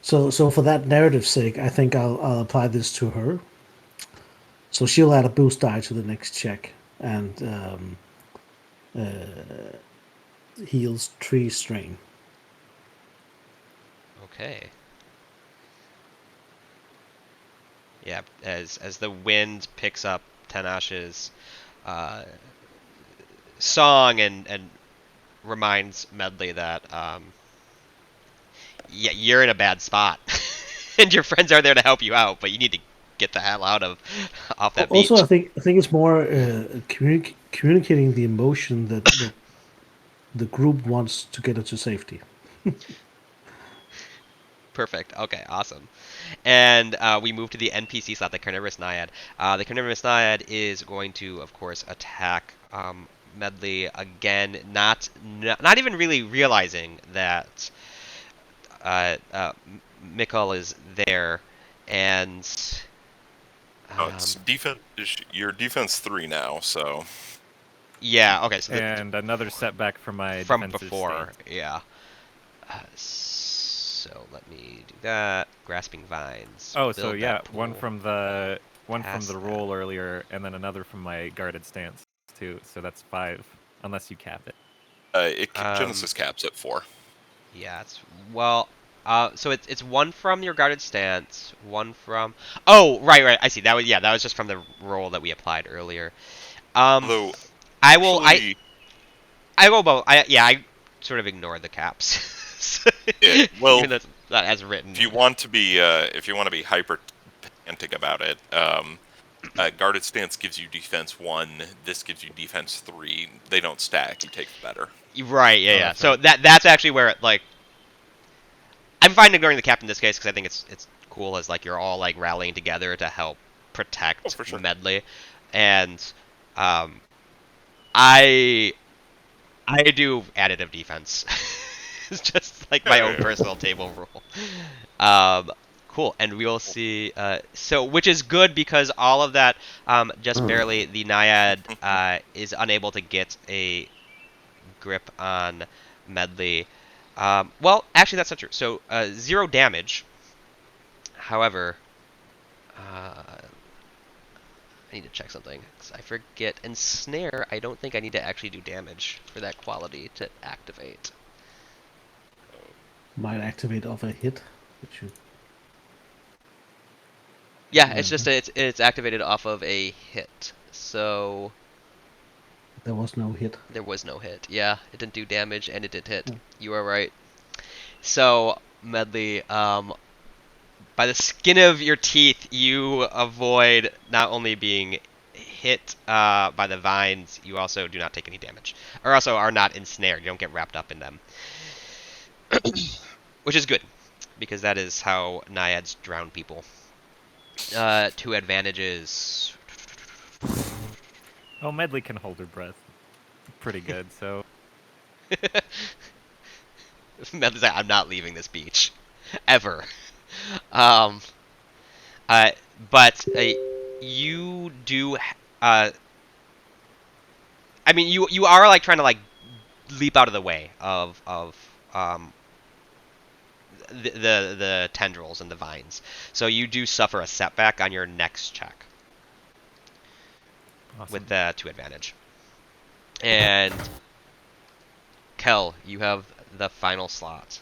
So for that narrative's sake, I think I'll apply this to her. So she'll add a boost die to the next check and heals 3 strain. Okay. Yeah, as the wind picks up Tanash's song and reminds Medley that yeah, you're in a bad spot, and your friends are there to help you out, but you need to get the hell out of off that Also, beach. I think it's more communicating the emotion that the group wants to get her to safety. Perfect. Okay, awesome. And we move to the NPC slot, the Carnivorous Naiad. The Carnivorous Naiad is going to, of course, attack Medley again, not even really realizing that Mikkel is there, and Oh, it's defense. Your defense 3 now, so yeah, okay, so And another setback for my from defensive before, state. yeah. So let me do that. Grasping Vines. Oh, so Build yeah, that one pool. from the Pass that. roll earlier, and then another from my guarded stance too. So that's 5, unless you cap it. Genesis caps at 4. Yeah, it's well. So it's one from your guarded stance, one from. Oh, right. I see. That was just from the roll that we applied earlier. Although, I will. actually, I will both. I sort of ignored the caps, yeah, well, even though it's not as written. if you want to be hyper pedantic about it, guarded stance gives you defense 1. This gives you defense 3. They don't stack. You take the better. Right. Oh, Yeah. that's So right. that's actually where it, like I'm fine ignoring the cap in this case because I think it's cool as like you're all like rallying together to help Oh, protect for sure. Medley, and um, I I do additive defense. It's just like my own Yeah. personal table rule. Um, cool, and we will see. So, which is good because all of that, just barely, the Naiad is unable to get a grip on Medley. Well, actually, that's not true. So, 0 damage. However, I need to check something because I forget. And snare, I don't think I need to actually do damage for that quality to activate. Might activate off a hit, which you Yeah, it's just it's activated off of a hit. So there was no hit. there was no hit. Yeah, it didn't do damage and it did hit. Hmm. You are right. So Medley, by the skin of your teeth, you avoid not only being hit by the vines, you also do not take any damage, or also are not ensnared. You don't get wrapped up in them, which is good because that is how naiads drown people. 2 advantages. Oh, Medley can hold her breath pretty good. So Medley's like, I'm not leaving this beach, ever. Um, uh, but you do. I mean, you are like trying to like leap out of the way of the tendrils and the vines. So you do suffer a setback on your next check awesome. with the 2 advantage. And Kel, you have the final slot.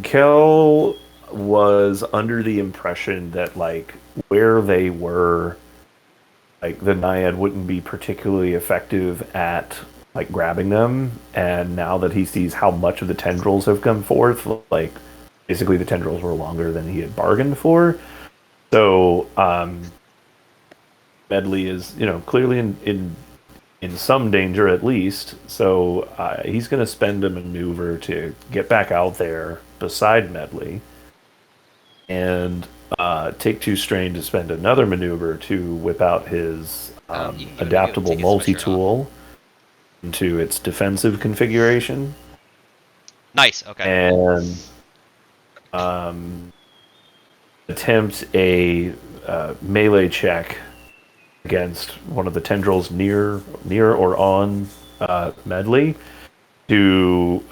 Kel was under the impression that like where they were, like the Naiad wouldn't be particularly effective at like grabbing them, and now that he sees how much of the tendrils have come forth, like basically the tendrils were longer than he had bargained for. So Medley is, clearly in some danger at least. So he's going to spend a maneuver to get back out there beside Medley, and take 2 strain to spend another maneuver to whip out his You adaptable take his multi sweatshirt off. tool into its defensive configuration, Nice. Okay. and attempt a melee check against one of the tendrils near or on Medley to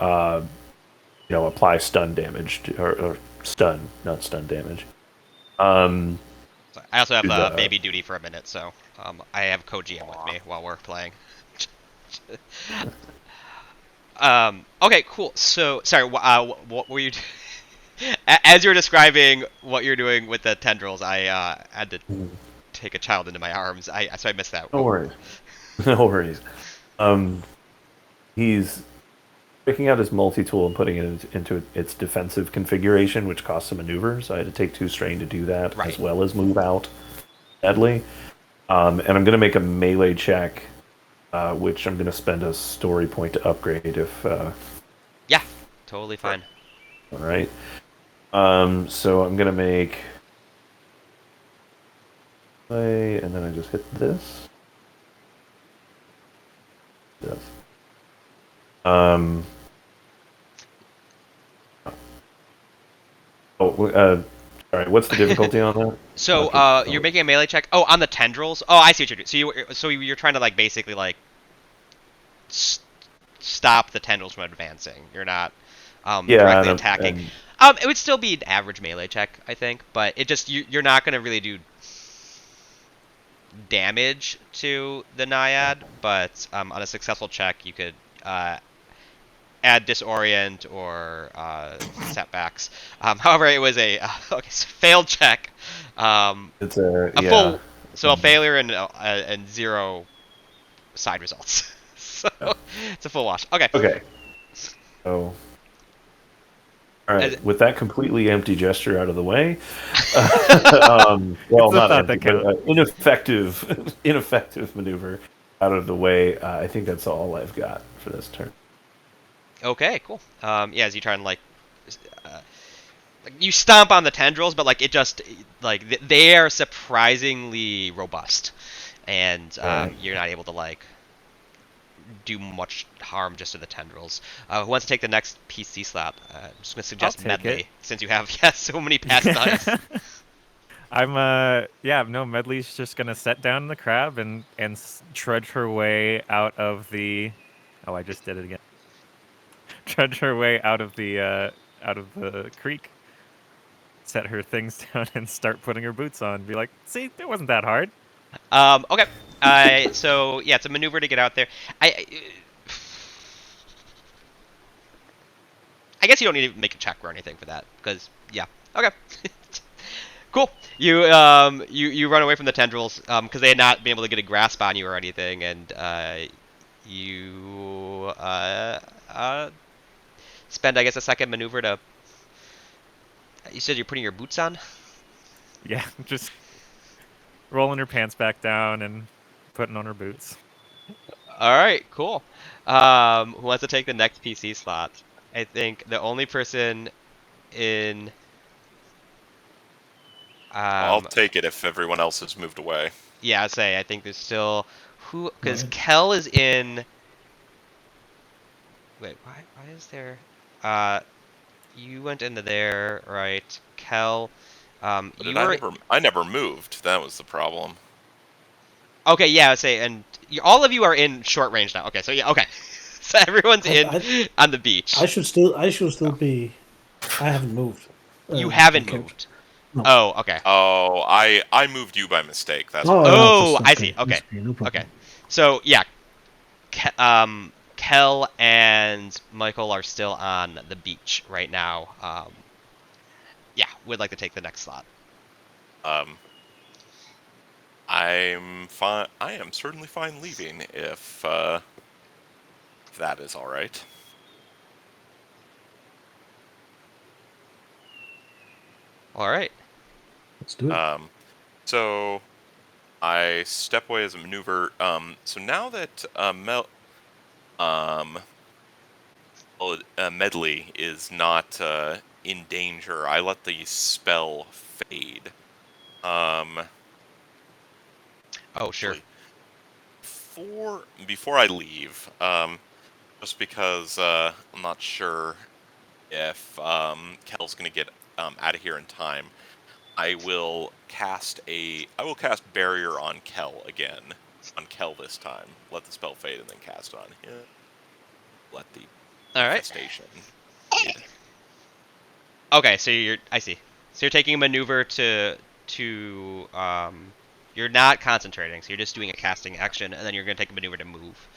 apply stun damage or stun, not stun damage. So I also have To the baby duty for a minute, so I have co-GM with me while we're playing. Okay, cool. So, sorry, what were you? As you were describing what you're doing with the tendrils, I had to take a child into my arms. So I missed that. No worries. No worries. He's picking out his multi-tool and putting it into its defensive configuration, which costs a maneuver. So I had to take 2 strain to do that, Right. as well as move out deadly. And I'm going to make a melee check, which I'm going to spend a story point to upgrade if... Yeah, totally fine. All right. So I'm going to make... And then I just hit this. Yes. Sorry, what's the difficulty on that? So, Okay. you're making a melee check. Oh, on the tendrils. Oh, I see what you're doing. So you're trying to like basically like stop the tendrils from advancing. You're not directly attacking. It would still be an average melee check, I think, but it just you're not going to really do damage to the naiad. But on a successful check, you could add disorient or setbacks. However, it was a failed check. It's a full, so a failure and 0 side results. So it's a full wash. Okay. Okay. So, all right. With that completely empty gesture out of the way, well, not empty, but ineffective maneuver out of the way. I think that's all I've got for this turn. Okay, cool. Yeah, as you try and like you stomp on the tendrils, but like it just like they are surprisingly robust, and you're not able to like do much harm just to the tendrils. Who wants to take the next PC slot? I'm just gonna suggest Medley since you have so many past dice. Medley's just gonna set down the crab and trudge her way out of the. Oh, I just did it again. Trudge her way out of the creek. Set her things down and start putting her boots on. Be like, see, it wasn't that hard. Okay. So yeah, it's a maneuver to get out there. I guess you don't need to make a check or anything for that, because yeah. Okay. Cool. You run away from the tendrils because they had not been able to get a grasp on you or anything, and you spend, I guess, a second maneuver to. You said you're putting your boots on? Yeah, just rolling her pants back down and putting on her boots. All right, cool. Who wants to take the next PC slot? I think the only person in. I'll take it if everyone else has moved away. Yeah, I think there's still because Kel is in. Wait, why is there? You went into there, right? Kel, I never moved. That was the problem. Okay, yeah, and all of you are in short range now. Okay, so yeah, okay. So everyone's on the beach. I should still be. I haven't moved. You haven't moved. No. Oh, okay. Oh, I moved you by mistake. That's I see. Okay. No problem. Okay. So yeah, Kel and Michael are still on the beach right now. Yeah, would like to take the next slot. I'm fine. I am certainly fine leaving if that is all right. All right. Let's do it. So I step away as a maneuver. So now that Medley is not in danger, I let the spell fade. Oh, sure. Before I leave, just because I'm not sure if Kel's gonna get out of here in time, I will cast barrier on Kel again. On Kel this time. Let the spell fade and then cast on him. Let the All right. infestation. Okay, so I see. So you're taking a maneuver you're not concentrating, so you're just doing a casting action, and then you're gonna take a maneuver to move.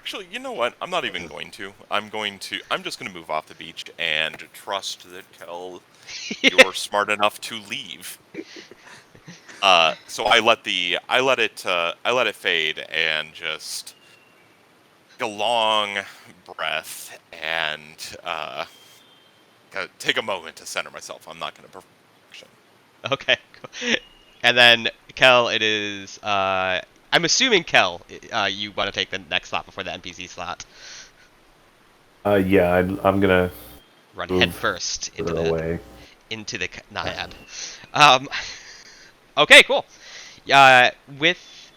Actually, you know what? I'm not even going to. I'm just going to move off the beach and trust that Kel, you're smart enough to leave. So I let it fade and just take a long breath and take a moment to center myself. I'm not going to perfection. Okay, cool. And then Kel, it is. I'm assuming Kel, you want to take the next slot before the NPC slot. Yeah, I'm gonna Run move head first further away. into the naiad. Okay, cool. With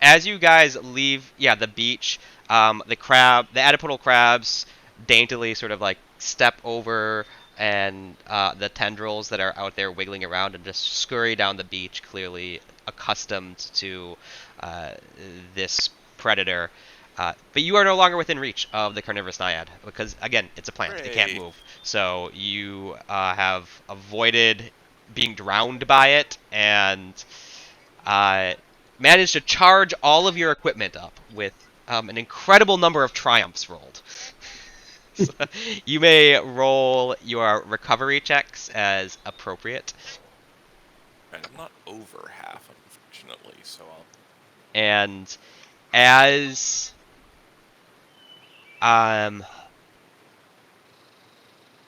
as you guys leave, the beach, the adipodal crabs daintily sort of like step over and the tendrils that are out there wiggling around and just scurry down the beach, clearly accustomed to uh, this predator. But you are no longer within reach of the carnivorous naiad because, again, it's a plant. It can't Hooray. move. So you have avoided being drowned by it and uh, managed to charge all of your equipment up with an incredible number of triumphs rolled. So you may roll your recovery checks as appropriate. Right, I'm not over half, unfortunately, so I'll... And as um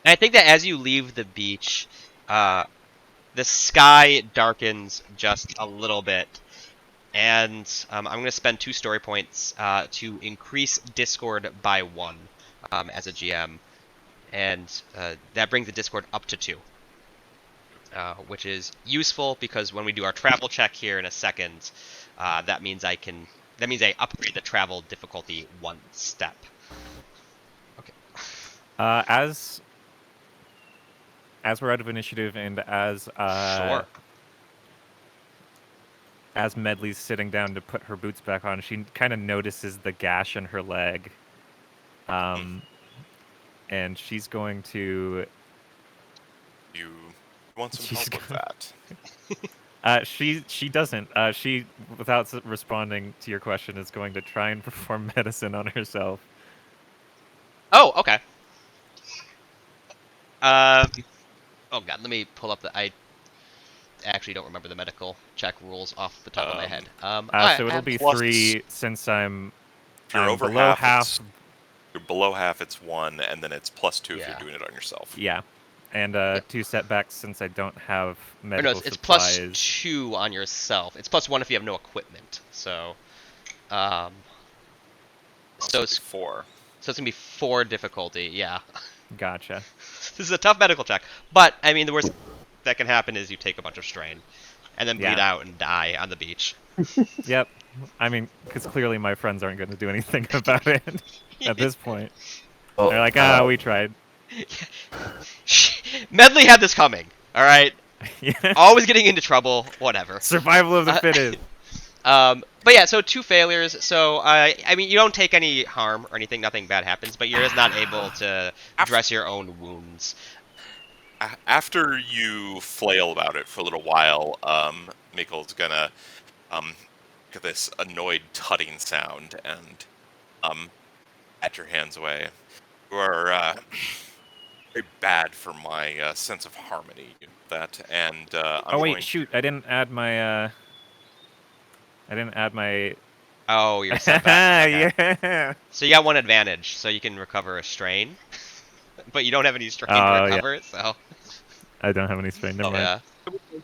I think that as you leave the beach, the sky darkens just a little bit, and I'm going to spend 2 story points to increase Discord by 1 as a GM, and that brings the Discord up to 2, which is useful because when we do our travel check here in a second, that means I upgrade the travel difficulty 1 step. Okay. As we're out of initiative and Sure. as Medley's sitting down to put her boots back on, she kind of notices the gash in her leg. And she's going to... You want some She's help with gonna- that? She doesn't. She, without responding to your question, is going to try and perform medicine on herself. Oh, okay. Oh god, let me pull up I actually don't remember the medical check rules off the top of my head. So it'll be plus- 3 since If you're I'm over below half, you're below half, it's 1, and then it's +2 if Yeah. you're doing it on yourself. Yeah, and Yep. 2 setbacks since I don't have Or no, medical it's supplies. +2 on yourself. It's +1 if you have no equipment. So, so it's 4. so it's gonna be 4 difficulty. Yeah, Gotcha. this is a tough medical check. But I mean, the worst that can happen is you take a bunch of strain, and then bleed Yeah. out and die on the beach. Yep. I mean, because clearly my friends aren't going to do anything about it at this point. Well, They're like, we tried. Medley had this coming. All right, Yeah. always getting into trouble. Whatever. Survival of the fittest. But yeah, so 2 failures. So I mean, you don't take any harm or anything. Nothing bad happens, but you're just not able to dress your own wounds. After you flail about it for a little while, Mikkel's gonna get this annoyed tutting sound and pat your hands away. You are very bad for my sense of harmony. And I'm Oh wait, going shoot! I didn't add my. Oh, you're set back. Okay. Yeah. So you got 1 advantage, so you can recover a strain, but you don't have any strain to Oh, yeah. recover. So I don't have any strain. Never mind. yeah.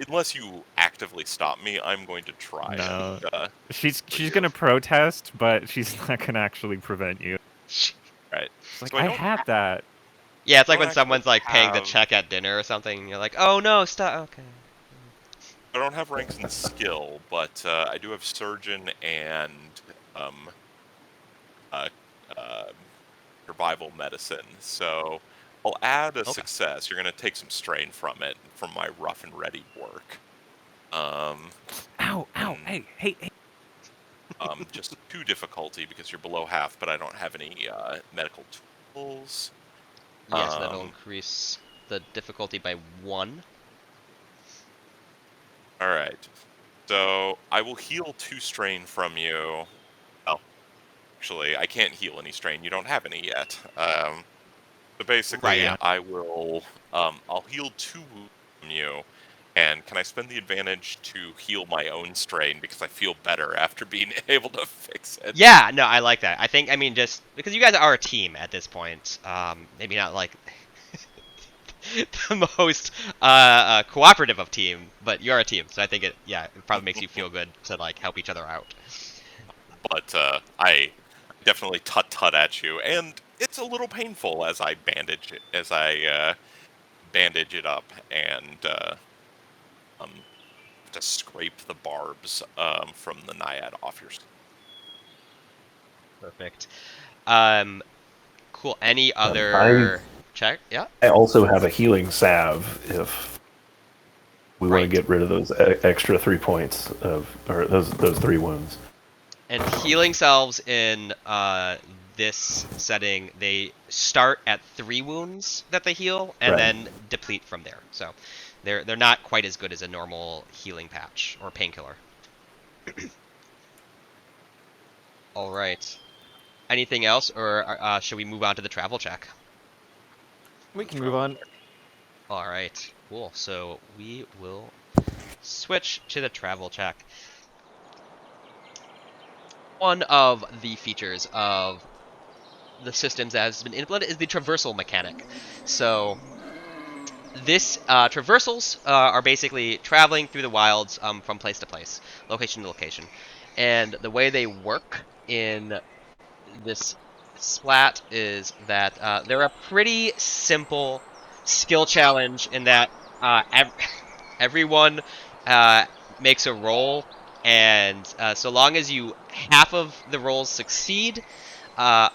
unless you actively stop me, I'm going to try. No. And, She's gonna protest, but she's not gonna actually prevent you. right. She's like, So I don't had that. Yeah, it's like Don't when someone's like paying the have- check at dinner or something, and you're like, "Oh no, stop." Okay. I don't have ranks in skill, but I do have surgeon and survival medicine. So I'll add a success. You're going to take some strain from it, from my rough and ready work. Ow! Hey! just 2 difficulty because you're below half, but I don't have any medical tools. Yeah, so that'll Um, increase the difficulty by 1. all right. So I will heal 2 strain from you. Well, actually, I can't heal any strain. You don't have any yet. So Right, basically, yeah. I will. I'll heal 2 wounds from you. And can I spend the advantage to heal my own strain because I feel better after being able to fix it? Yeah, no, I like that. I mean, just because you guys are a team at this point, maybe not like the most cooperative of team, but you're a team, so I think it probably makes you feel good to like help each other out. But I definitely tut at you, and it's a little painful as I bandage it up and um, to scrape the barbs from the naiad off your skin. Perfect. Cool. Any I other check? Yeah. I also have a healing salve if we want to Right. get rid of those extra 3 points or those 3 wounds. And healing salves in this setting, they start at 3 wounds that they heal, and Right. then deplete from there. So they're not quite as good as a normal healing patch or painkiller. All right. Anything else, or should we move on to the travel check? We can move on. All right. Cool. So we will switch to the travel check. One of the features of the systems that has been implemented is the traversal mechanic. So this traversals are basically traveling through the wilds from place to place, location to location, and the way they work in this splat is that they're a pretty simple skill challenge in that everyone uh, makes a roll, and so long as you half of the rolls succeed, uh,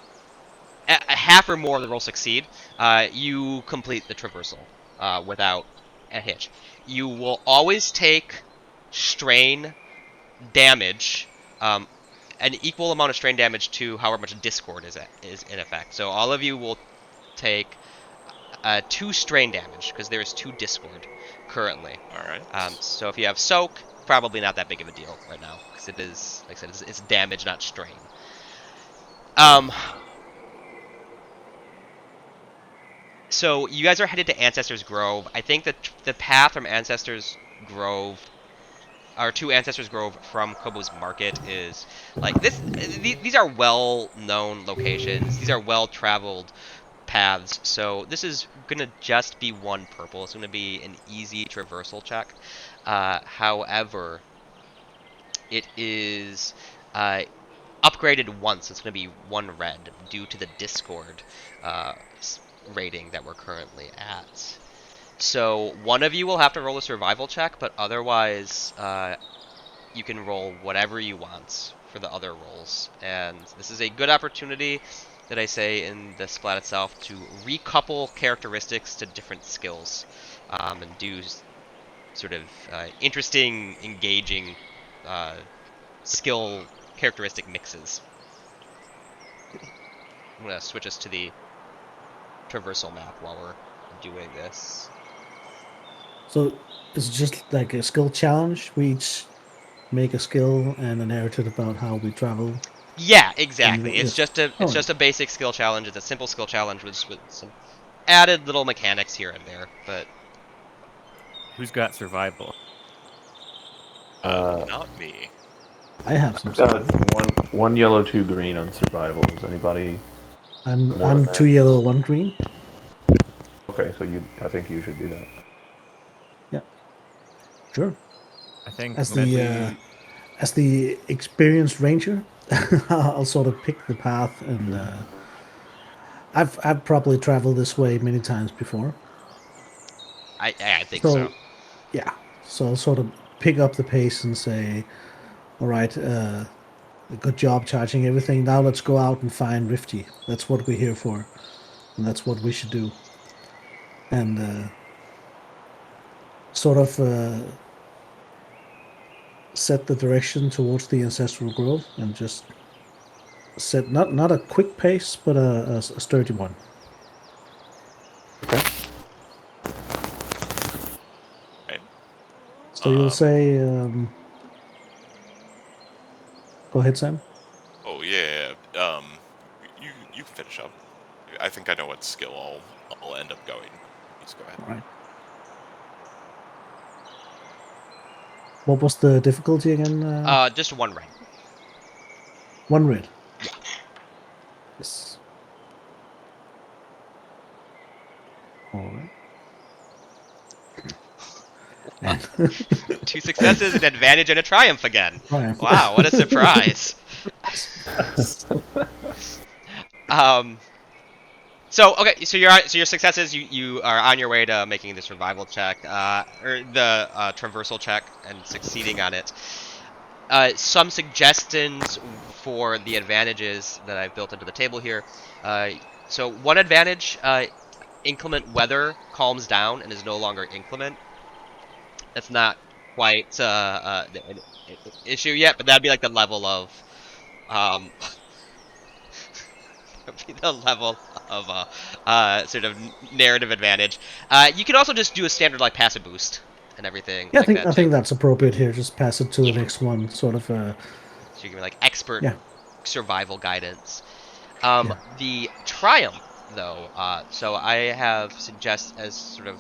a half or more of the rolls succeed, you complete the traversal without a hitch. You will always take strain damage, an equal amount of strain damage to however much discord is in effect. So all of you will take 2 strain damage because there is 2 discord currently. All right. So if you have soak, probably not that big of a deal right now because it is, like I said, it's damage, not strain. So you guys are headed to Ancestor's Grove. I think that the path from Ancestor's Grove, or to Ancestor's Grove from Kobo's Market, is like this. These are well-known locations. These are well-traveled paths. So this is gonna just be 1 purple. It's gonna be an easy traversal check. However, it is upgraded once. It's going to be 1 red due to the Discord uh, rating that we're currently at. So one of you will have to roll a survival check, but otherwise you can roll whatever you want for the other rolls. And this is a good opportunity, that I say in the splat itself, to recouple characteristics to different skills and do sort of interesting, engaging skill characteristic mixes. I'm gonna switch us to the traversal map while we're doing this. So it's just like a skill challenge. We each make a skill and a narrative about how we travel. Yeah, exactly. It's Yes. just a Oh, just a basic skill challenge. It's a simple skill challenge with some added little mechanics here and there. But Who's got survival? Not me. I have some. I've got one yellow, 2 green on survival. Is anybody more than I'm that? 2 yellow, 1 green. Okay, so I think you should do that. Yeah, sure. I think As Medley. the experienced ranger, I'll sort of pick the path, and I've probably traveled this way many times before. I think so. So yeah, so I'll sort of pick up the pace and say, all right, good job charging everything. Now let's go out and find Rifty. That's what we're here for, and that's what we should do. And sort of set the direction towards the ancestral growth and just set not a quick pace, but a sturdy one. Okay. Right. So you'll say, go ahead, Sam. Oh yeah. You can finish up. I think I know what skill I'll end up going. Please go ahead. All right. What was the difficulty again? Just one red. One red. Yeah. Yes. All right. And 2 successes, an advantage, and a triumph again. Triumph. Wow, what a surprise. So okay, so your successes, you are on your way to making the survival check, or the traversal check, and succeeding on it. Some suggestions for the advantages that I've built into the table here. So one advantage, inclement weather calms down and is no longer inclement. That's not quite an issue yet, but that'd be like the level of um, be the level of sort of narrative advantage. You can also just do a standard like passive boost and everything Yeah, like that I too. think that's appropriate here. Just pass it to the Yeah. next one, sort of. So you can be like expert Yeah. survival guidance. Yeah. The triumph though, so I have suggest as sort of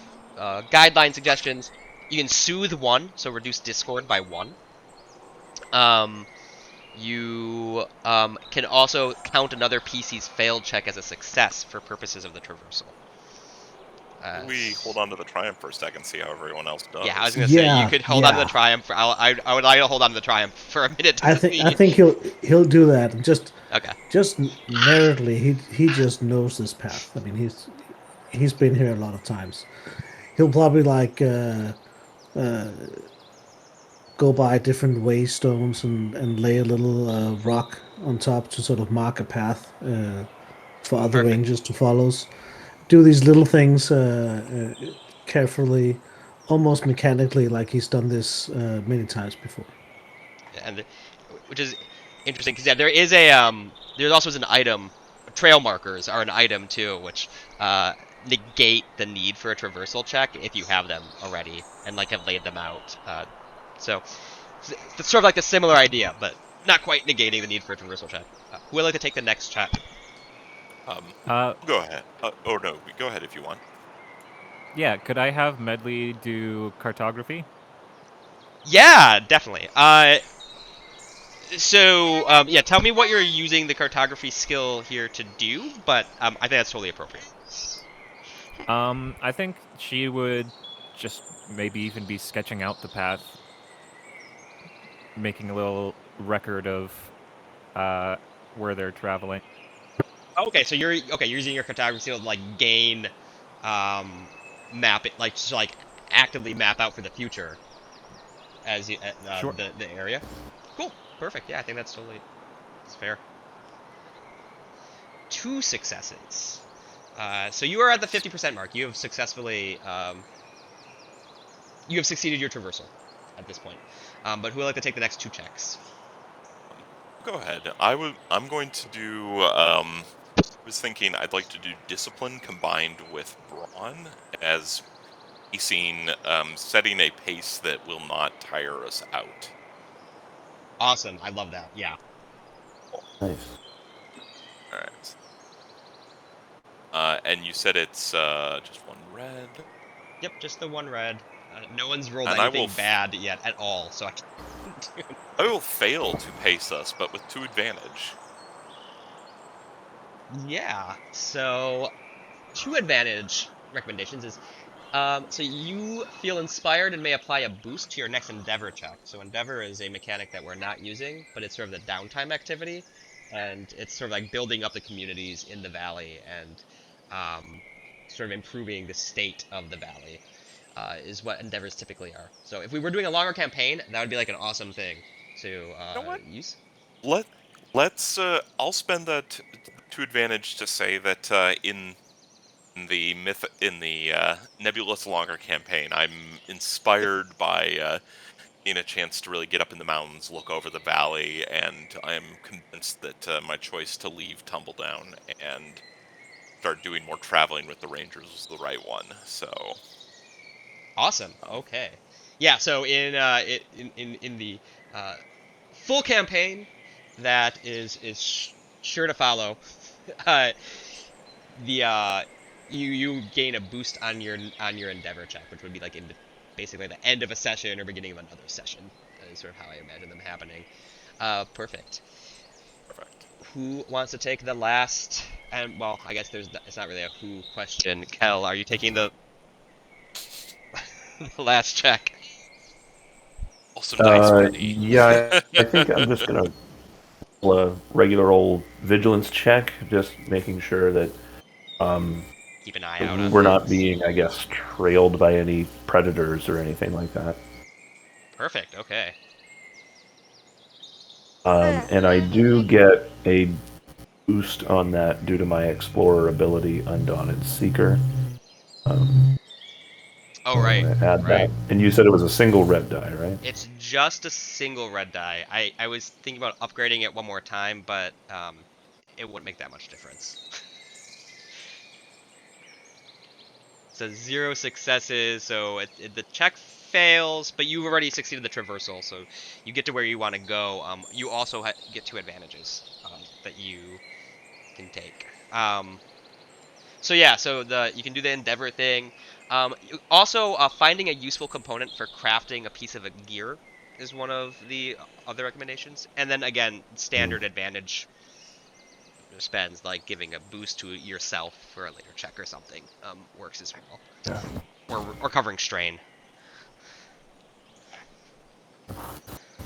guideline suggestions. You can soothe 1, so reduce discord by 1. You can also count another PC's failed check as a success for purposes of the traversal. We hold on to the triumph for a second, see how everyone else does. Yeah, I was gonna say you Yeah, could hold on to the yeah. triumph. I would like to hold on to the triumph for a minute to I see. think he'll do that. Okay. Just narratively, he just knows this path. I mean, he's been here a lot of times. He'll probably like go by different waystones and lay a little rock on top to sort of mark a path for other Perfect. rangers to follow. Do these little things carefully, almost mechanically, like he's done this many times before. And which is interesting because yeah, there is there's also an item. Trail markers are an item too, which negate the need for a traversal check if you have them already and like have laid them out. So it's sort of like a similar idea, but not quite negating the need for a traversal check. Who would like to take the next check? Go ahead. Or no, go ahead if you want. Yeah, could I have Medley do cartography? Yeah, definitely. So yeah, tell me what you're using the cartography skill here to do, but I think that's totally appropriate. I think she would just maybe even be sketching out the path, making a little record of where they're traveling. Okay, so you're using your cartography skill to like gain map it, like just like actively map out for the future as you Sure. the area. Cool, perfect. Yeah, I think that's fair. 2 successes. So you are at the 50% mark. You have successfully you have succeeded your traversal at this point. But who would like to take the next 2 checks? Go ahead. I'm going to do. I was thinking I'd like to do discipline combined with brawn as pacing, setting a pace that will not tire us out. Awesome, I love that. Yeah. Nice. All right. And you said it's just 1 red. Yep, just the 1 red. No one's rolled And I anything will bad yet at all, so I can't do I will fail to pace us, but with 2 advantage. Yeah, so 2 advantage recommendations is so you feel inspired and may apply a boost to your next endeavor check. So endeavor is a mechanic that we're not using, but it's sort of the downtime activity, and it's sort of like building up the communities in the valley and sort of improving the state of the valley is what endeavors typically are. So if we were doing a longer campaign, that would be like an awesome thing to You know what? use. Let's. I'll spend that 2 advantage to say that in the Nebulous Longer campaign, I'm inspired by gain a chance to really get up in the mountains, look over the valley, and I'm convinced that my choice to leave Tumbledown and start doing more traveling with the Rangers was the right one. So, Awesome. Okay. Yeah. So in the uh, full campaign that is sure to follow, uh, the you gain a boost on your endeavor check, which would be like in basically the end of a session or beginning of another session. Is sort of how I imagine them happening. Perfect. perfect. Who wants to take the last? And well, I guess it's not really a who question. Kel, are you taking the the last check? Also, nice, buddy. Yeah, I think I'm just gonna roll a regular old vigilance check, just making sure that Keep an eye out on we're not things. being, I guess, trailed by any predators or anything like that. Perfect. Okay. And I do get a boost on that due to my explorer ability, Undaunted Seeker. Um, Oh, so I'm right. gonna add that. Right. And you said it was a single red die, right? It's just a single red die. I was thinking about upgrading it one more time, but it wouldn't make that much difference. So 0 successes, so the check fails, but you've already succeeded the traversal, so you get to where you want to go. You also get 2 advantages that you can take. So yeah, so you can do the endeavor thing. Also, finding a useful component for crafting a piece of a gear is one of the other recommendations. And then again, Mm. standard advantage spends like giving a boost to yourself for a later check or something works as well, Yeah. or covering strain.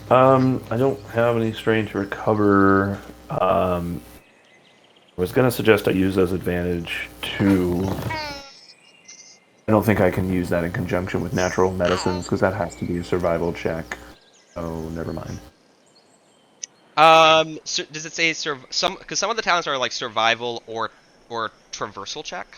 I don't have any strain to recover. I was gonna suggest I use as advantage to. I don't think I can use that in conjunction with natural medicines because that has to be a survival check. Oh, never mind. So does it say some? Because some of the talents are like survival or traversal check.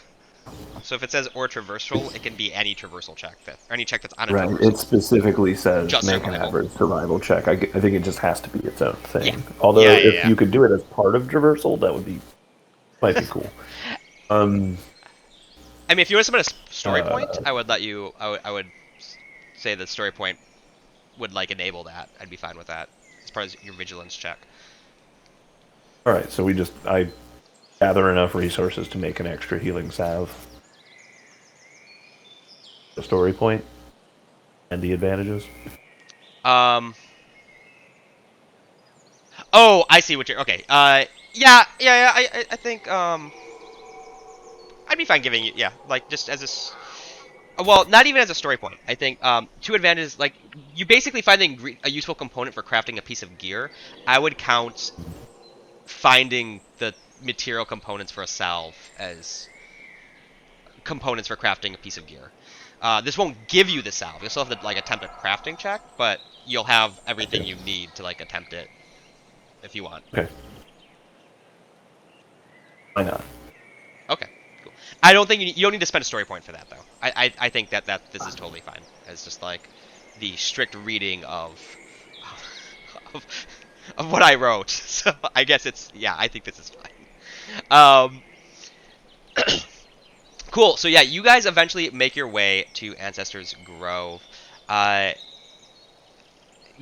So if it says or traversal, it can be any traversal check or any check that's on a Right. It traversal. specifically says Just make an survival. average survival check. I think it just has to be its own Yeah. thing. Yeah, Although yeah, if yeah. you could do it as part of traversal, that would be might be cool. Um. I mean, if you want to submit a story point, Uh. I would let you. I would say the story point would like enable that. I'd be fine with that as part of your vigilance check. All right. So I gather enough resources to make an extra healing salve. The story point and the advantages. Um. Oh, I see what you're. Okay. Yeah, yeah, yeah. I think I'd be fine giving you. Yeah, like just as well, not even as a story point. I think 2 advantages. Like you basically find a useful component for crafting a piece of gear. I would count finding the material components for a salve as components for crafting a piece of gear. This won't give you the salve. You'll still have to like attempt a crafting check, but you'll have everything Okay. you need to like attempt it if you want. Okay. Why not? Okay, cool. I don't think you don't need to spend a story point for that though. I think that this is totally fine. It's just like the strict reading of of what I wrote. So I guess it's yeah. I think this is fine. Cool. So yeah, you guys eventually make your way to Ancestor's Grove. Uh,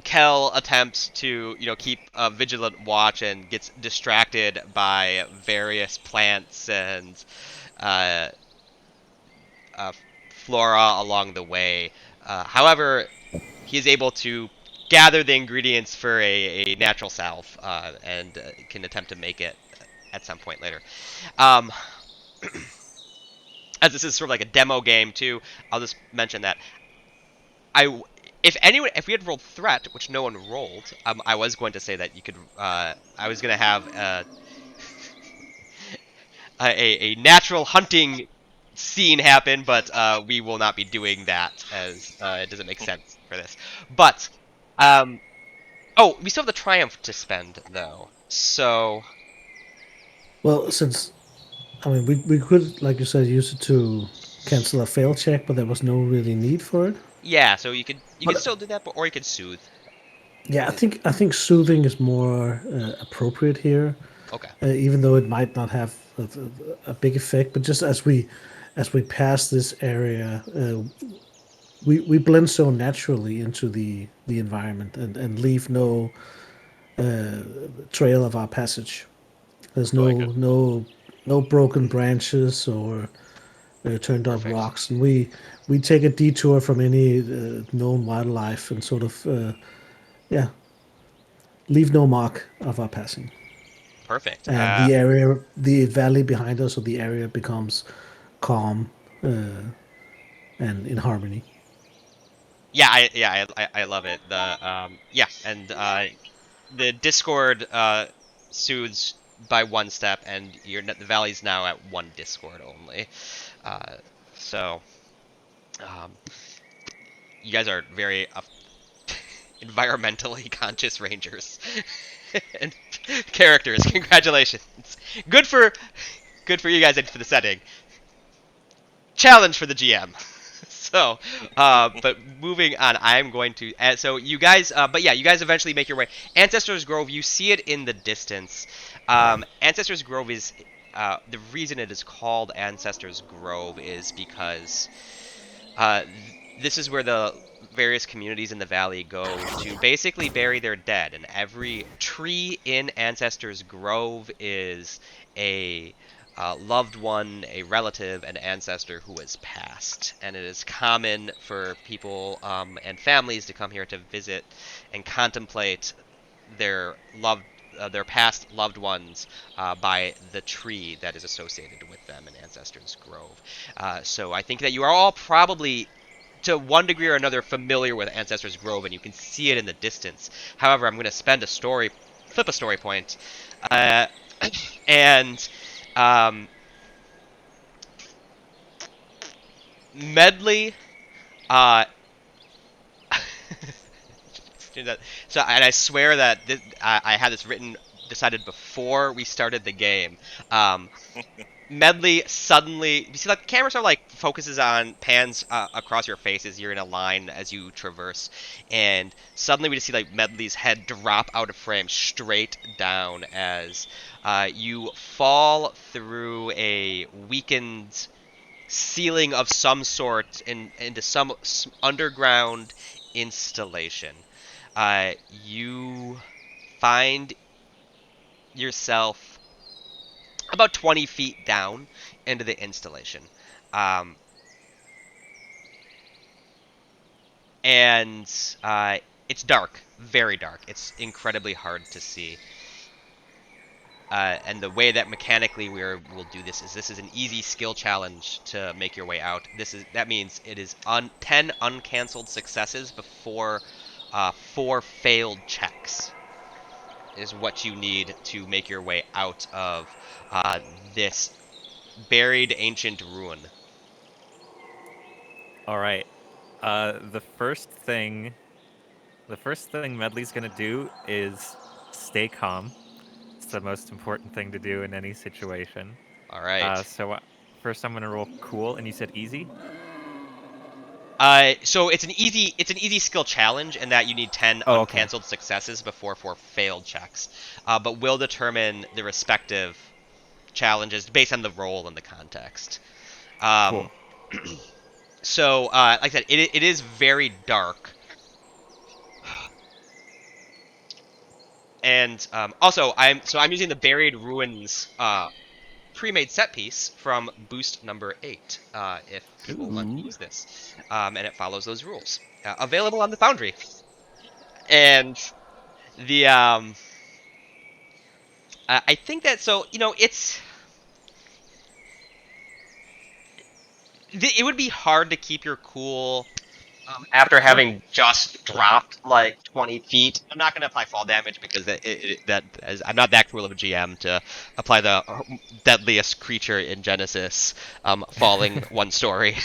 Kel attempts to, keep a vigilant watch and gets distracted by various plants and uh, uh, flora along the way. However, he is able to gather the ingredients for a natural salve and can attempt to make it at some point later. Um, as this is sort of like a demo game too, I'll just mention that if we had rolled threat, which no one rolled, I was going to say that you could. I was going to have a natural hunting scene happen, but we will not be doing that as it doesn't make sense for this. But oh, we still have the triumph to spend though. So Well, since I mean, we could, like you said, use it to cancel a fail check, but there was no really need for it. Yeah, so you could But still do that, or you could soothe. yeah, I think soothing is more appropriate here, Okay. even though it might not have a big effect. But just as we pass this area, we blend so naturally into the environment and leave no trail of our passage. There's I like it. no broken branches or turned up Perfect. rocks, and we take a detour from any known wildlife and sort of yeah, leave no mark of our passing. Perfect. And the area, the valley behind us, or the area becomes calm and in harmony. Yeah, I love it. Yeah, and the Discord soothes by one step, and the valley's now at one Discord only. Uh, so um, you guys are very environmentally conscious rangers and characters. Congratulations. Good for good for you guys and for the setting. Challenge for the GM. So, but moving on, I'm going to. So you guys, but yeah, you guys eventually make your way. Ancestor's Grove, you see it in the distance. Ancestor's Grove is the reason it is called Ancestor's Grove is because this is where the various communities in the valley go to basically bury their dead, and every tree in Ancestor's Grove is a loved one, a relative, an ancestor who has passed. And it is common for people and families to come here to visit and contemplate their past loved ones by the tree that is associated with them in Ancestor's Grove. So I think that you are all probably, to one degree or another, familiar with Ancestor's Grove, and you can see it in the distance. However, I'm going to flip a story point, uh, and Medley. Uh, so, and I swear that I had this decided before we started the game. Um, Medley suddenly, you see, like the camera sort of like focuses on pans across your face as you're in a line as you traverse, and suddenly we just see like Medley's head drop out of frame straight down as you fall through a weakened ceiling of some sort into some underground installation. You find yourself about 20 feet down into the installation. Um, and it's dark, very dark. It's incredibly hard to see. And the way that mechanically we'll do this is an easy skill challenge to make your way out. That means it is 10 uncancelled successes before 4 failed checks is what you need to make your way out of uh, this buried ancient ruin. All right. The first thing Medley's gonna do is stay calm. It's the most important thing to do in any situation. All right. First I'm gonna roll cool, and you said easy. So it's an easy skill challenge in that you need 10 Oh, okay. uncancelled successes before 4 failed checks. But we'll determine the respective challenges based on the role and the context. Um, Cool. so, like I said, it is very dark. And also, I'm using the Buried Ruins pre-made set piece from boost number 8, if people want to Ooh. use this, and it follows those rules. Available on the Foundry, and the I think that, so it would be hard to keep your cool after having just dropped like 20 feet. I'm not going to apply fall damage because I'm not that cruel of a GM to apply the deadliest creature in Genesis falling one story.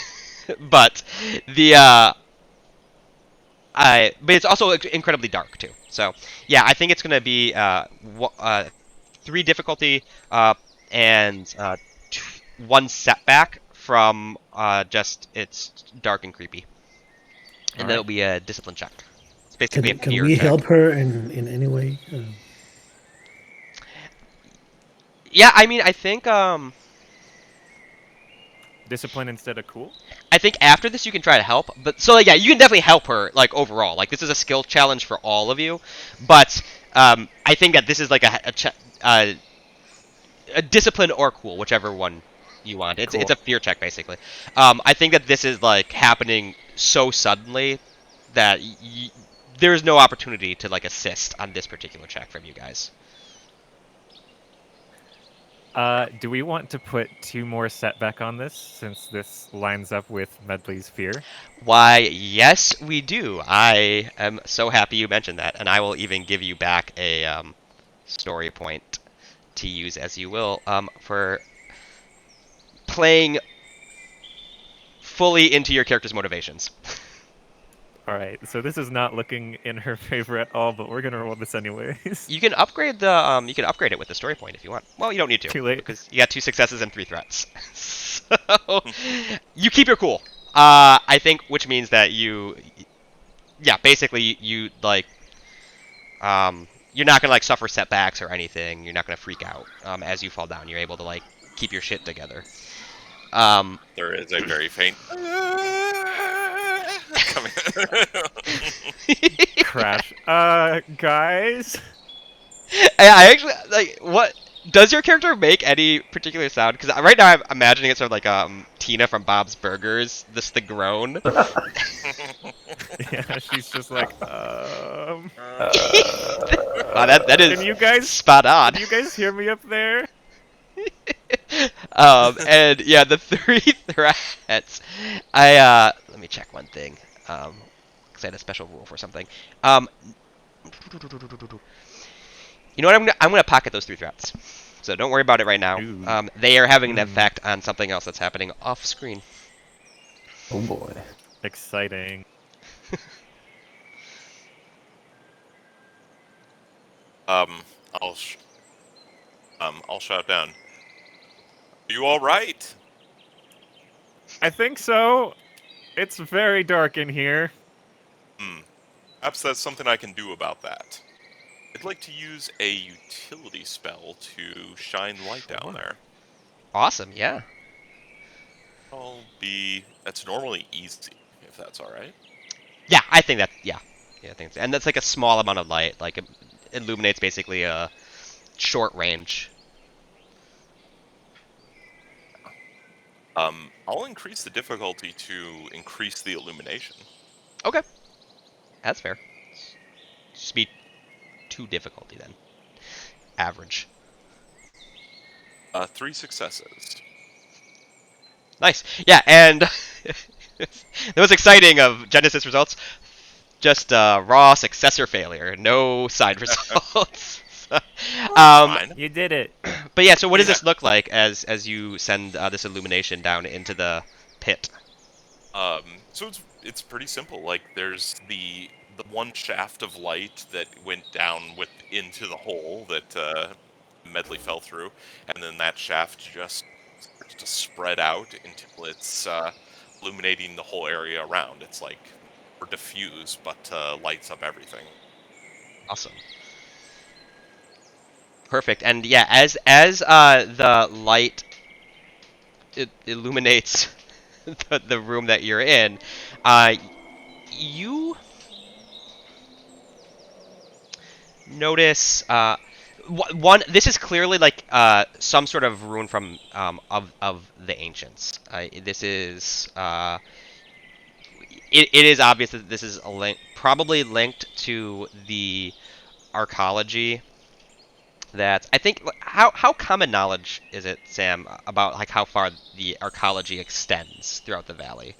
But the but it's also incredibly dark too. So yeah, I think it's going to be 3 difficulty and 1 setback from just it's dark and creepy. and All then right. it'll be a discipline check. It's basically a Can fear we check. help her in any way? Yeah, I mean, Discipline instead of cool. I think after this you can try to help, but so like, yeah, you can definitely help her like overall. Like this is a skill challenge for all of you, but I think that this is like a discipline or cool, whichever one you want. It's Cool. a fear check basically. I think that this is like happening so suddenly that there's no opportunity to like assist on this particular check from you guys. Do we want to put 2 more setback on this since this lines up with Medley's fear? Why, yes, we do. I am so happy you mentioned that, and I will even give you back a story point to use as you will for playing fully into your character's motivations. All right. So this is not looking in her favor at all, but we're gonna roll this anyways. You can upgrade you can upgrade it with the story point if you want. Well, you don't need to Too late. because you got 2 successes and 3 threats. So you keep your cool. I think, which means that yeah, basically you like, you're not gonna like suffer setbacks or anything. You're not gonna freak out as you fall down. You're able to like keep your shit together. There is a very faint coming. Crash. Guys. I actually like what. Does your character make any particular sound? Because right now I'm imagining it sort of like Tina from Bob's Burgers, the groan. Yeah, she's just like, Wow, that is Can you guys spot on. Can you guys hear me up there? And yeah, the 3 threats. Let me check one thing. Because I had a special rule for something. You know what? I'm gonna pocket those 3 threats. So don't worry about it right now. Ooh. They are having an effect on something else that's happening off screen. Oh boy. Exciting. I'll shout down. Are you all right? I think so. It's very dark in here. Perhaps that's something I can do about that. I'd like to use a utility spell to shine light down there. Awesome, yeah. That's normally easy, if that's alright. Yeah, I think that. Yeah, I think. And that's like a small amount of light. Like it illuminates basically a short range. I'll increase the difficulty to increase the illumination. Okay, that's fair. Just be 2 difficulty then. Average. 3 successes. Nice. Yeah, and the most exciting of Genesys results, just raw successor failure, no side results. Fine. You did it. But yeah, so what does this look like as you send this illumination down into the pit? So it's pretty simple. Like there's the one shaft of light that went down into the hole that Medley fell through, and then that shaft just starts to spread out until it's illuminating the whole area around. It's like or diffuse, but lights up everything. Awesome. Perfect. And yeah, as the light illuminates the room that you're in, you notice one. This is clearly like some sort of rune from of the ancients. This is it is obvious that this is probably linked to the arcology. That I think how common knowledge is it, Sam, about like how far the arcology extends throughout the valley?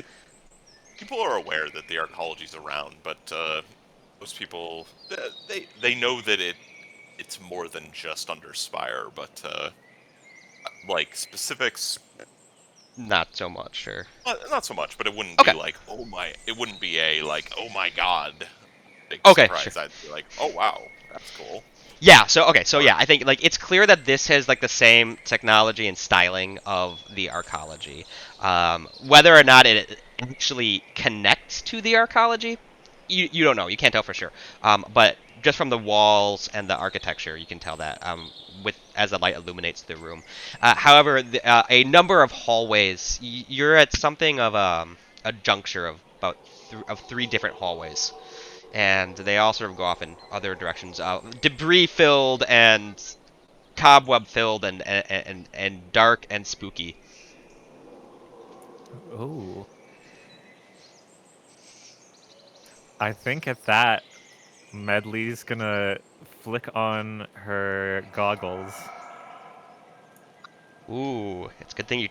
People are aware that the arcology's around, but most people they know that it's more than just under Spire, but like specifics, Not so much, sure. not so much. But it wouldn't Okay. be like it wouldn't be a like oh my god big Okay, surprise. sure. I'd be like oh wow that's cool. Yeah, so okay, so yeah, I think like it's clear that this has like the same technology and styling of the arcology. Whether or not actually connects to the arcology. You don't know. You can't tell for sure. But just from the walls and the architecture, you can tell that with as the light illuminates the room. However, a number of hallways. You're at something of a juncture of about of three different hallways, and they all sort of go off in other directions. Debris filled and cobweb filled and dark and spooky. Oh. I think at that, Medley's gonna flick on her goggles. Ooh, it's a good thing you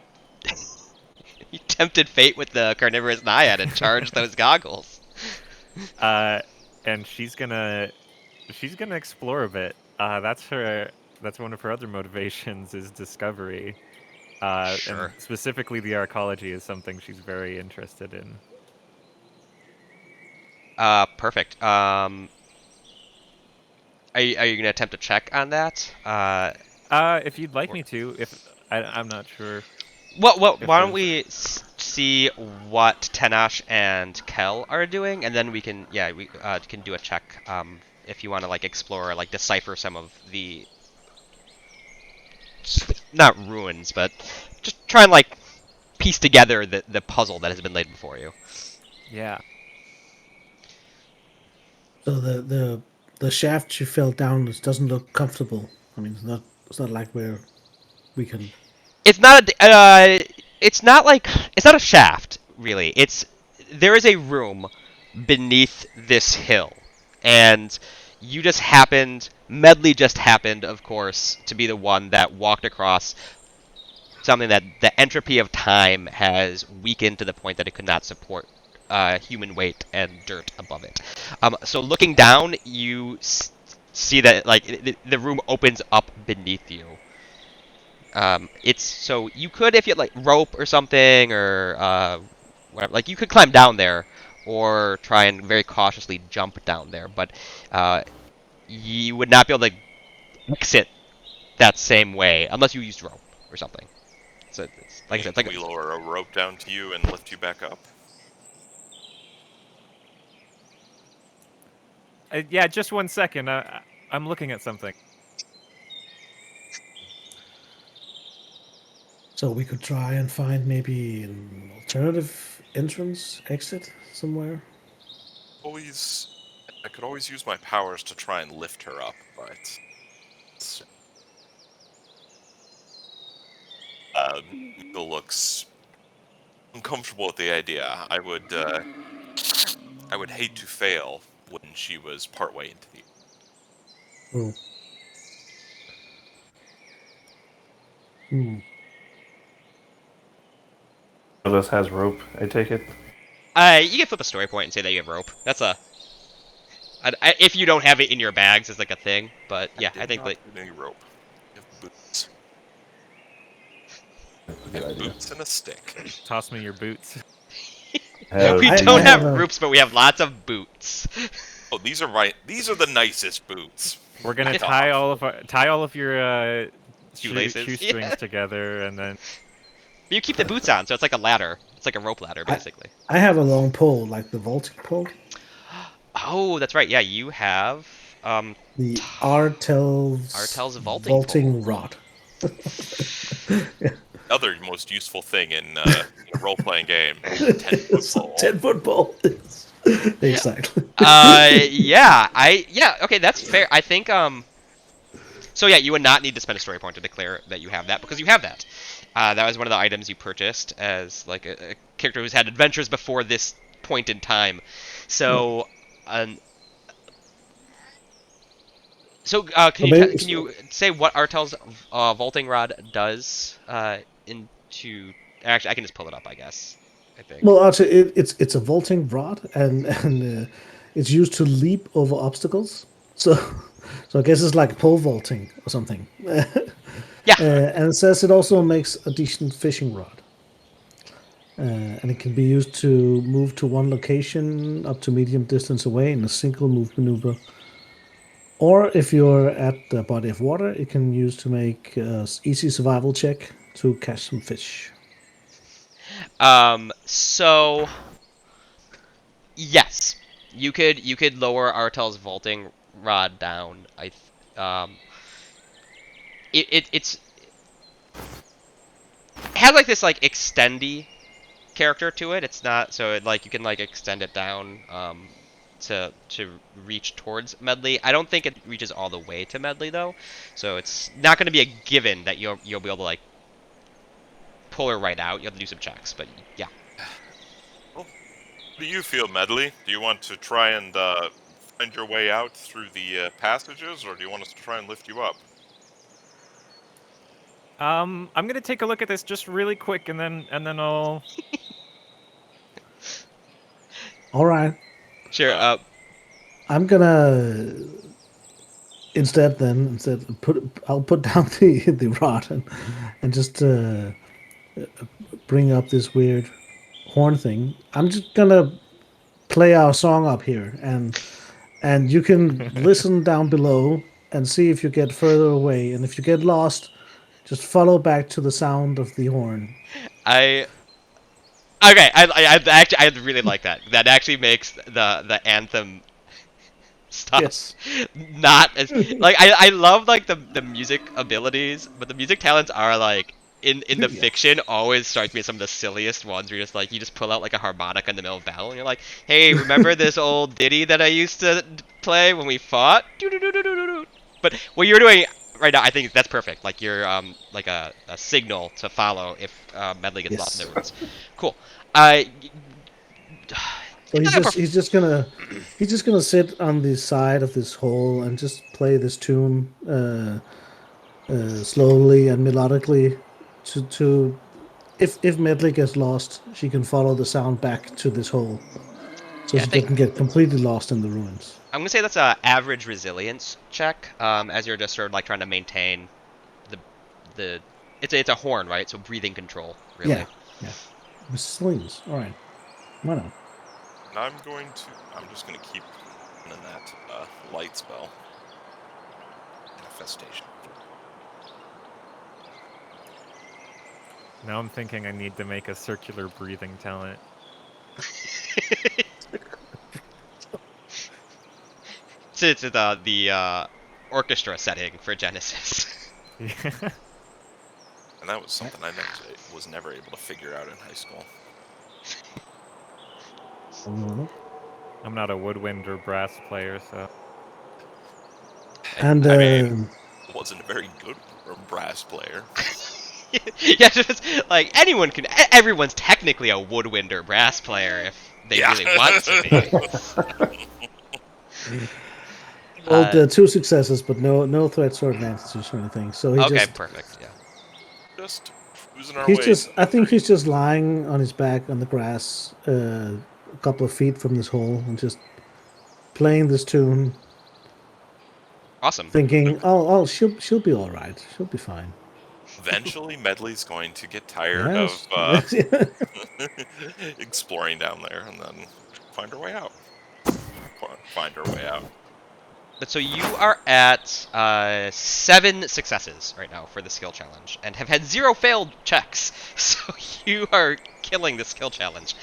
you tempted fate with the carnivorous naiad and charged those goggles. Uh, and she's gonna explore a bit. That's one of her other motivations is discovery. And Sure. specifically the arcology is something she's very interested in. Perfect. Are you gonna attempt a check on that? If you'd like Or, me to, if I'm not sure if why don't there's. we see what Tenash and Kel are doing, and then we can, yeah, we can do a check. If you want to like explore, or, like decipher some of the not ruins, but just try and like piece together the puzzle that has been laid before you. Yeah. So the shaft she fell down doesn't look comfortable. I mean, it's not like we can. It's not a it's not like it's not a shaft really. It's there is a room beneath this hill, and you just happened Medley just happened, of course, to be the one that walked across something that the entropy of time has weakened to the point that it could not support human weight and dirt above it. So looking down, you see that like the room opens up beneath you. It's so you could if you had like rope or something or whatever, like you could climb down there or try and very cautiously jump down there, but uh, you would not be able to exit that same way unless you used rope or something. So it's like I said, it's Can like we lower a rope down to you and lift you back up? Yeah, just 1 second. I'm looking at something. So we could try and find maybe an alternative entrance exit somewhere. I could always use my powers to try and lift her up, but Miko looks uncomfortable with the idea. I would hate to fail when she was partway into the. Oh. Hmm. One of us has rope, I take it. you can flip a story point and say that you have rope. That's if you don't have it in your bags as like a thing, but yeah, I Did think not like get any rope. I have boots. That's a I good have idea. boots and a stick. Toss me your boots. Have we I don't have have a- ropes, but we have lots of boots. Oh, these are the nicest boots. We're gonna Back tie off. all of your Shoelaces. shoestrings Yeah. together, and then You keep the boots on, so it's like a ladder. It's like a rope ladder, I basically. I have a long pole, like the vaulting pole, Oh, that's right. Yeah, you have the Artel's Artel's vaulting pole. vaulting rod. Other most useful thing in a role-playing game. 10-foot It's a pole. 10-foot pole. Exactly. Yeah, okay, that's fair. I think so yeah, you would not need to spend a story point to declare that you have that because you have that. That was one of the items you purchased as like a character who's had adventures before this point in time. Yeah. So, um, So maybe can you say what Artel's vaulting rod does into? Actually, I can just pull it up, I guess. I think. well, actually, it's a vaulting rod, and it's used to leap over obstacles. So, so I guess it's like pole vaulting or something. Yeah. And it says it also makes a decent fishing rod. And it can be used to move to one location up to medium distance away in a single move maneuver. Or if you're at the body of water, it can use to make easy survival check to catch some fish. So yes, you could lower Artel's vaulting rod down. It's it has like this like extendy character to it. It's not so like you can like extend it down to reach towards Medley. I don't think it reaches all the way to Medley though, so it's not going to be a given that you'll be able to like pull her right out. You have to do some checks, but yeah. Well, how do you feel, Medley? Do you want to try and find your way out through the passages, or do you want us to try and lift you up? I'm gonna take a look at this just really quick, and then I'll. All right. Sure. I'm gonna instead I'll put down the rod and just bring up this weird horn thing. I'm just gonna play our song up here, and you can listen down below and see if you get further away, and if you get lost, just follow back to the sound of the horn. I Okay. I really like that. That actually makes the anthem stuff Yes. not as like I love like the music abilities, but the music talents are like in the Yeah. fiction always strike me as some of the silliest ones where you're just like you just pull out like a harmonica in the middle of battle and you're like, hey, remember this old ditty that I used to play when we fought? Doo-doo-doo-doo-doo-doo. But what you're doing right now, I think that's perfect. Like you're like a signal to follow if Medley gets lost in Yes. the ruins. Cool. I So it's he's not a just he's just gonna sit on the side of this hole and just play this tune slowly and melodically to if Medley gets lost, she can follow the sound back to this hole, so yeah, I she think doesn't get completely lost in the ruins. I'm gonna say that's a average resilience check. As you're just sort of like trying to maintain the the it's a horn, right? So breathing control, Yeah, really. yeah. Resilience. All right. Why not? And I'm just going to keep running that light spell. Manifestation. Now I'm thinking I need to make a circular breathing talent. It's the orchestra setting for Genesis. Yeah. And that was something I was never able to figure out in high school. I'm not a woodwind or brass player, so. And I mean, wasn't a very good brass player. Yeah, just like everyone's technically a woodwind or brass player if they Yeah. really want to be. well, the two successes, but no threats or advantages or anything. So Okay, perfect. Yeah. Just cruising our he's way. just I think he's just lying on his back on the grass, a couple of feet from this hole, and just playing this tune, Awesome. thinking, she'll be all right. She'll be fine. Eventually, Medley's going to get tired Yes. of exploring down there and then find her way out. Find her way out. But so you are at 7 successes right now for the skill challenge, and have had 0 failed checks. So you are killing the skill challenge,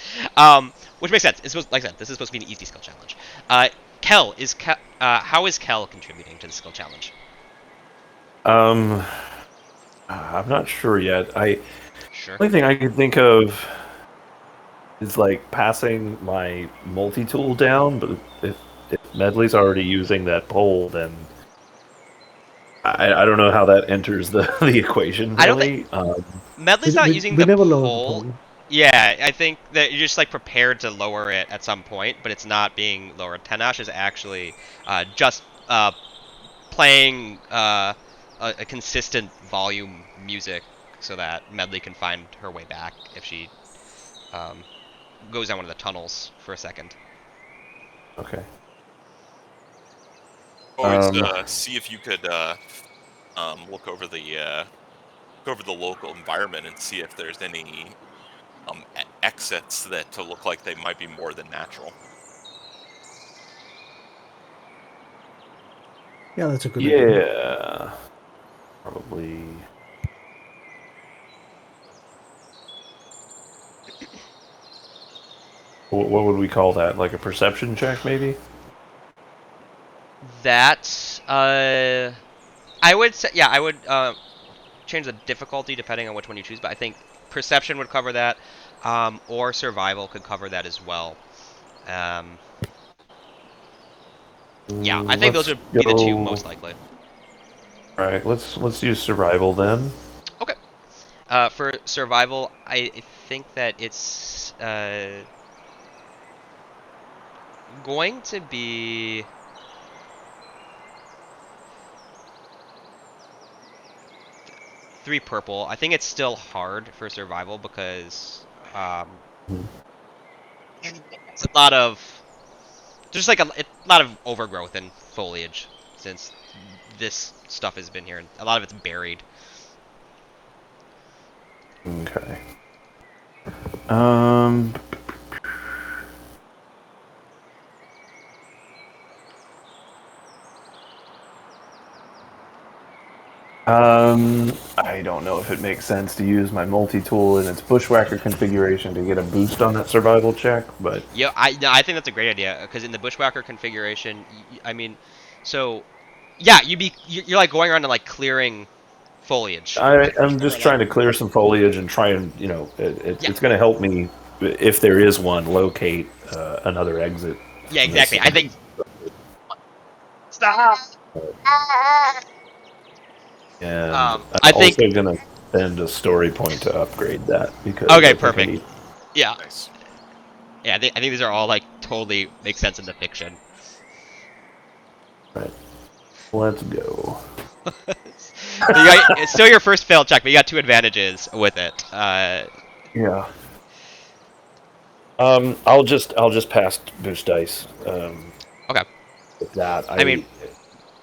which makes sense. It's supposed, like I said, this is supposed to be an easy skill challenge. How is Kel contributing to the skill challenge? I'm not sure yet. Sure. Only thing I can think of is like passing my multi-tool down, but if Medley's already using that pole, then I don't know how that enters the the equation. I don't Really, Medley's not using we the never lowered the pole. pole. Yeah, I think that you're just like prepared to lower it at some point, but it's not being lowered. Tenash is actually just playing a consistent volume music so that Medley can find her way back if she goes down one of the tunnels for a second. okay. Always Um, see if you could look over the local environment and see if there's any exits that to look like they might be more than natural. Yeah, that's a good idea. Yeah, probably. What would we call that? Like a perception check, maybe? That I would say, yeah, I would change the difficulty depending on which one you choose, but I think perception would cover that, or survival could cover that as well. Um, yeah, I think those Let's would be the two go. most likely. All right, let's use survival then. Okay. For survival, I think that it's going to be 3 purple. I think it's still hard for survival because Mhm. it's a lot of there's like a lot of overgrowth and foliage since this stuff has been here, and a lot of it's buried. Okay. Um. I don't know if it makes sense to use my multi-tool in its bushwhacker configuration to get a boost on that survival check, but Yeah, I think that's a great idea because in the bushwhacker configuration, I mean, so yeah, you're like going around and like clearing foliage. I'm just trying to clear some foliage and try and, Yeah, it's going to help me, if there is one, locate another exit yeah, from this. exactly. I think. Stop. And I'm I think. also going to spend a story point to upgrade that because Okay, I think I perfect. need. Yeah, Nice. yeah. I think these are all like totally make sense in the fiction. Right. Let's go. So it's still your first failed check, but you got 2 advantages with it. Yeah. I'll just pass boost dice. Okay. With that, I mean,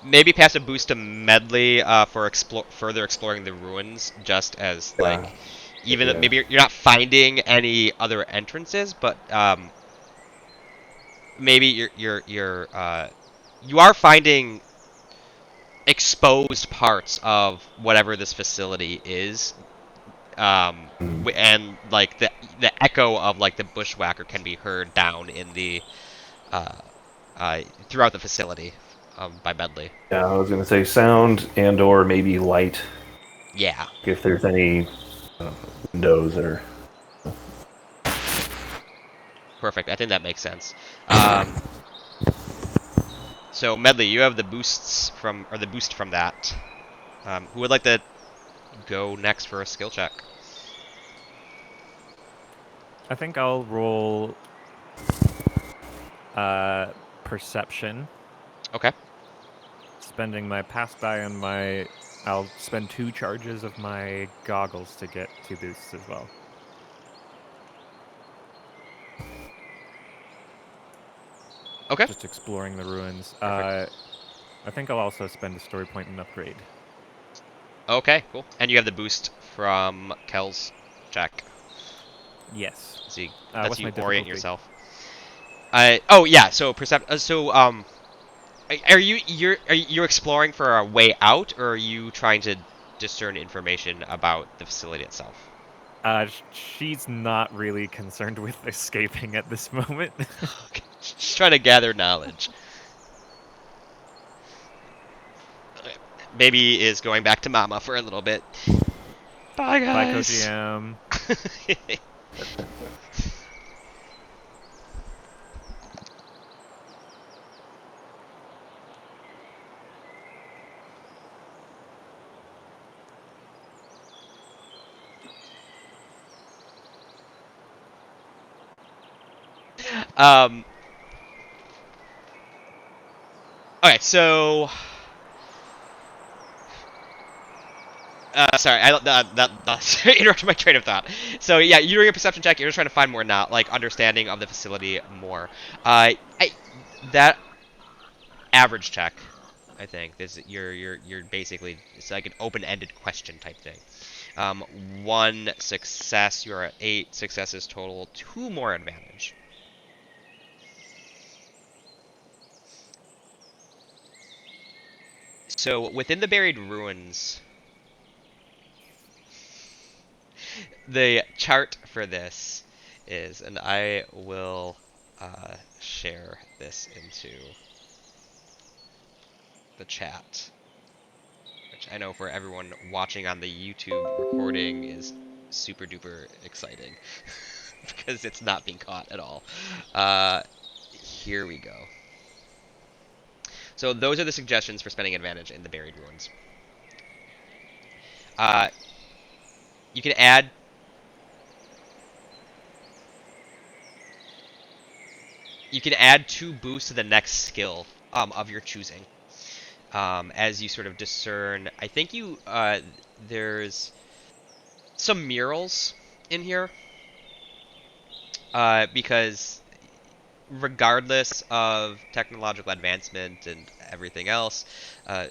maybe pass a boost to medley for further exploring the ruins, just as yeah, like even yeah. maybe you're not finding any other entrances, but maybe you are finding exposed parts of whatever this facility is. Mm. And like the echo of like the bushwhacker can be heard down in the uh, throughout the facility by medley. Yeah, I was gonna say sound and or maybe light Yeah. if there's any uh, windows that are. Perfect. I think that makes sense. So Medley, you have the boosts from or the boost from that. Who would like to go next for a skill check? I think I'll roll perception, Okay. spending my pass die on my. I'll spend 2 charges of my goggles to get 2 boosts as well. Okay. Just exploring the ruins. Perfect. I think I'll also spend a story point and upgrade. Okay. Cool. And you have the boost from Kel's check. Yes. See, lets What's you my orient difficulty? yourself. Oh yeah. So are you exploring for a way out, or are you trying to discern information about the facility itself? She's not really concerned with escaping at this moment. Okay. Just trying to gather knowledge. Baby is going back to mama for a little bit. Bye Bye, guys. Co-GM. um. Okay, so sorry, I don't that interrupted my train of thought. So yeah, you're doing a perception check. You're just trying to find more now, like understanding of the facility more. That average check, I think this you're basically it's like an open-ended question type thing. 1 success, you're at 8 successes total. 2 more advantage. So within the buried ruins, the chart for this is, and I will share this into the chat, which I know for everyone watching on the YouTube recording is super duper exciting because it's not being caught at all. Here we go. So those are the suggestions for spending advantage in the buried ruins. Uh, you can add two boosts to the next skill of your choosing. As you sort of discern, I think there's some murals in here, because regardless of technological advancement and everything else, uh,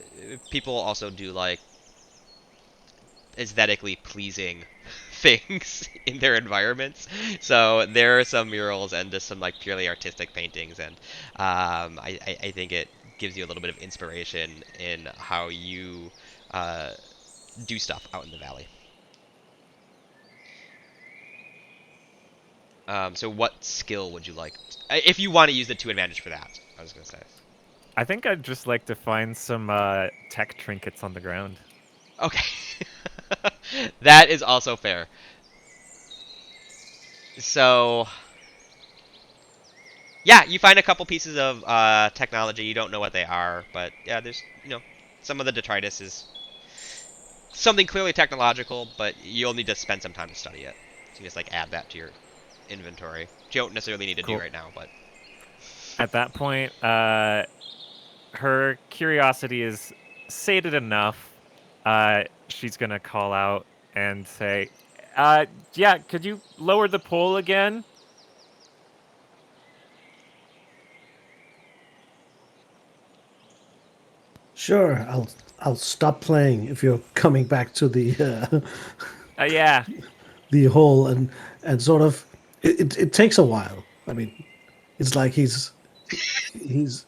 people also do like aesthetically pleasing things in their environments. So there are some murals and just some like purely artistic paintings, and I think it gives you a little bit of inspiration in how you uh, do stuff out in the valley. So what skill would you like? If you want to use the 2 advantage for that, I was gonna say. I think I'd just like to find some tech trinkets on the ground. Okay. That is also fair. So, yeah, you find a couple pieces of technology. You don't know what they are, but yeah, there's, some of the detritus is something clearly technological, but you'll need to spend some time to study it. So you just like add that to your inventory. Which you don't necessarily need to do Cool. right now, but At that point, her curiosity is sated enough. She's gonna call out and say, "Yeah, could you lower the pole again?" Sure, I'll stop playing if you're coming back to the Yeah. the hole and sort of it takes a while. I mean, it's like he's he's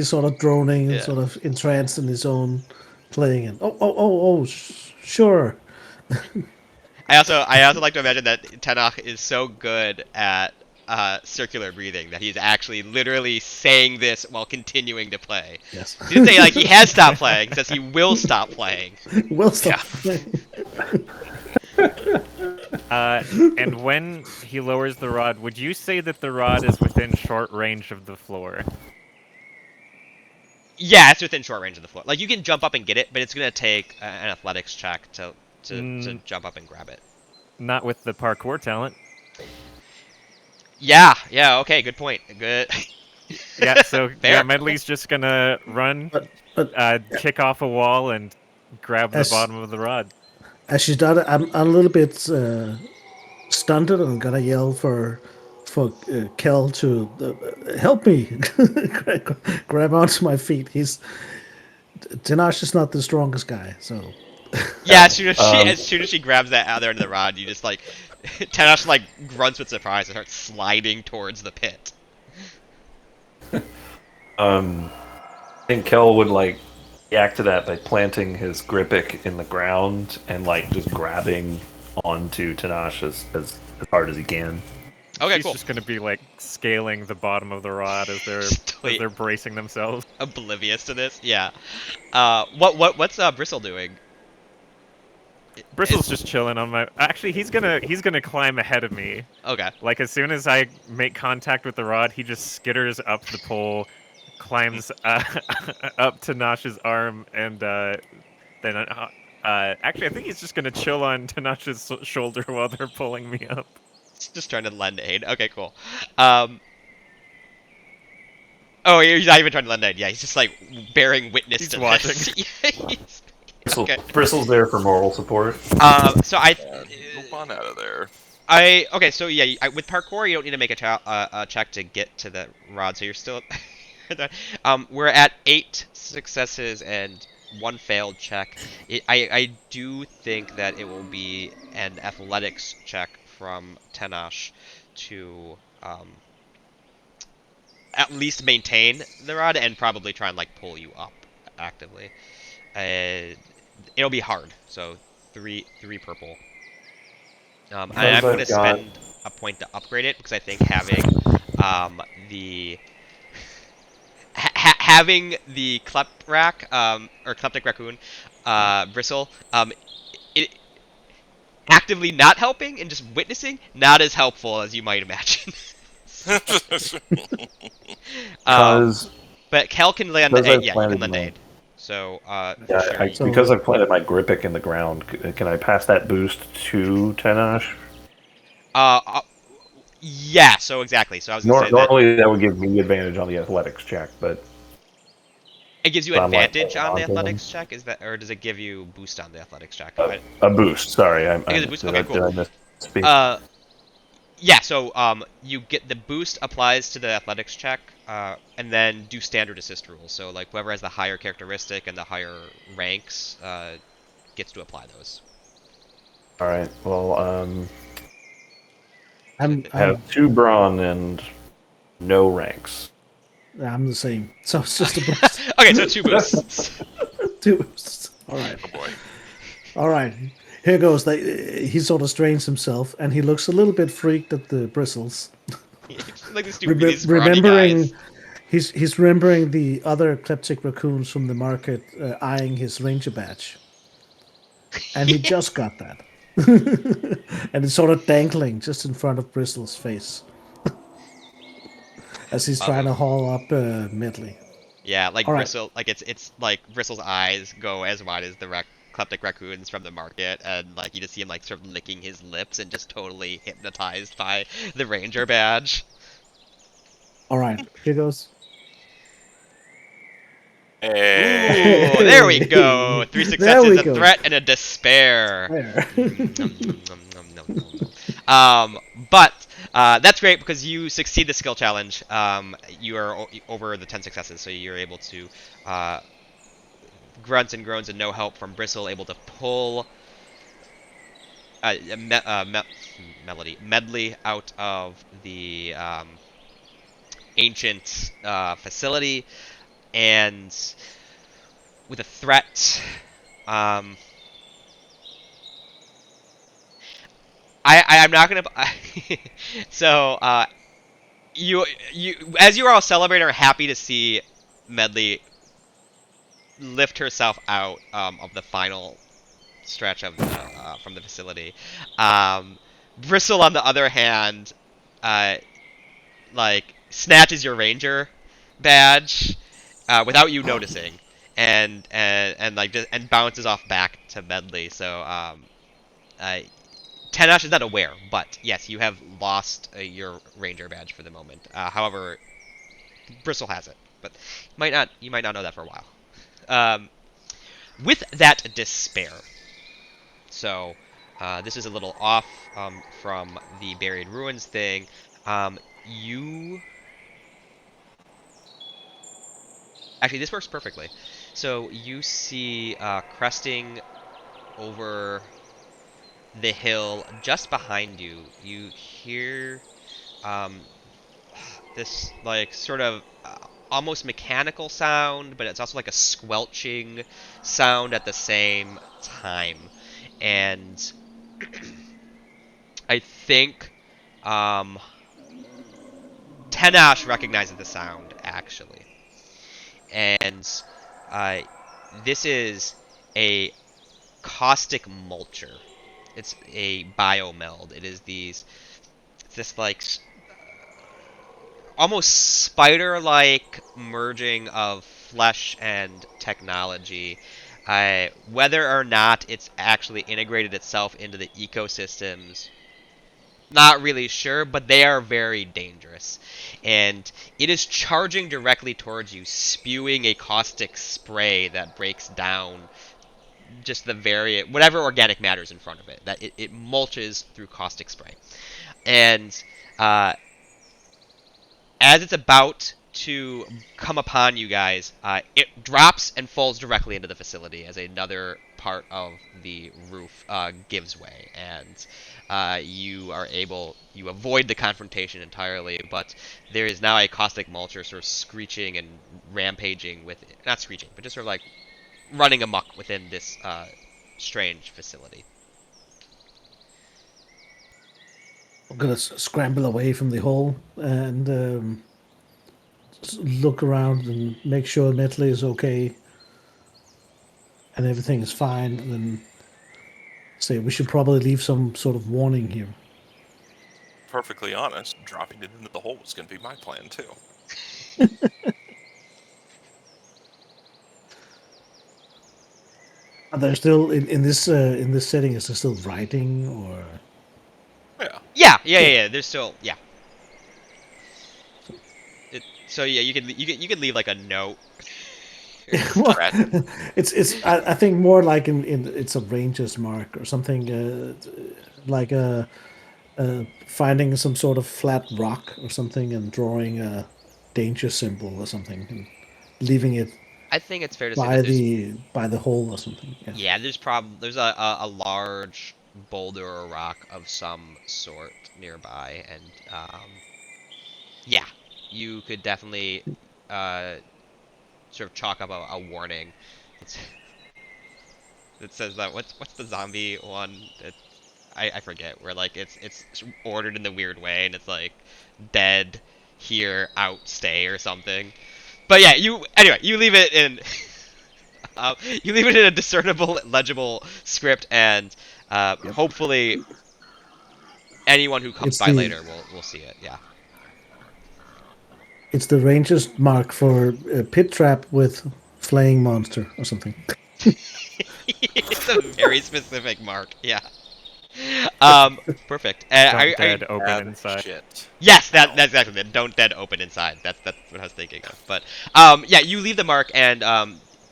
sort of droning and yeah. sort of entranced in his own playing and sure. I also like to imagine that Tanakh is so good at circular breathing that he's actually literally saying this while continuing to play. Yes. He didn't say like he has stopped playing. He says he will stop playing. We'll stop Yeah. playing. And when he lowers the rod, would you say that the rod is within short range of the floor? Yeah, it's within short range of the floor. Like you can jump up and get it, but it's gonna take an athletics check to jump up and grab it. Not with the parkour talent. Yeah. Okay, good point. Good. Yeah, so yeah, Fair. Medley's just gonna run, But kick off a wall, and grab the as bottom of the rod. as she's done it, I'm a little bit stunted and gonna yell for Kel to help me grab onto my feet. Tanash is not the strongest guy, so Yeah, Um, as soon as she grabs that other end of the rod, you just like Tenoch like grunts with surprise and starts sliding towards the pit. I think Kel would like react to that by planting his Grippic in the ground and like just grabbing onto Tanash as hard as he can. Okay, She's cool. just gonna be like scaling the bottom of the rod as Just totally they're bracing themselves. oblivious to this. Yeah. What's Bristle doing? Bristle's just chilling on my. Actually, he's gonna climb ahead of me. Okay. Like as soon as I make contact with the rod, he just skitters up the pole, climbs up to Nosh's arm, and then actually I think he's just gonna chill on Tanash's shoulder while they're pulling me up. Just trying to lend aid. Okay, cool. Um. Oh, he's not even trying to lend aid. Yeah, he's just like bearing witness He's to watching. this. Okay. Bristle's there for moral support. So I. Move on out of there. Okay, so yeah, with parkour you don't need to make a check to get to the rod, so you're still. We're at 8 successes and 1 failed check. I do think that it will be an athletics check from Tenash to at least maintain the rod and probably try and like pull you up actively. It'll be hard, so three purple. Because I'm gonna I've got spend a point to upgrade it because I think having the having the Kleprak or Kleptic Raccoon bristle it actively not helping and just witnessing not as helpful as you might imagine. um, Because but Kel can lend I've yeah, you can planted lend my aid. So for yeah, sure you So because I've planted my Grippic in the ground, can I pass that boost to Tenash? uh, uh yeah, so exactly. So I was gonna say that Normally that would give me advantage on the athletics check, but it gives you so I'm like advantage holding on the on to him. athletics check. Is that or does it give you boost on the athletics check? A boost. Sorry, It gives a boost. Okay, did cool. I misspeak? Uh, yeah. So you get the boost applies to the athletics check, and then do standard assist rules. So like whoever has the higher characteristic and the higher ranks, gets to apply those. All right. Well, So I'm I have I'm 2 brawn and no ranks. I'm the same. So it's just a boost. okay, so 2 boosts. Two boosts. All right. Oh boy. All right. Here goes. He sort of strains himself, and he looks a little bit freaked at the bristles. like these scrawny Remembering, guys. he's remembering the other kleptic raccoons from the market eyeing his ranger badge, and he just got that, and it's sort of dangling just in front of Bristle's face as he's Love trying him. to haul up Medley. Yeah, like All right. Bristle, like it's like Bristle's eyes go as wide as the kleptic raccoons from the market, and like you just see him like sort of licking his lips and just totally hypnotized by the ranger badge. All right. Here goes. Ooh, there we go. Hey, Three there successes, we a go. threat, and a despair. There. But that's great because you succeed the skill challenge. You are over the 10 successes, so you're able to uh, grunts and groans and no help from Bristle, able to pull Medley out of the ancient facility, and with a threat. Um, I'm not gonna. so you as you are all celebrating are happy to see Medley lift herself out of the final stretch of the from the facility. Bristle, on the other hand, uh, like snatches your ranger badge without you noticing, and like and bounces off back to Medley. So uh, Tanash is not aware, but yes, you have lost your ranger badge for the moment. However, Bristle has it, but you might not know that for a while. Um, with that despair, so this is a little off from the buried ruins thing. You actually this works perfectly. So you see cresting over the hill just behind you. You hear um, this like sort of almost mechanical sound, but it's also like a squelching sound at the same time. And I think um, Tenash recognizes the sound actually, and uh, this is a caustic mulcher. It's a biomeld. It is this like almost spider-like merging of flesh and technology. Whether or not it's actually integrated itself into the ecosystems, not really sure, but they are very dangerous. And it is charging directly towards you, spewing a caustic spray that breaks down just the whatever organic matter is in front of it. That it mulches through caustic spray. And uh, as it's about to come upon you guys, it drops and falls directly into the facility as another part of the roof gives way, and you avoid the confrontation entirely. But there is now a caustic mulcher sort of screeching and rampaging with, not screeching, but just sort of like running amok within this strange facility. I'm gonna scramble away from the hole and look around and make sure Metley is okay and everything is fine. And then say we should probably leave some sort of warning here. Perfectly honest, dropping it into the hole was going to be my plan too. Are there still in this setting? Is there still writing or? Yeah. Yeah. There's still so yeah, you could leave like a note. Well, Rat. it's I think more like in it's a ranger's mark or something like finding some sort of flat rock or something and drawing a danger symbol or something and leaving it I think it's fair to say that there's by the hole or something. Yeah. yeah, there's a large boulder or rock of some sort nearby, and yeah, you could definitely uh, sort of chalk up a warning. It's, it says that what's the zombie one? I forget where like it's ordered in the weird way, and it's like dead here, out, stay or something. But yeah, you leave it in. You leave it in a discernible, legible script, and Yep. hopefully anyone who comes It's by the later will see it. Yeah. it's the ranger's mark for a pit trap with flaying monster or something. It's a very specific mark. Yeah. Perfect. Don't dead open Bad inside. shit. Yes, No. that's exactly it. Don't dead open inside. That's what I was thinking of. But yeah, you leave the mark, and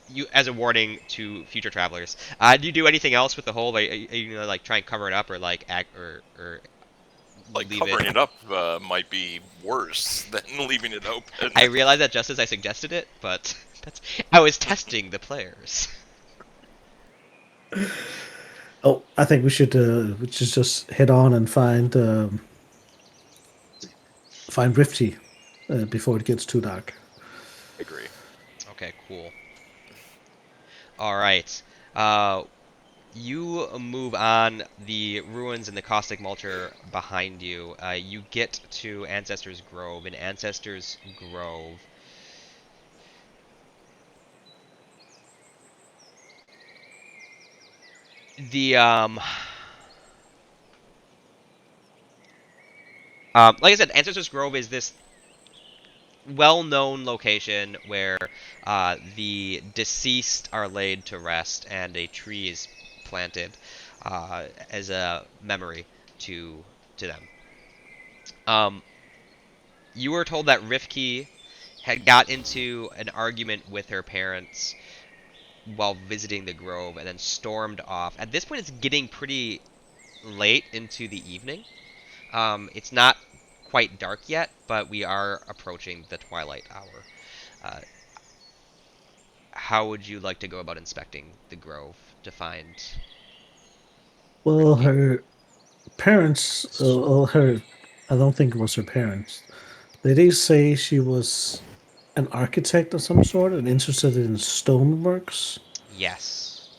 you as a warning to future travelers. Do you do anything else with the hole? Are you gonna like try and cover it up, or like act or Like leave covering it? it up might be worse than leaving it open. I realize that just as I suggested it, but that's I was testing the players. Oh, I think we should just head on and find Rifty before it gets too dark. Agree. Okay, cool. All right. Uh, you move on the ruins and the caustic mulcher behind you. You get to Ancestor's Grove. In Ancestor's Grove, the like I said, Ancestor's Grove is this well-known location where the deceased are laid to rest and a tree is planted as a memory to them. Um, you were told that Rivke had got into an argument with her parents while visiting the grove and then stormed off. At this point, it's getting pretty late into the evening. It's not quite dark yet, but we are approaching the twilight hour. Uh, how would you like to go about inspecting the grove to find Well, Rivke? her parents, her, I don't think it was her parents. They did say she was an architect of some sort and interested in stoneworks. Yes.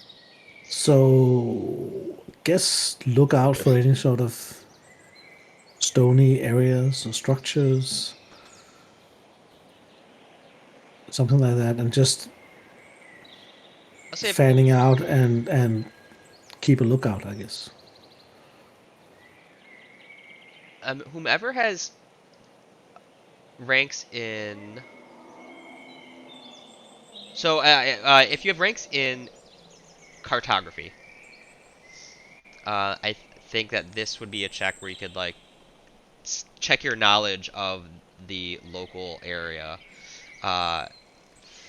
So, guess look out for any sort of stony areas or structures, something like that, and just I'll say fanning out and keep a lookout, I guess. whomever has ranks in. So, if you have ranks in cartography, I think that this would be a check where you could like check your knowledge of the local area uh,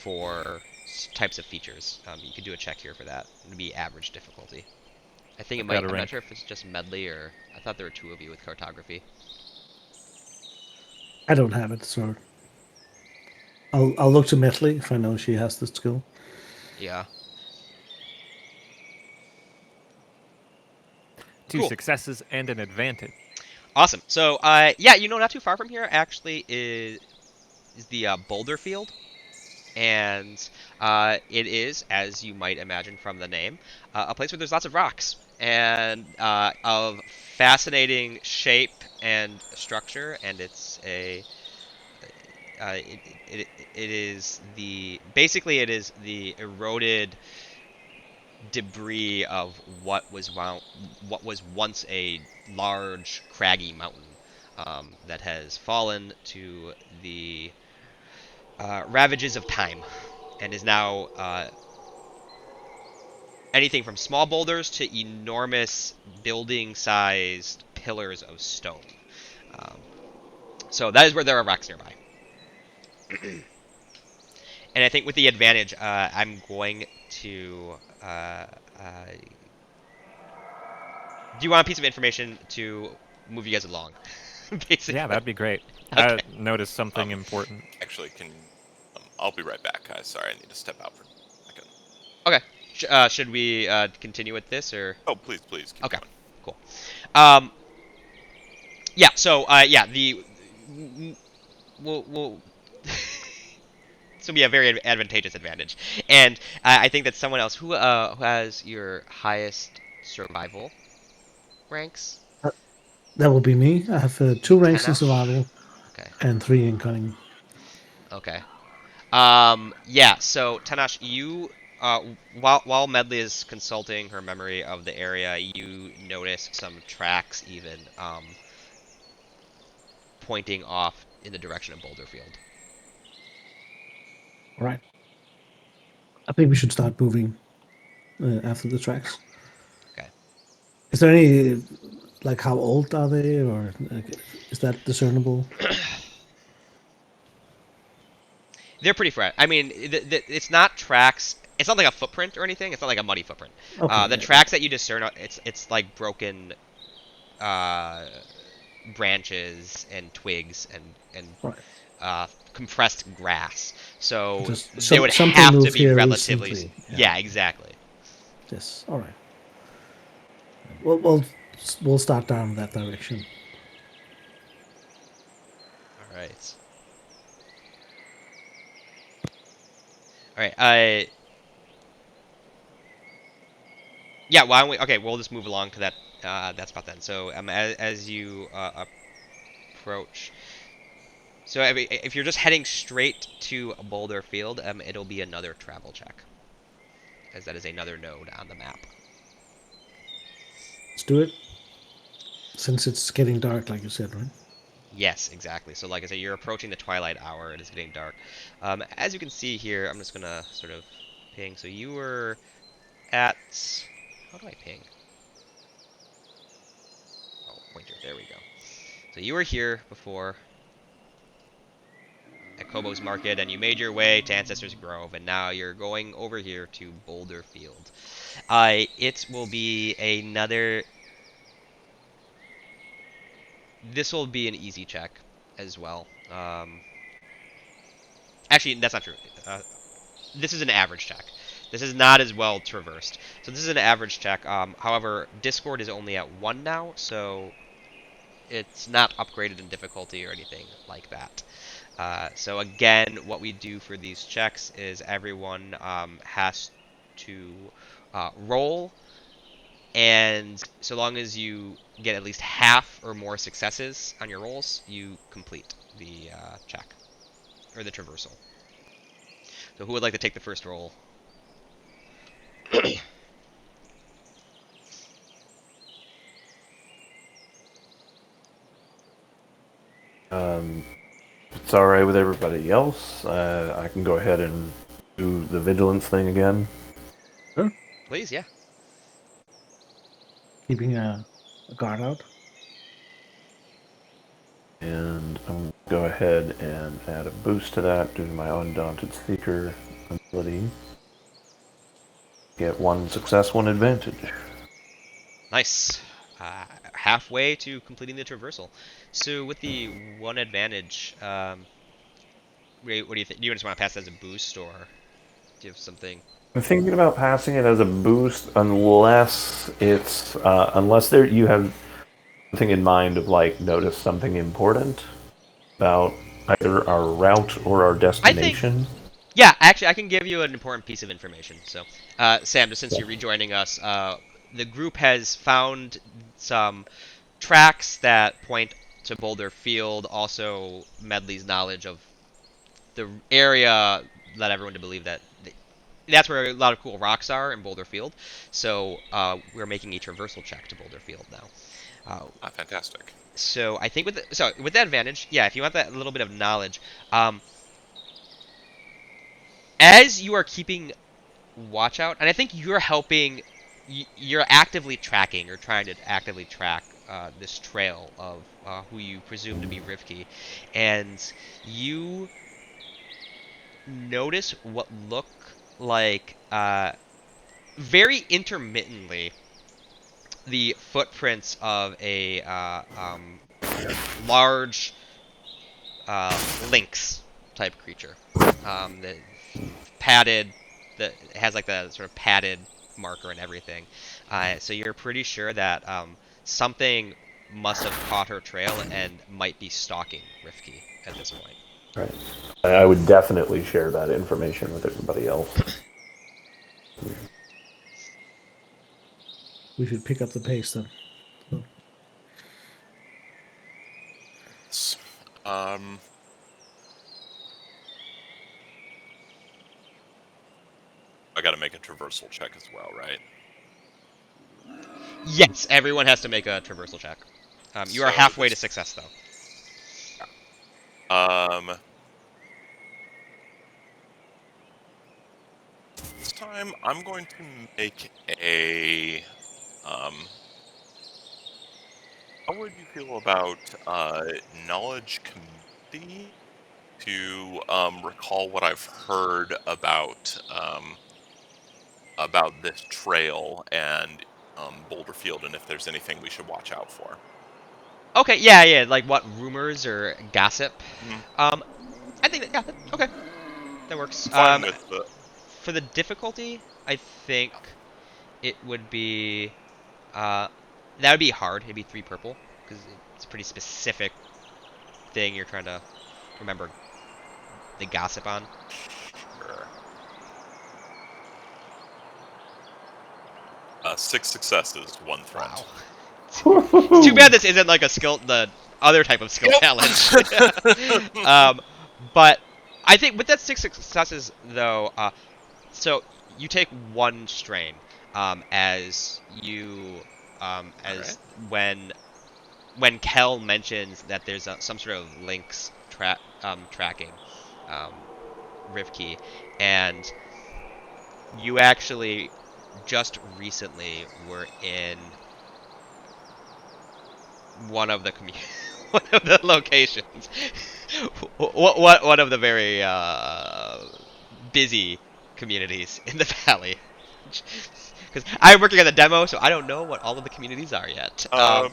for types of features. You could do a check here for that. It would be average difficulty. I think it I've got might. a I'm not rank. sure if it's just medley or I thought there were two of you with cartography. I don't have it, so I'll look to Metley if I know she has the skill. Yeah. Two Cool. successes and an advantage. Awesome. So, yeah, not too far from here actually is the Boulder Field, and It is, as you might imagine from the name, a place where there's lots of rocks and of fascinating shape and structure, and it's a it is the basically it is the eroded debris of what was once a large craggy mountain that has fallen to the ravages of time and is now anything from small boulders to enormous building-sized pillars of stone. Um, so that is where there are rocks nearby. And I think with the advantage, I'm going to. Do you want a piece of information to move you guys along? Basically. Yeah, that'd be great. Okay. I noticed something Um, important. Actually, I'll be right back, guys. Sorry, I need to step out for a second. Okay. Should we continue with this or? Oh, please, keep Okay. going. Cool. Um. Yeah. So. Yeah. We'll this will be a very advantageous advantage, and I think that someone else who has your highest survival ranks. That will be me. I have 2 ranks in Tanash. survival Okay. and 3 in cunning. Okay. Yeah. So Tanash, you while Medley is consulting her memory of the area, you notice some tracks even pointing off in the direction of Boulder Field. All right. I think we should start moving after the tracks. Okay. Is there any, like, how old are they, or is that discernible? They're pretty fresh. I mean, it's not tracks. It's not like a footprint or anything. It's not like a muddy footprint. Okay. The Yeah. tracks that you discern, it's like broken uh, branches and twigs and All right. compressed grass. So Just they would something have to moved be here relatively. recently. Yeah, exactly. Yes. All right. We'll start down that direction. All right. All right. Yeah. Why don't we? Okay. We'll just move along to that spot then. So as you approach. So if you're just heading straight to Boulder Field, it'll be another travel check, as that is another node on the map. Let's do it. Since it's getting dark, like you said, right? Yes, exactly. So like I said, you're approaching the twilight hour. It is getting dark. As you can see here, I'm just gonna sort of ping. So you were at. How do I ping? Oh, pointer. There we go. So you were here before at Kobo's Market, and you made your way to Ancestor's Grove, and now you're going over here to Boulder Field. It will be another. This will be an easy check as well. Actually, that's not true. This is an average check. This is not as well traversed. So this is an average check. However, Discord is only at 1 now, so it's not upgraded in difficulty or anything like that. So again, what we do for these checks is everyone has to roll, and so long as you get at least half or more successes on your rolls, you complete the check or the traversal. So who would like to take the first roll? If it's all right with everybody else, I can go ahead and do the vigilance thing again. Sure. Please, yeah. Keeping a guard out. And I'm going to go ahead and add a boost to that due to my Undaunted Seeker ability. Get 1 success, 1 advantage. Nice. Halfway to completing the traversal. So with the 1 advantage, what do you think? Do you just want to pass it as a boost, or do you have something? I'm thinking about passing it as a boost unless it's unless there you have something in mind of like notice something important about either our route or our I think destination. Yeah, actually, I can give you an important piece of information. So, Sam, just since you're rejoining us, the group has found some tracks that point to Boulder Field. Also, Medley's knowledge of the area led everyone to believe that that's where a lot of cool rocks are in Boulder Field. So, we're making a traversal check to Boulder Field now. Fantastic. So I think with that advantage, yeah, if you want that little bit of knowledge, um, as you are keeping watch out, and I think you're helping. You're actively tracking or trying to actively track this trail of who you presume to be Rivke, and you notice what look like very intermittently the footprints of a large lynx type creature. The padded, that has like the sort of padded marker and everything. So you're pretty sure that something must have caught her trail and might be stalking Rifki at this point. Right. I would definitely share that information with everybody else. We should pick up the pace then. So, Um, I got to make a traversal check as well, right? Yes, everyone has to make a traversal check. You are So halfway to this, success, though. this time I'm going to make a. How would you feel about knowledge community to recall what I've heard about this trail and Boulder Field, and if there's anything we should watch out for? Okay, yeah, yeah, like what rumors or gossip? Mhm. Um, I think that, yeah, okay, that works. I'm fine with the. For the difficulty, I think it would be that would be hard. It'd be 3 purple because it's a pretty specific thing you're trying to remember the gossip on. Sure. 6 successes, 1 threat. Wow. It's too bad this isn't like the other type of skill Yep. challenge. But I think with that 6 successes though, so you take 1 strain, as you, All right. as when Kel mentions that there's some sort of links tracking, um, Rivke, and you actually just recently were in one of the one of the locations, one of the very busy communities in the valley. Because I'm working on the demo, so I don't know what all of the communities are yet. I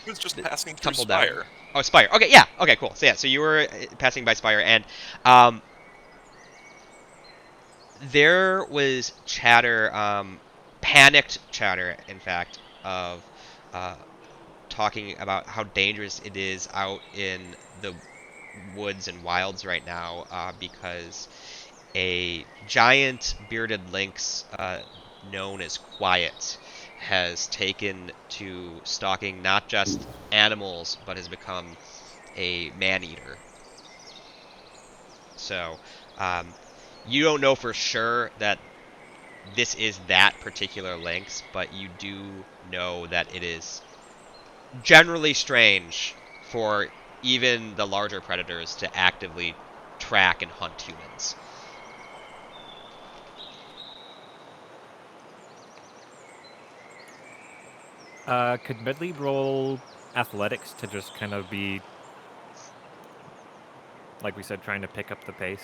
was just passing through Tumble down. Spire. Oh, Spire. Okay, yeah. Okay, cool. So yeah, so you were passing by Spire, and um, there was chatter, panicked chatter, in fact, of uh, talking about how dangerous it is out in the woods and wilds right now, because a giant bearded lynx known as Quiet has taken to stalking not just animals, but has become a man-eater. So, um, you don't know for sure that this is that particular lynx, but you do know that it is generally strange for even the larger predators to actively track and hunt humans. Could Medley roll athletics to just kind of be, like we said, trying to pick up the pace?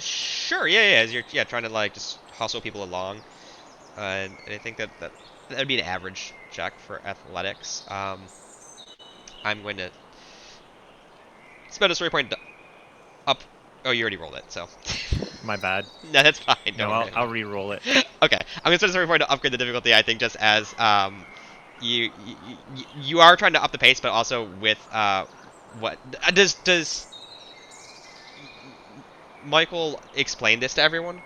Sure, yeah, yeah. As you're trying to like just hustle people along, and I think that'd be an average check for athletics. I'm going to spend a story point up. Oh, you already rolled it, so. My bad. No, that's fine. No, Don't worry. I'll re-roll it. Okay, I'm gonna spend a story point to upgrade the difficulty. I think just as you are trying to up the pace, but also with what does Michael explain this to everyone?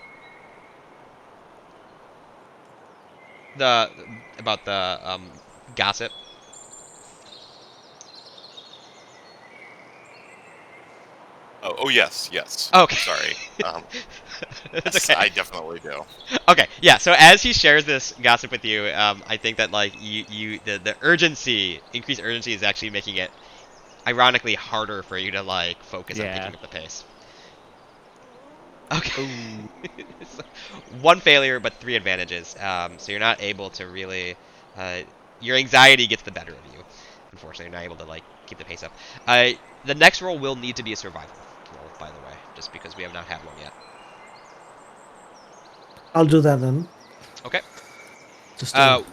The about the gossip. Oh, yes, yes. Okay. Sorry. It's Yes, okay. I definitely do. Okay, yeah. So as he shares this gossip with you, I think that like the urgency, increased urgency, is actually making it ironically harder for you to like focus on Yeah. picking up the pace. Okay. Ooh. So, one failure, but three advantages. So you're not able to really. Uh, your anxiety gets the better of you. Unfortunately, you're not able to like keep the pace up. The next roll will need to be a survival roll, by the way, just because we have not had one yet. I'll do that then. Okay. Just Uh,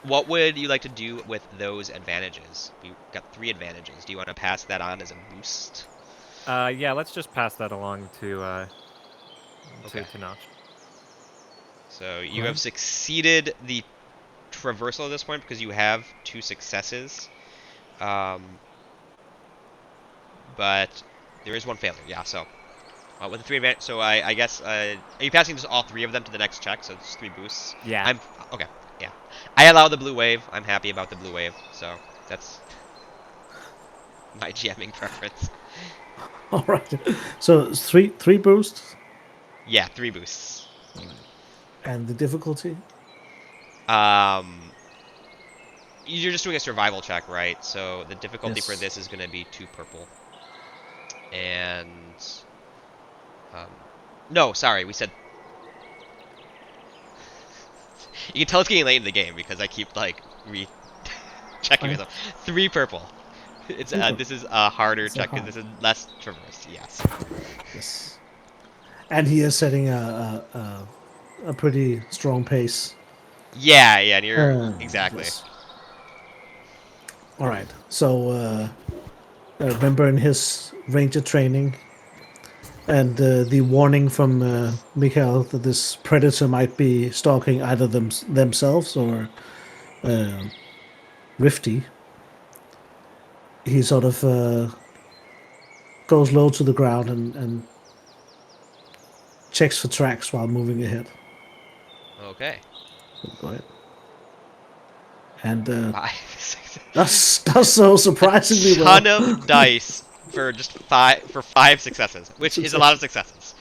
what would you like to do with those advantages? We got three advantages. Do you want to pass that on as a boost? Yeah, let's just pass that along to Okay. Notch. So all you have right. succeeded the traversal at this point because you have two successes. Um, but there is one failure. Yeah. So with the three advantage, so I guess are you passing just all three of them to the next check? So it's three boosts. Yeah. I'm okay. Yeah. I allow the blue wave. I'm happy about the blue wave. So that's my GMing preference. All right. So it's three boosts, Yeah, three boosts. and the difficulty. Um, you're just doing a survival check, right? So the difficulty for Yes. this is going to be two purple. And um, no, sorry, we said you can tell it's getting late in the game because I keep like checking Right. myself. Three purple. It's Three this boosts. is a harder So check because hard. this is less traverse. Yes. Yes. And he is setting a pretty strong pace. Yeah, yeah, and you're Uh, exactly. yes. All right. So remember in his ranger training and the warning from Mikhail that this predator might be stalking either themselves or uh, Rifty. He sort of goes low to the ground and checks for tracks while moving ahead. Okay. So go ahead. And Five, six, does so a surprisingly well. ton of dice for just five successes, which is a lot of Success. successes.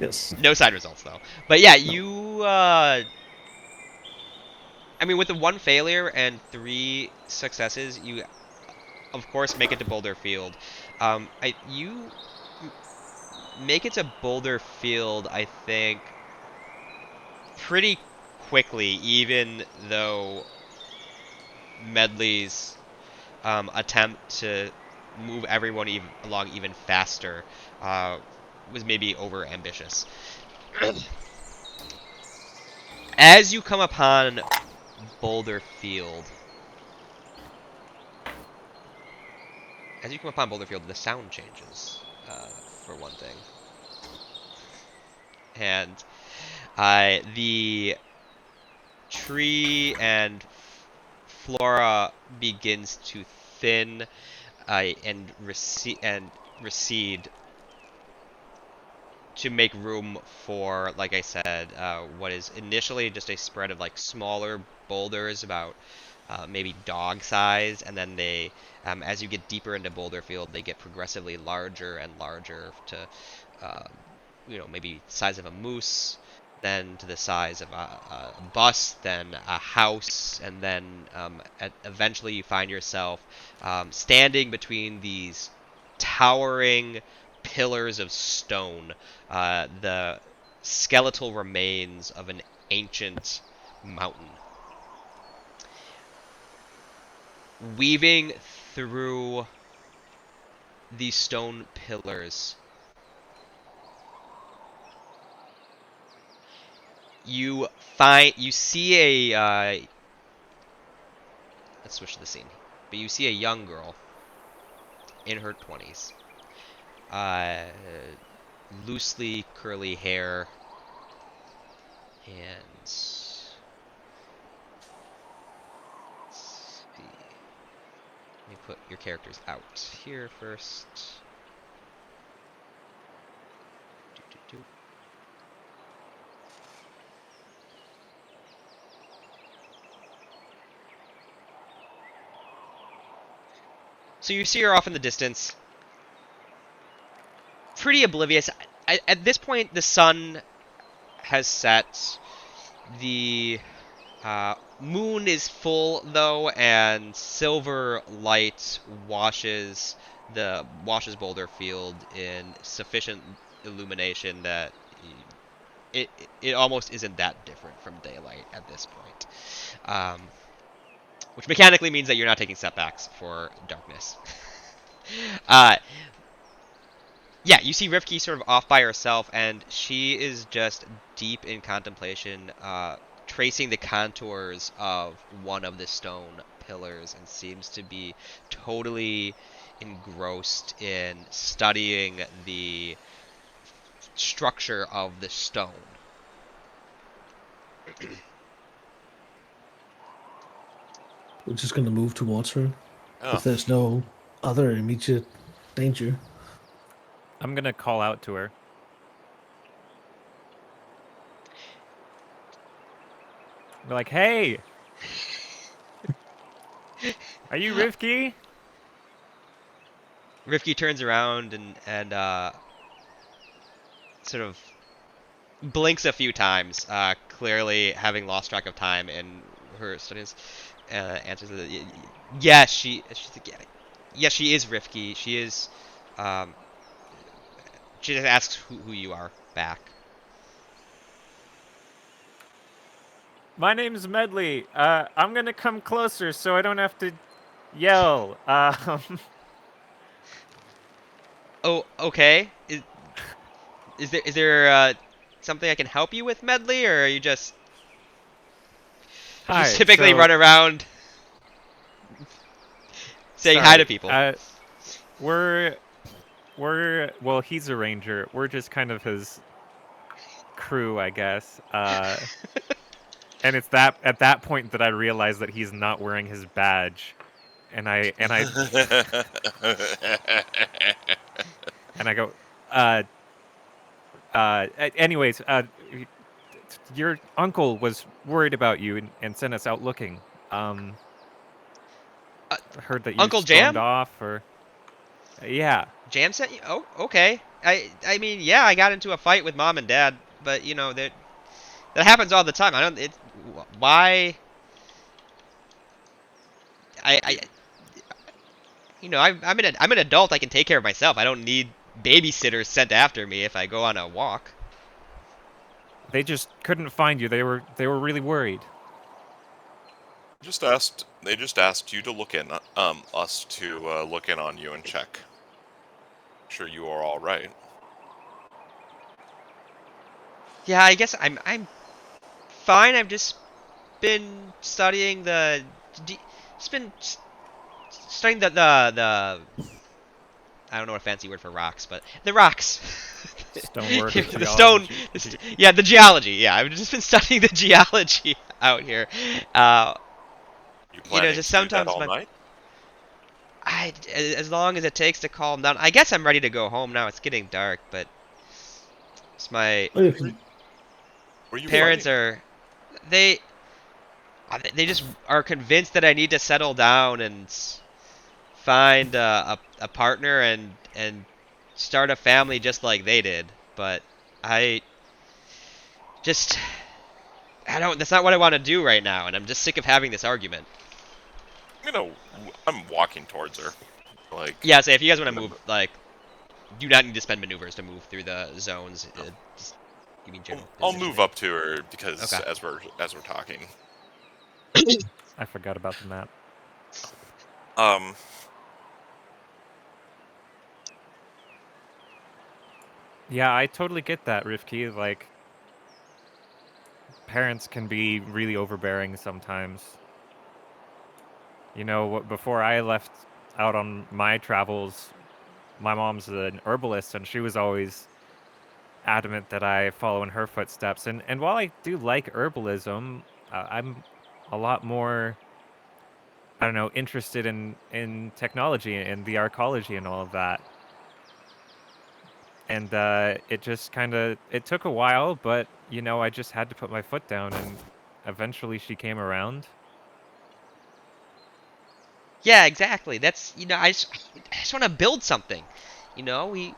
Yes. No side results though. But yeah, you. I mean, with the one failure and three successes, you of course make it to Boulder Field. You make it to Boulder Field, I think, pretty quickly, even though Medley's attempt to move everyone along even faster uh, was maybe over ambitious. As you come upon Boulder Field, the sound changes for one thing, and the tree and flora begins to thin and recede to make room for, like I said, what is initially just a spread of like smaller boulders about maybe dog size, and then as you get deeper into Boulder Field, they get progressively larger and larger to, uh, maybe size of a moose, then to the size of a bus, then a house, and then eventually you find yourself standing between these towering pillars of stone, the skeletal remains of an ancient mountain. Weaving through these stone pillars, you see let's switch to the scene. But you see a young girl in her 20s, uh, loosely curly hair, and let's see. Let me put your characters out here first. So you see her off in the distance, pretty oblivious. At this point, the sun has set. The moon is full though, and silver light washes Boulder Field in sufficient illumination that it almost isn't that different from daylight at this point. Which mechanically means that you're not taking setbacks for darkness. uh, yeah, you see Rivke sort of off by herself, and she is just deep in contemplation, tracing the contours of one of the stone pillars, and seems to be totally engrossed in studying the structure of the stone. We're just gonna move towards her Oh, if there's no other immediate danger. I'm gonna call out to her. Be like, hey, are you Rivke? Rivke turns around and sort of blinks a few times, clearly having lost track of time in her studies. Answers the yes, she's like, yes, she is Rivke. She is. Um, she just asks who you are back. My name's Medley. I'm gonna come closer so I don't have to yell. Oh, okay. Is there something I can help you with, Medley, or are you just Hi. typically So, run around saying hi to sorry. people? We're well, he's a ranger. We're just kind of his crew, I guess. And it's at that point that I realize that he's not wearing his badge, and I go, anyways, your uncle was worried about you and sent us out looking. I Uh, heard that you Uncle stormed Jam? off, or yeah. Jam sent you? Oh, okay. I mean, yeah, I got into a fight with mom and dad, but you know that happens all the time. I don't. Why? I I'm an adult. I can take care of myself. I don't need babysitters sent after me if I go on a walk. They just couldn't find you. They were really worried. they just asked you to look in, us to look in on you and check. Sure you are all right. Yeah, I guess I'm fine. I've just been studying just been studying the I don't know a fancy word for rocks, but the rocks. Stonework, The stone. Yeah, the geology. Yeah, I've just been studying the geology out here. Uh, You you know, planning just to do that sometimes all night? as long as it takes to calm down. I guess I'm ready to go home now. It's getting dark, but it's my Oh, you can, Were you parents fighting? are they they just are convinced that I need to settle down and find a partner and start a family just like they did. But I just I don't. That's not what I want to do right now, and I'm just sick of having this argument. You know, I'm walking towards her. Like, Yeah, so if you guys want to move, remember, like, do not need to spend maneuvers to move through the zones. Just give me general I'll move positioning. up to her because Okay. as we're talking. I forgot about the map. Um, Yeah, I totally get that, Rivke. Like, parents can be really overbearing sometimes. You know, before I left out on my travels, my mom's an herbalist, and she was always adamant that I follow in her footsteps. And while I do like herbalism, I'm a lot more, I don't know, interested in technology and the arcology and all of that. And it just kind of it took a while, but you know, I just had to put my foot down, and eventually she came around. Yeah, exactly. That's I just want to build something. I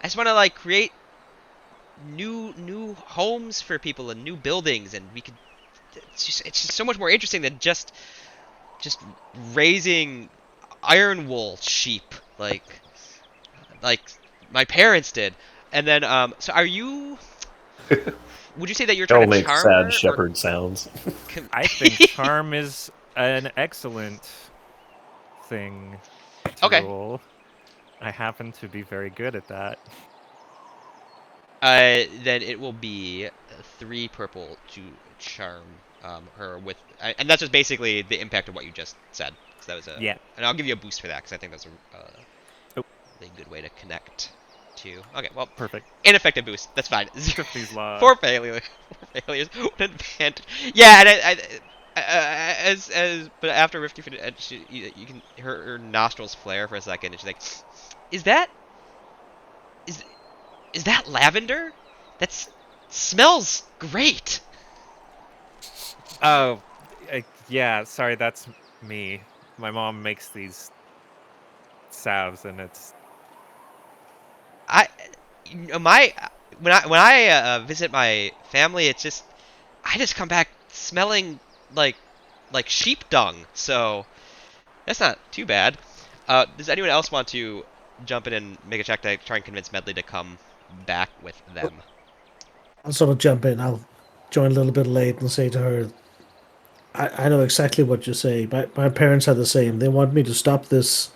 just want to like create new homes for people and new buildings, and we could. It's just so much more interesting than just raising iron wool sheep like my parents did. And then so are you? Would you say that you're trying Carol to makes charm sad her or? shepherd sounds. I think charm is an excellent thing to Okay. roll. I happen to be very good at that. Then it will be 3 purple to charm her with, and that's just basically the impact of what you just said. Because that was Yeah. and I'll give you a boost for that because I think that's Oh. a good way to connect to. Okay, well, Perfect. ineffective boost. That's fine. Tiffany's law. 4 failures. 4 failures. What an advantage. Yeah, and but after Rifty, you can her nostrils flare for a second, and she's like, "Is that is is that lavender? That smells great." Oh, yeah. Sorry, that's me. My mom makes these salves, and it's I my when I visit my family, it's just I just come back smelling like sheep dung. So that's not too bad. Does anyone else want to jump in and make a check to try and convince Medley to come back with them? I'll sort of jump in. I'll join a little bit late and say to her, I know exactly what you say. My parents are the same. They want me to stop this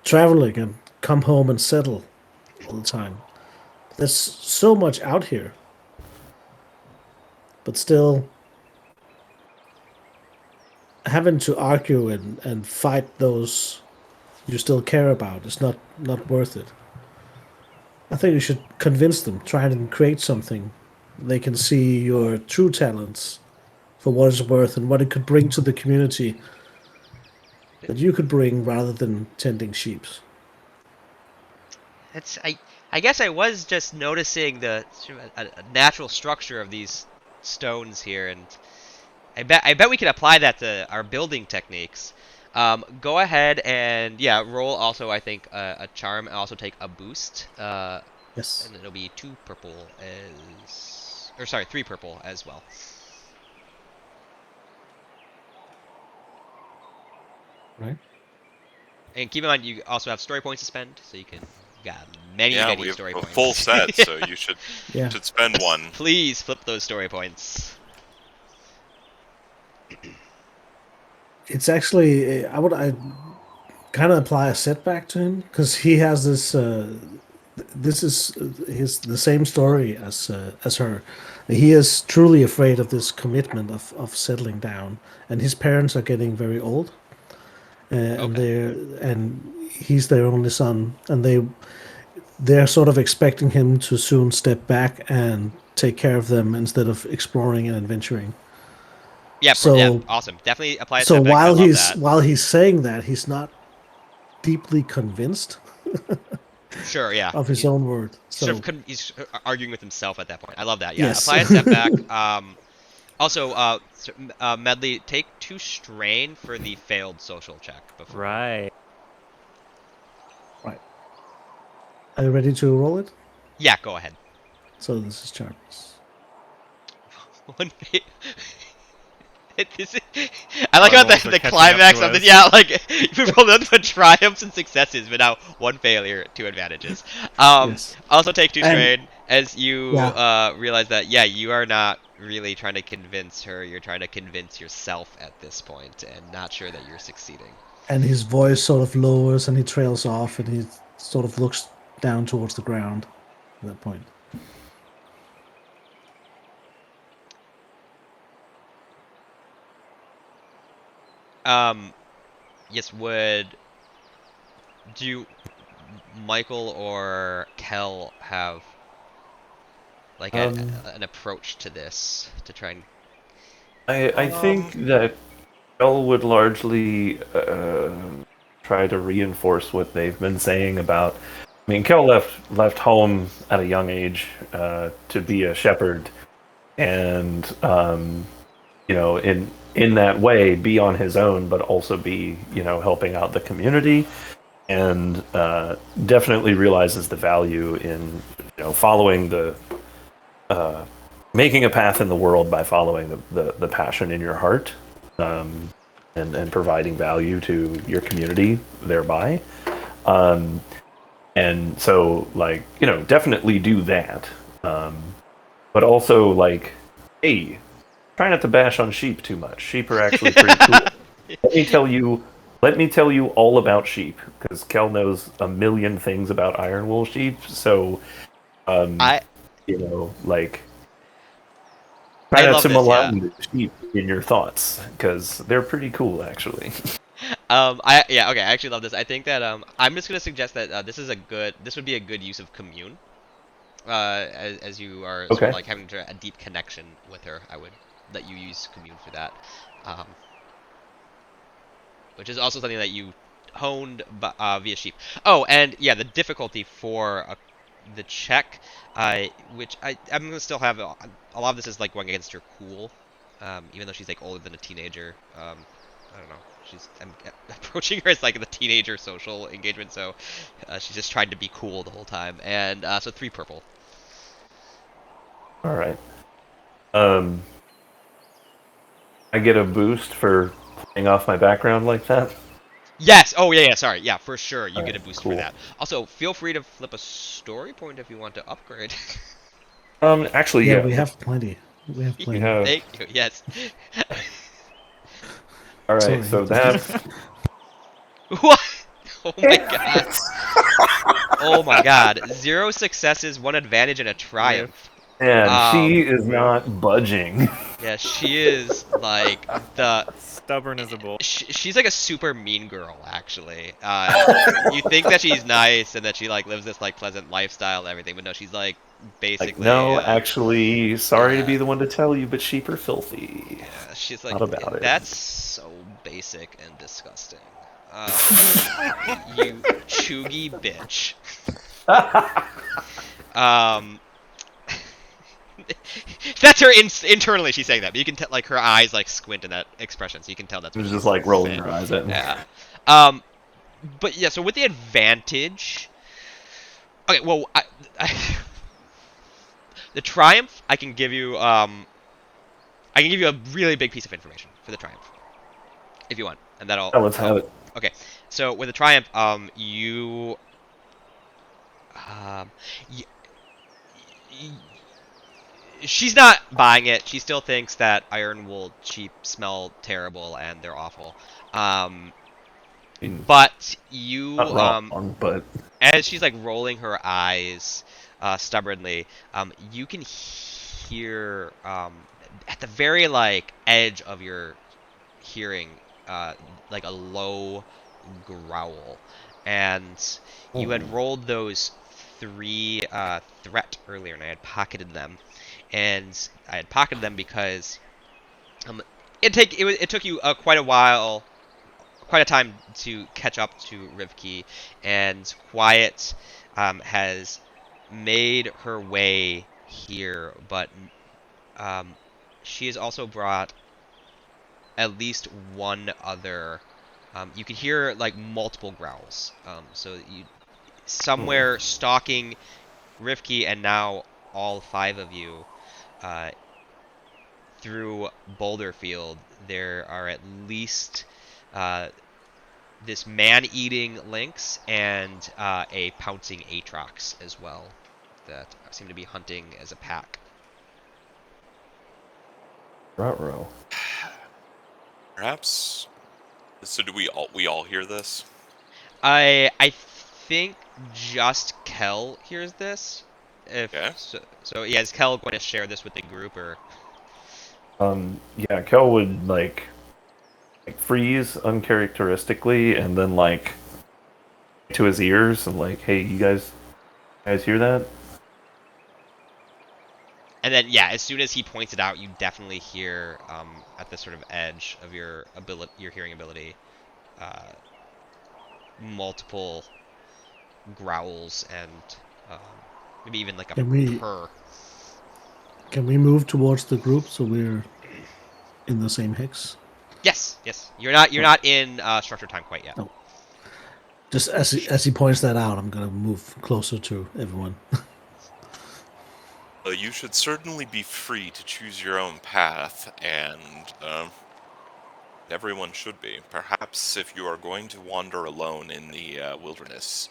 traveling and come home and settle all the time. There's so much out here, but still having to argue and fight those you still care about is not worth it. I think you should convince them, try and create something. They can see your true talents for what it's worth and what it could bring to the community that you could bring rather than tending sheep. That's I guess I was just noticing the sort of a natural structure of these stones here, and I bet we can apply that to our building techniques. Go ahead and yeah, roll also I think a charm and also take a boost. Yes. And it'll be 2 purple or sorry, 3 purple as well. Right. And keep in mind you also have story points to spend, so you got many Yeah, we have story a points. full set, so you should Yeah. spend one. Please flip those story points. It's actually I kind of apply a setback to him because he has this. This is the same story as her. He is truly afraid of this commitment of settling down, and his parents are getting very old, and he's their only son, and they're sort of expecting him to soon step back and take care of them instead of exploring and adventuring. Yeah, yeah, So awesome. Definitely apply a so setback. I love that. while he's saying that, he's not deeply convinced Sure, yeah. of his own word. So He's arguing with himself at that point. I love that. Yeah, yes. apply a setback. Also, Medley, take 2 strain for the failed social check before. right. Right. Are you ready to roll it? Yeah, go ahead. So this is Charles. One I like Our how rolls are the catching climax up of to this. us. Yeah, like you rolled nothing but triumphs and successes, but now 1 failure, 2 advantages. Yes. Also take 2 And- strain as you Yeah. realize that yeah, you are not really trying to convince her. You're trying to convince yourself at this point, and not sure that you're succeeding. And his voice sort of lowers and he trails off and he sort of looks down towards the ground at that point. Yes, do Michael or Kel have like an approach to this to try and I think that Elle would largely try to reinforce what they've been saying about. I mean, Kel left home at a young age to be a shepherd, and in that way, be on his own, but also be, helping out the community, and definitely realizes the value in, following making a path in the world by following the passion in your heart, and providing value to your community thereby. Um, and so, definitely do that. But also, hey, try not to bash on sheep too much. Sheep are actually pretty cool. Let me tell you. Let me tell you all about sheep, because Kel knows a million things about iron wool sheep. So, um, I try I not love to this. Yeah. malign the sheep in your thoughts, because they're pretty cool, actually. Okay. I actually love this. I think that I'm just gonna suggest that this would be a good use of commune. As you are sort of Okay. like having a deep connection with her, I would let you use commune for that. Um, which is also something that you honed via sheep. Oh, and yeah, the difficulty for the check, which I'm gonna still have a lot of this is like going against her cool, even though she's like older than a teenager. I don't know. I'm approaching her as like the teenager social engagement, so she's just trying to be cool the whole time. And so 3 purple. All right. Um, I get a boost for playing off my background like that. Yes. Oh yeah, yeah. Sorry. Yeah, for sure. You All get right. a boost for Cool. that. Also, feel free to flip a story point if you want to upgrade. Actually, Yeah, yeah. we have plenty. We have We plenty. have. Thank you. Yes. All right. Sorry. So that's. What? Oh my god. Oh my god. 0 successes, 1 advantage, and a Whiff, triumph. And she Um, is whiff. not budging. yeah, she is like the. Stubborn as a bull. She's like a super mean girl, actually. You think that she's nice and that she like lives this like pleasant lifestyle and everything, but no, she's like Like, basically, no, actually, sorry to yeah, be the one to tell you, but sheep are filthy. yeah. She's like, Not about it. that's so basic and disgusting. You chuggy bitch. Um, that's her internally. She's saying that, but you can tell like her eyes like squint in that expression, so you can tell that's what She's just she's like rolling saying. her eyes at me. Yeah. Um, but yeah. So with the advantage, okay. Well, the triumph, I can give you. I can give you a really big piece of information for the triumph, if you want, and that'll Oh, let's have help. it. Okay. So with the triumph, you. Um, y- y- she's not buying it. She still thinks that iron wool sheep smell terrible and they're awful. Um, I mean, but you, not wrong, but as she's like rolling her eyes stubbornly, you can hear at the very like edge of your hearing, like a low growl, and you had rolled those 3 threat earlier, and I had pocketed them, and I had pocketed them because um, it took you quite a while, quite a time to catch up to Rivke, and Quiet has made her way here, but um, she has also brought at least one other. You can hear like multiple growls. So you somewhere stalking Rivke and now all 5 of you uh, through Boulder Field. There are at least uh, this man-eating lynx and a pouncing Aatrox as well that seem to be hunting as a pack. ruh-roh. Perhaps. So do we all hear this? I think just Kel hears this. If Okay. so yeah, is Kel going to share this with the group or? Yeah, Kel would freeze uncharacteristically, and then to his ears and hey, you guys hear that? And then yeah, as soon as he points it out, you definitely hear at the sort of edge of your hearing ability, uh, multiple growls and um, maybe even like a Can we purr. can we move towards the group so we're in the same hex? Yes, yes. You're not in structured time quite yet. No. Just as he points that out, I'm gonna move closer to everyone. You should certainly be free to choose your own path, and everyone should be. Perhaps if you are going to wander alone in the wilderness,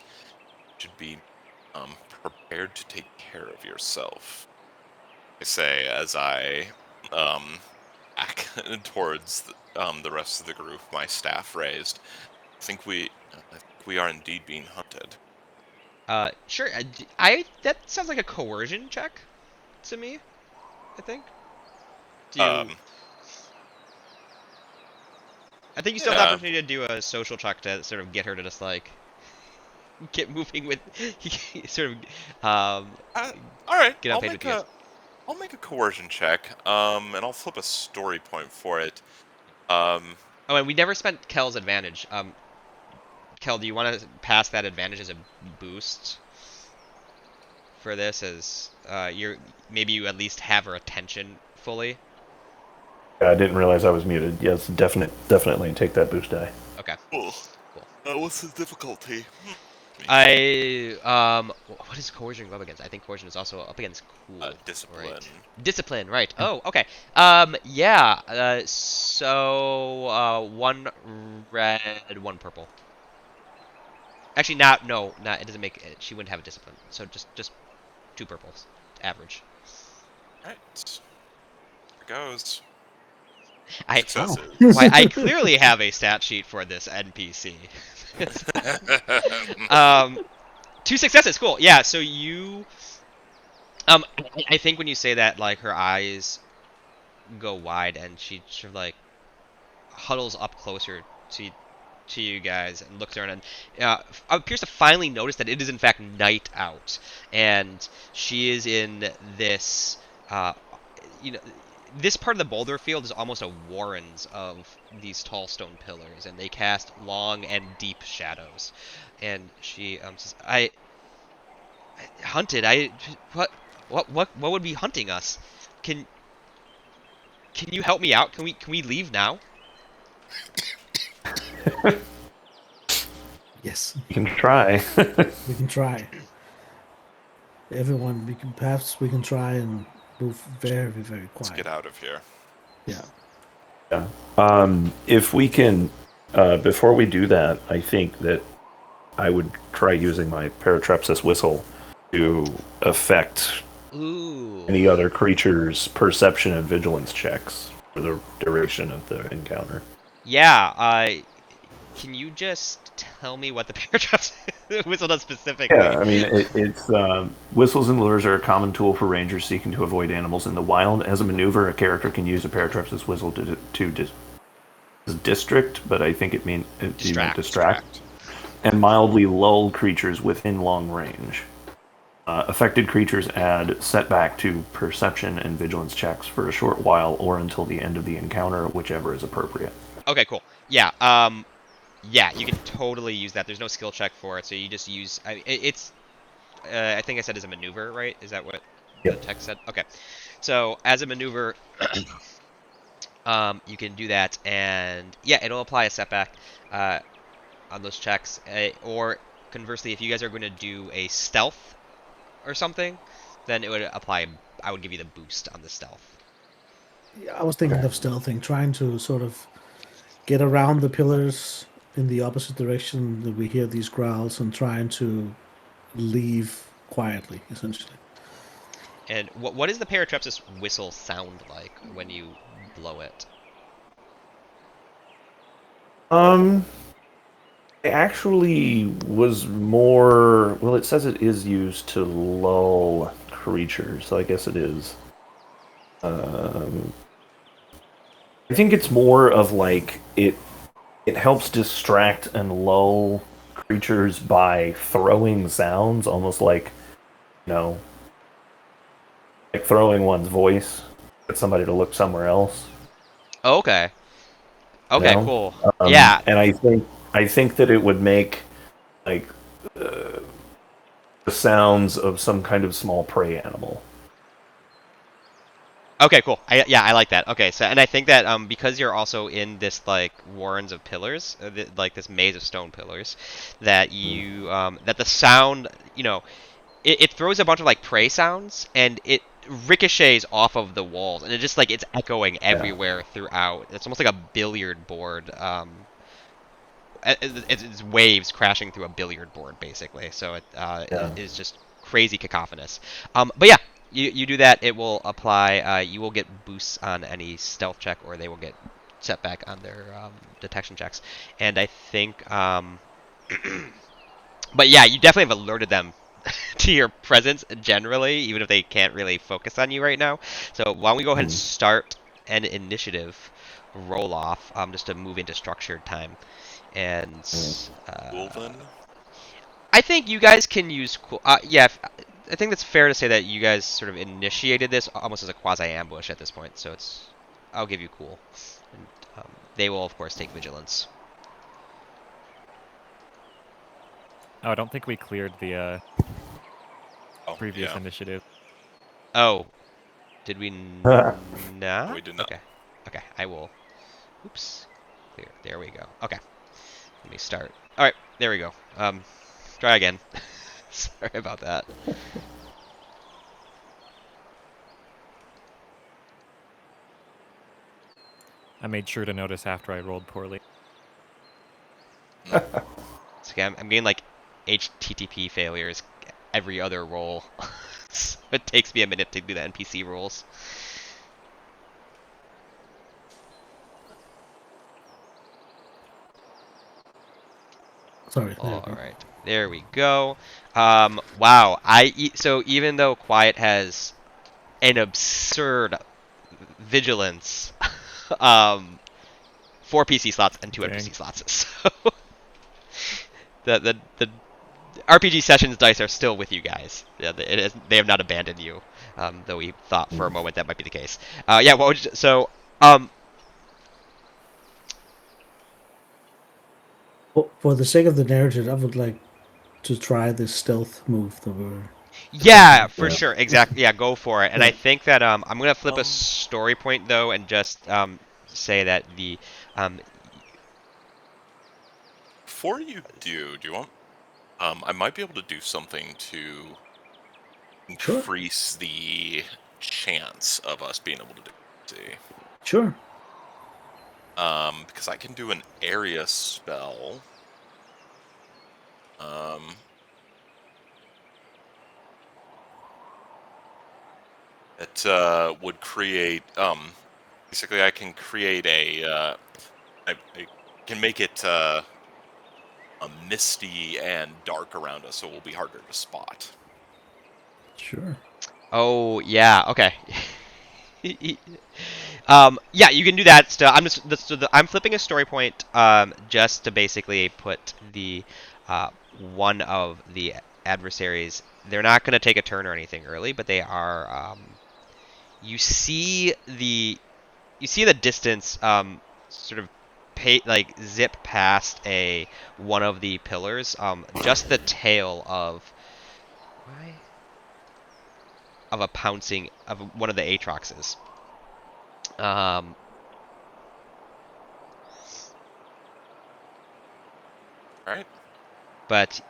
you should be prepared to take care of yourself. I say as I back towards the rest of the group, my staff raised. I think we are indeed being hunted. Sure. That sounds like a coercion check to me. I think. Do you? Um, I think you still have the yeah. opportunity to do a social check to sort of get her to just like get moving with, sort of, All right. get on page with you guys. I'll make a coercion check. And I'll flip a story point for it. Um, Oh, and we never spent Kel's advantage. Kel, do you want to pass that advantage as a boost for this? As maybe you at least have her attention fully. I didn't realize I was muted. Yes, definitely take that boost die. Okay. cool. Cool. What's the difficulty? What does coercion go up against? I think coercion is also up against cool. Discipline. Right? Discipline, right? Oh, okay. Yeah. So, one red, one purple. Actually, no. It doesn't make it. She wouldn't have a discipline. So just two purples, average. Alright. Here goes. I Successes. Why I clearly have a stat sheet for this NPC. Two successes, cool. Yeah, so you I think when you say that, like, her eyes go wide and she sort of like huddles up closer to you guys and looks around and appears to finally notice that it is in fact night out, and she is in this you know this part of the boulder field is almost a warrens of these tall stone pillars, and they cast long and deep shadows. And she says, I hunted. What would be hunting us? Can you help me out? Can we leave now? Yes, You can try. we can try. Everyone, we can try and move very, very Let's quiet. get out of here. Yeah. Yeah. If we can, before we do that, I think that I would try using my Paratrepsis whistle to affect Ooh. any other creature's perception and vigilance checks for the duration of the encounter. Yeah. Can you just tell me what the paratrap whistle does specifically? Yeah, I mean, it's whistles and lures are a common tool for rangers seeking to avoid animals in the wild. As a maneuver, a character can use a Paratrepsis whistle to district, but I think it means distract, and mildly lull creatures within long range. Affected creatures add setback to perception and vigilance checks for a short while or until the end of the encounter, whichever is appropriate. Okay, cool. Yeah. Yeah, you can totally use that. There's no skill check for it, so you just use. It's. I think I said as a maneuver, right? Is that what the text said? Okay. So as a maneuver, you can do that, and yeah, it'll apply a setback on those checks. Or conversely, if you guys are going to do a stealth or something, then it would apply. I would give you the boost on the stealth. Yeah, I was thinking of stealthing, trying to sort of get around the pillars in the opposite direction that we hear these growls, and trying to leave quietly, essentially. And what does the Paratrepsis whistle sound like when you blow it? It actually was more. Well, it says it is used to lull creatures, so I guess it is. I think it's more of like it helps distract and lull creatures by throwing sounds, almost like, like throwing one's voice at somebody to look somewhere else. Okay. Okay, cool. Yeah. And I think that it would make like the sounds of some kind of small prey animal. Okay, cool. I like that. Okay, so and I think that because you're also in this like warrens of pillars, like this maze of stone pillars, that you that the sound, it throws a bunch of like prey sounds and it ricochets off of the walls and it just like it's echoing Yeah. everywhere throughout. It's almost like a billiard board. It's waves crashing through a billiard board basically. So it Yeah. is just crazy cacophonous. But yeah, you do that, it will apply. You will get boosts on any stealth check, or they will get set back on their detection checks. And I think, but yeah, you definitely have alerted them to your presence generally, even if they can't really focus on you right now. So why don't we go ahead and Mhm. start an initiative roll off, just to move into structured time. And Cool then. I think you guys can use cool. Yeah, I think that's fair to say that you guys sort of initiated this almost as a quasi ambush at this point. So it's, I'll give you cool, and they will of course take vigilance. Oh, I don't think we cleared the Oh previous yeah, initiative. Oh, did we Ah, not? we did not. Okay, okay, I will. Oops, clear. There we go. Okay, let me start. All right, there we go. Try again. Sorry about that. I made sure to notice after I rolled poorly. It's okay, I'm getting like HTTP failures every other roll. So it takes me a minute to do the NPC rolls. Sorry, there we All go. right, there we go. Wow. So even though Quiet has an absurd vigilance, um, 4 PC slots and two Dang. NPC slots. So the RPG sessions dice are still with you guys. Yeah, they have not abandoned you. Though we thought for a moment that might be the case. Yeah. What would you, so For the sake of the narrative, I would like to try this stealth move that we're Yeah, attempting. for sure. Exactly. Yeah, go for it. And I Yeah, think that I'm gonna flip a Um, story point though, and just say that the um Before you do you want? I might be able to do something to sure, increase the chance of us being able to do it. See, sure. because I can do an area spell. Um, that would create. Basically, I can create I can make it misty and dark around us, so it will be harder to spot. Sure. oh yeah, okay. Yeah, you can do that still. I'm flipping a story point just to basically put the one of the adversaries. They're not going to take a turn or anything early, but they are you see the distance sort of like zip past a one of the pillars, just the tail of why of a pouncing of one of the Aatroxes. um All right. but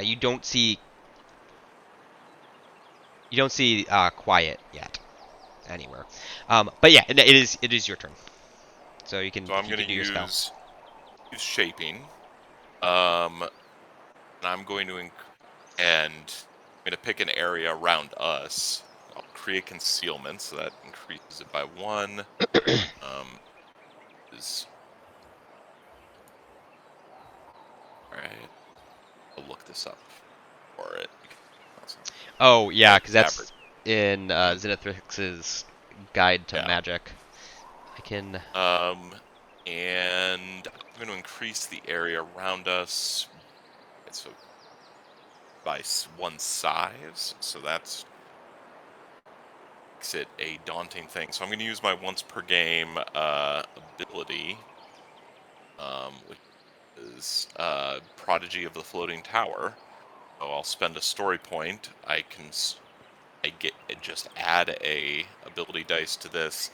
you don't see quiet yet anywhere. But yeah, it is your turn, so you So can I'm going to do your spell. use shaping. Um, and I'm going to and I'm going to pick an area around us. I'll create concealment, so that increases it by 1. Um, is all right. I'll look this up for it. Oh yeah, Oh, because average. that's in Zenithrix's Guide to Yeah. Magic. I can. And I'm going to increase the area around us. So by 1 size. So that's makes it a daunting thing. So I'm going to use my once per game ability, which is Prodigy of the Floating Tower. So I'll spend a story point. I can just add a ability dice to this,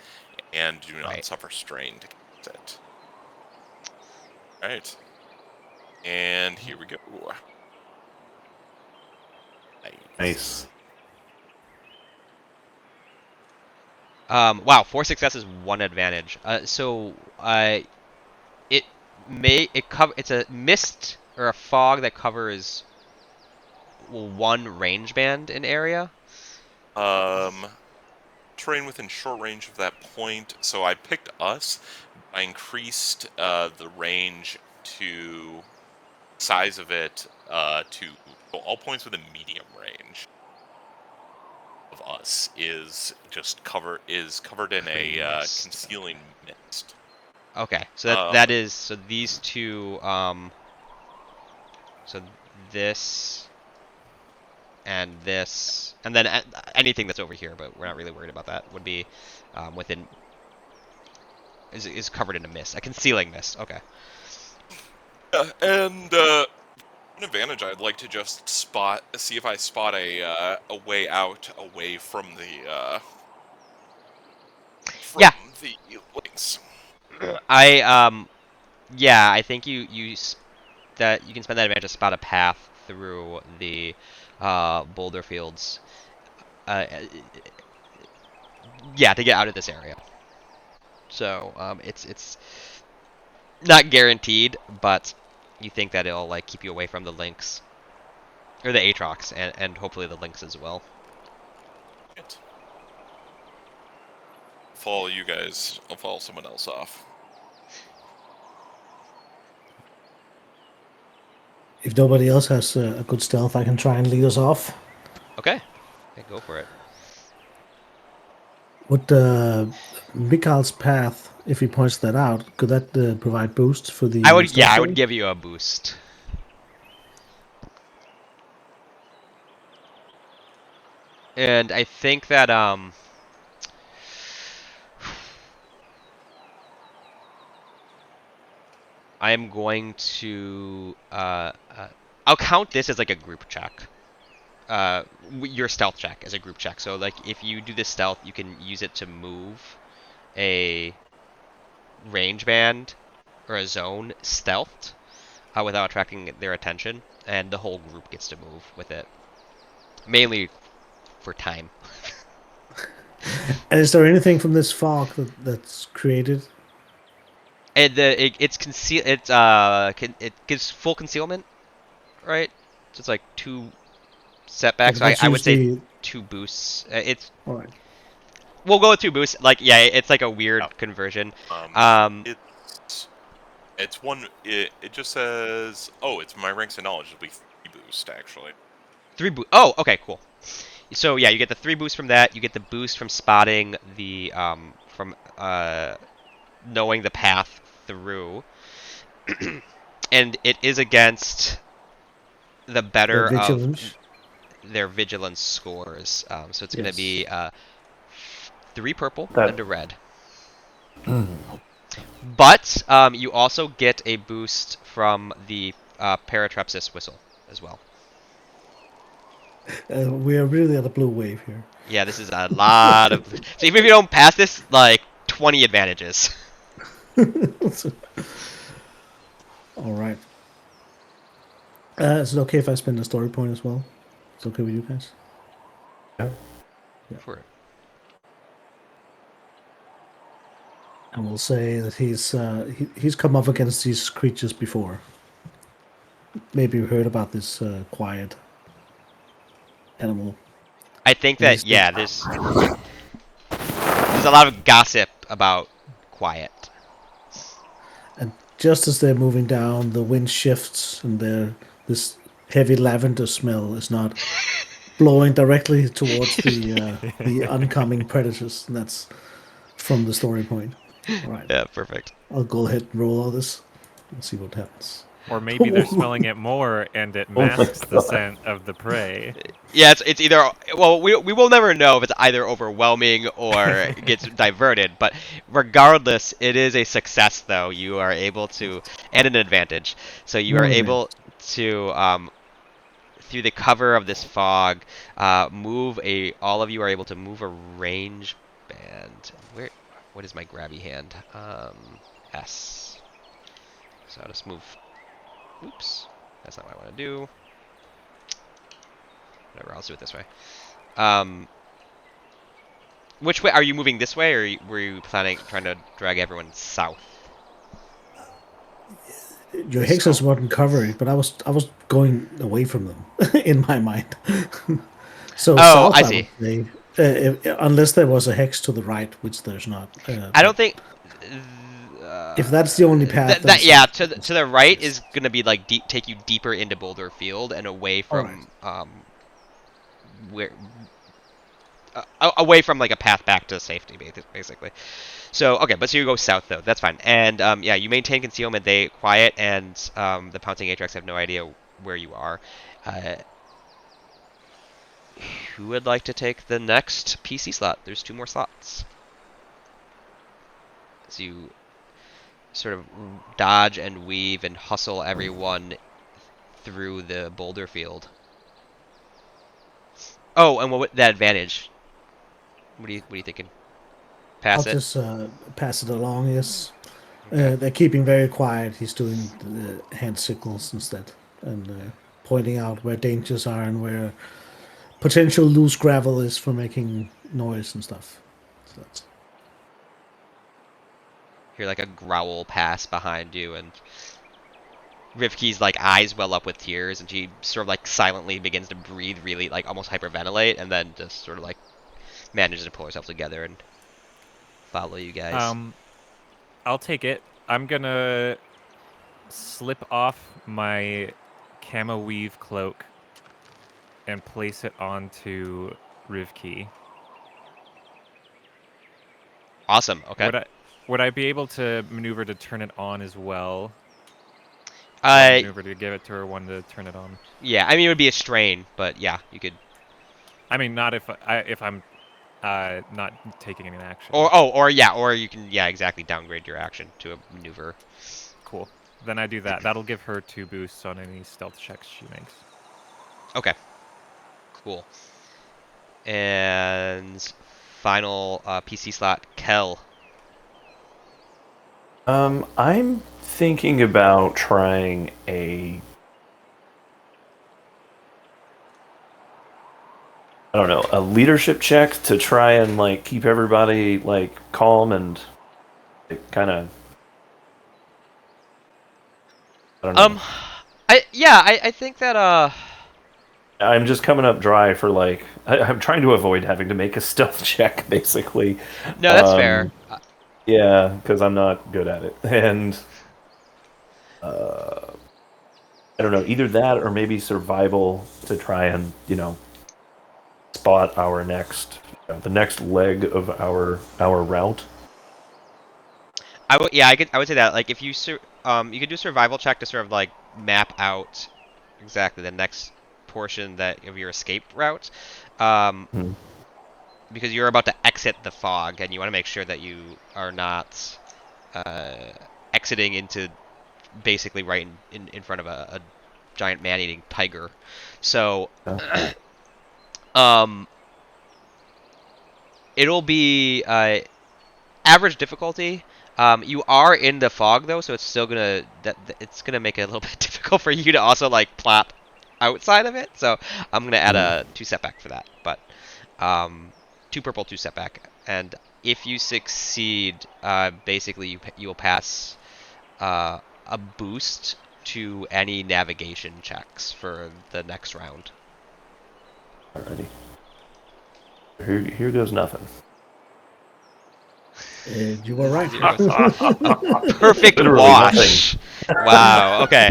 and do not Right. suffer strain to cast it. All right, and here we go. Nice. Wow, 4 successes, 1 advantage. It's a mist or a fog that covers 1 range band in area. Terrain within short range of that point. So I picked us. I increased the range to size of it to all points within medium range of us is covered in a Mist. concealing mist. Okay, so that is so these two so this and this and then anything that's over here, but we're not really worried about that. Would be within is covered in a mist, a concealing mist. Okay. And an advantage, I'd like to just see if I spot a way out away from the Yeah. the links. I think that you can spend that advantage to spot a path through the boulder fields. Yeah, to get out of this area. So it's not guaranteed, but you think that it'll like keep you away from the links or the Aatrox and hopefully the links as well. Right. Follow you guys. I'll follow someone else off. If nobody else has a good stealth, I can try and lead us off. Okay, go for it. Would Mikhail's path, if he points that out, could that provide boost for the stealth I roll? would give you a boost. And I think that I am going to I'll count this as like a group check. Your stealth check as a group check. So like if you do this stealth, you can use it to move a range band or a zone stealthed without attracting their attention, and the whole group gets to move with it. Mainly for time. And is there anything from this fog that's created? And it's conceal. It gives full concealment, right? So it's like 2 setbacks. So That's I would say usually 2 boosts. It's all right. We'll go with 2 boosts. Like yeah, it's like a weird conversion. It's one. It just says, oh, it's my ranks of knowledge. It'll be 3 boost actually. 3 boost. Oh, okay, cool. So yeah, you get the 3 boosts from that. You get the boost from spotting the from knowing the path through, and it is against the better Vigilance. of their vigilance scores. So it's going to Yes. be 3 purple That- and a red. But you also get a boost from the Paratrepsis whistle as well. We are really at a blue wave here. Yeah, this is a lot of. So even if you don't pass this, like 20 advantages. All right. Is it okay if I spend a story point as well? It's okay with you guys? Yeah. For it. And we'll say that he's come up against these creatures before. Maybe you heard about this quiet animal. I think At that least yeah, there's a lot of gossip about Quiet. And just as they're moving down, the wind shifts, and this heavy lavender smell is not blowing directly towards the oncoming predators. And that's from the story point. All right. Yeah, perfect. I'll go ahead and roll all this and see what happens. Or maybe they're smelling it more and it my masks the God. scent of the prey. Yeah, it's either we will never know if it's either overwhelming or gets diverted, but regardless, it is a success though. You are able to and an advantage. So you are More able to through the cover of this fog, all of you are able to move a range band. What is my grabby hand? S. So I'll just move. Oops, that's not what I want to do. Whatever, I'll do it this way. Which way are you moving? This way, or were you trying to drag everyone south? Your hexes weren't covering, but I was going away from them in my mind. So Oh, south, I I would see. say, unless there was a hex to the right, which there's not. I But don't think. if that's the only path, then Yeah, south. to the right Yes. is gonna be like take you deeper into Boulder Field and away All right. from where away from like a path back to safety, basically. So okay, but so you go south though. That's fine. And yeah, you maintain concealment. They quiet, and the pouncing Atrax have no idea where you are. Uh, who would like to take the next PC slot? There's 2 more slots. So you sort of dodge and weave and hustle everyone through the boulder field. Oh, and what that advantage? What are you thinking? I'll Pass it. just pass it along. Yes. Okay. They're keeping very quiet. He's doing the hand signals instead, and pointing out where dangers are and where potential loose gravel is for making noise and stuff. So that's Hear like a growl pass behind you, and Rivke's like eyes well up with tears, and she sort of like silently begins to breathe, really like almost hyperventilate, and then just sort of like manages to pull herself together and follow you guys. I'll take it. I'm gonna slip off my camo weave cloak and place it onto Rivke. Awesome. Okay. Would I be able to maneuver to turn it on as well? One Uh, maneuver to give it to her, one to turn it on. yeah. I mean, it would be a strain, but yeah, you could. I mean, not if I'm not taking any action. Or you can, yeah, exactly, downgrade your action to a maneuver. Cool. Then I do that. That'll give her 2 boosts on any stealth checks she makes. Okay. Cool. And final PC slot, Kel. I'm thinking about trying a leadership check to try and like keep everybody like calm and kind of I don't know. I think that I'm just coming up dry for like I'm trying to avoid having to make a stealth check basically. no, that's fair. Yeah, because I'm not good at it, and I don't know, either that or maybe survival to try and spot our the next leg of our route. I would say that like if you you could do a survival check to sort of like map out exactly the next portion that of your escape route. Hmm. Because you're about to exit the fog, and you want to make sure that you are not exiting into basically right in front of a giant man-eating tiger. So, um, it'll be average difficulty. You are in the fog though, so it's still it's gonna make it a little bit difficult for you to also like plot outside of it. So I'm gonna add a 2 setback for that, but 2 purple, 2 setback, and if you succeed, basically you'll pass a boost to any navigation checks for the next round. Alrighty. Here goes nothing. you were right. Perfect Literally wash. Wow. Okay.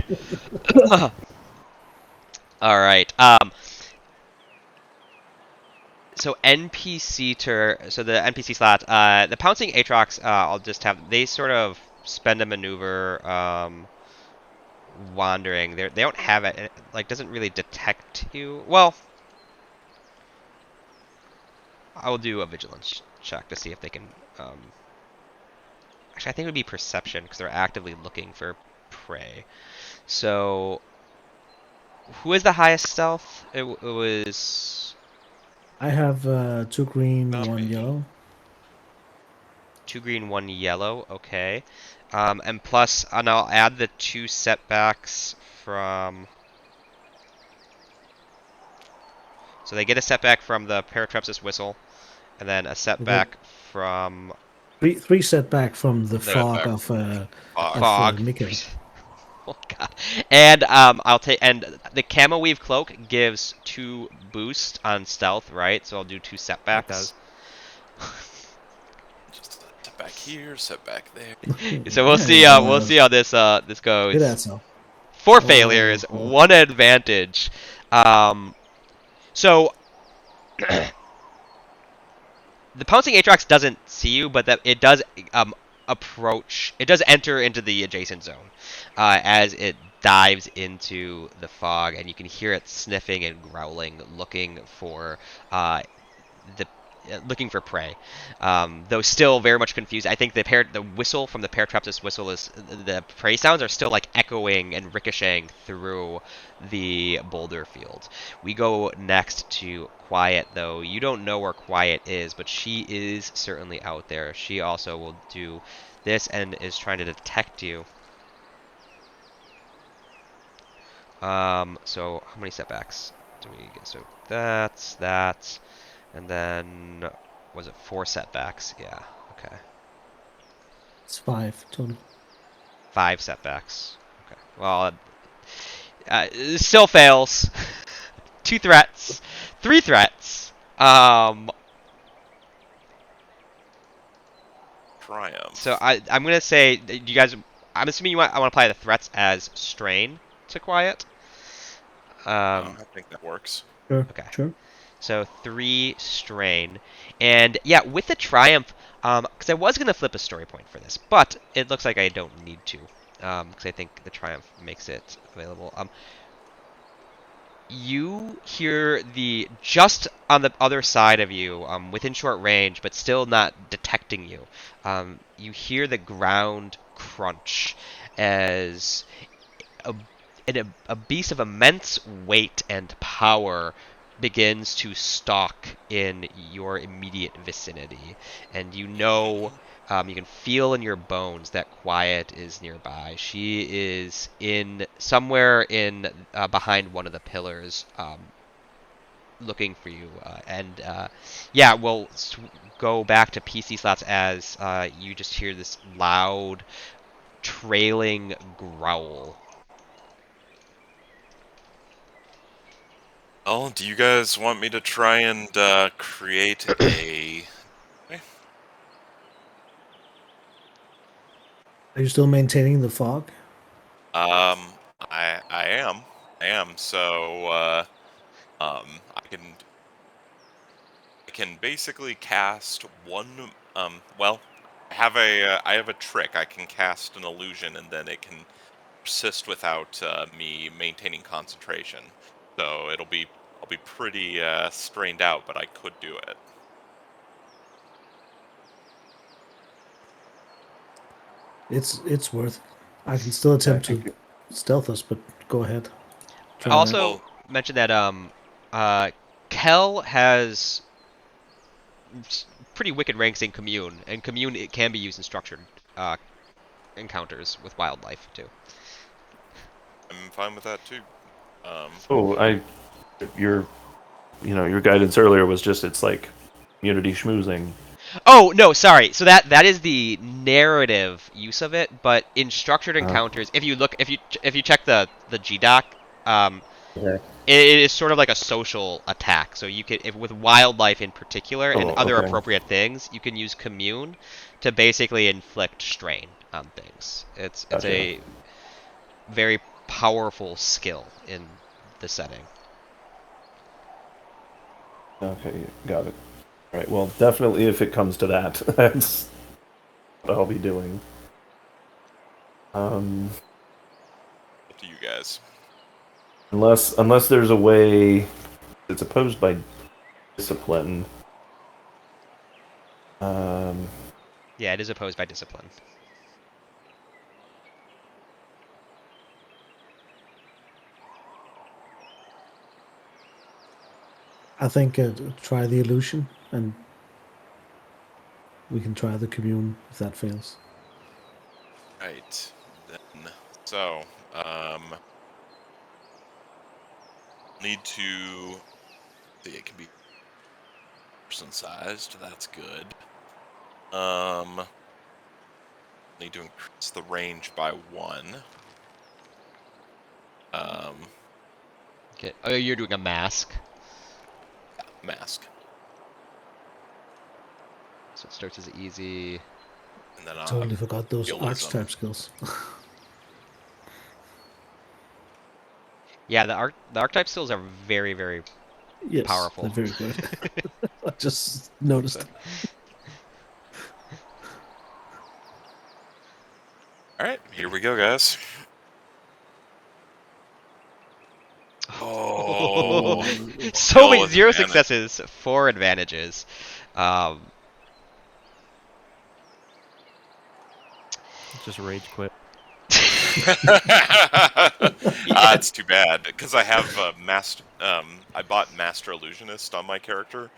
All right. So so the NPC slot, the pouncing Aatrox, I'll just have they sort of spend a maneuver wandering. They don't have it like doesn't really detect you. Well, I will do a vigilance check to see if they can. Actually, I think it would be perception because they're actively looking for prey. So Who is the highest stealth? It was I have 2 green, Not 1 me. yellow. 2 green, 1 yellow. Okay. And plus, and I'll add the 2 setbacks from. So they get a setback from the Paratrepsis whistle, and then a I get setback from 3 setback from the the fog Setback of from fog. fog. Mika. Oh god. And I'll take and the camo weave cloak gives 2 boost on stealth, right? So I'll do 2 It setbacks. does. Just setback here, setback there. So we'll see. Nice. We'll see how this Good goes. answer. 4 Oh, failures, 1 advantage. Um, so the pouncing Aatrox doesn't see you, but that it does approach. It does enter into the adjacent zone as it dives into the fog, and you can hear it sniffing and growling, uh, the looking for prey. Though still very much confused. I think the whistle from the Paratrapsis whistle is the prey sounds are still like echoing and ricocheting through the boulder field. We go next to Quiet, though. You don't know where Quiet is, but she is certainly out there. She also will do this and is trying to detect you. So how many setbacks do we get? So that's that. And then, was it 4 setbacks? Yeah, okay. it's 5 total. 5 setbacks. Okay. Well, still fails. 2 threats. 3 threats. So Triumph. I'm gonna say, you guys, I'm assuming I want to apply the threats as strain to Quiet. I think that works. Sure, Okay. sure. So 3 strain. And yeah, with the triumph, because I was gonna flip a story point for this, but it looks like I don't need to, because I think the triumph makes it available. You hear the just on the other side of you, within short range, but still not detecting you. You hear the ground crunch as a, a beast of immense weight and power begins to stalk in your immediate vicinity. And you know, you can feel in your bones that Quiet is nearby. She is in somewhere in behind one of the pillars, looking for you. And yeah, we'll go back to PC slots as you just hear this loud, trailing growl. Oh, do you guys want me to try and create a? Are you still maintaining the fog? I am. I am. So I can basically cast one. Well, I have a trick. I can cast an illusion, and then it can persist without me maintaining concentration. So I'll be pretty strained out, but I could do it. It's worth it. I can still Yeah, I attempt to think stealth us, but go ahead. Try that. Also Well, mention that Kel has pretty wicked ranks in Commune, and Commune it can be used in structured uh, encounters with wildlife too. I'm fine with that too. so your your guidance earlier was just it's like community schmoozing. Oh no, sorry. So that is the narrative use of it, but in structured encounters, if you check the GDoc, um, Okay. it is sort of like a social attack. So you can, if, with wildlife in particular and Oh, other okay. appropriate things, you can use commune to basically inflict strain on things. It's Gotcha. a very powerful skill in the setting. Okay, got it. All right. Well, definitely, if it comes to that, that's what I'll be doing. Um, Up to you guys. unless there's a way it's opposed by discipline. Um, Yeah, it is opposed by discipline. I think try the illusion, and we can try the commune if that fails. Right. Then, so, need to see, it can be person sized. That's good. Need to increase the range by 1. Okay. Oh, you're doing a mask. Mask. So it starts as easy. And then Totally forgot those realism. archetype skills. Yeah, the archetype skills are very, very Yes, powerful. they're very good. I just noticed. So- Alright, here we go, guys. Oh, So Bill many with 0 advantage. successes, 4 advantages. Just rage quit. It's too bad because I have master. I bought Master Illusionist on my character,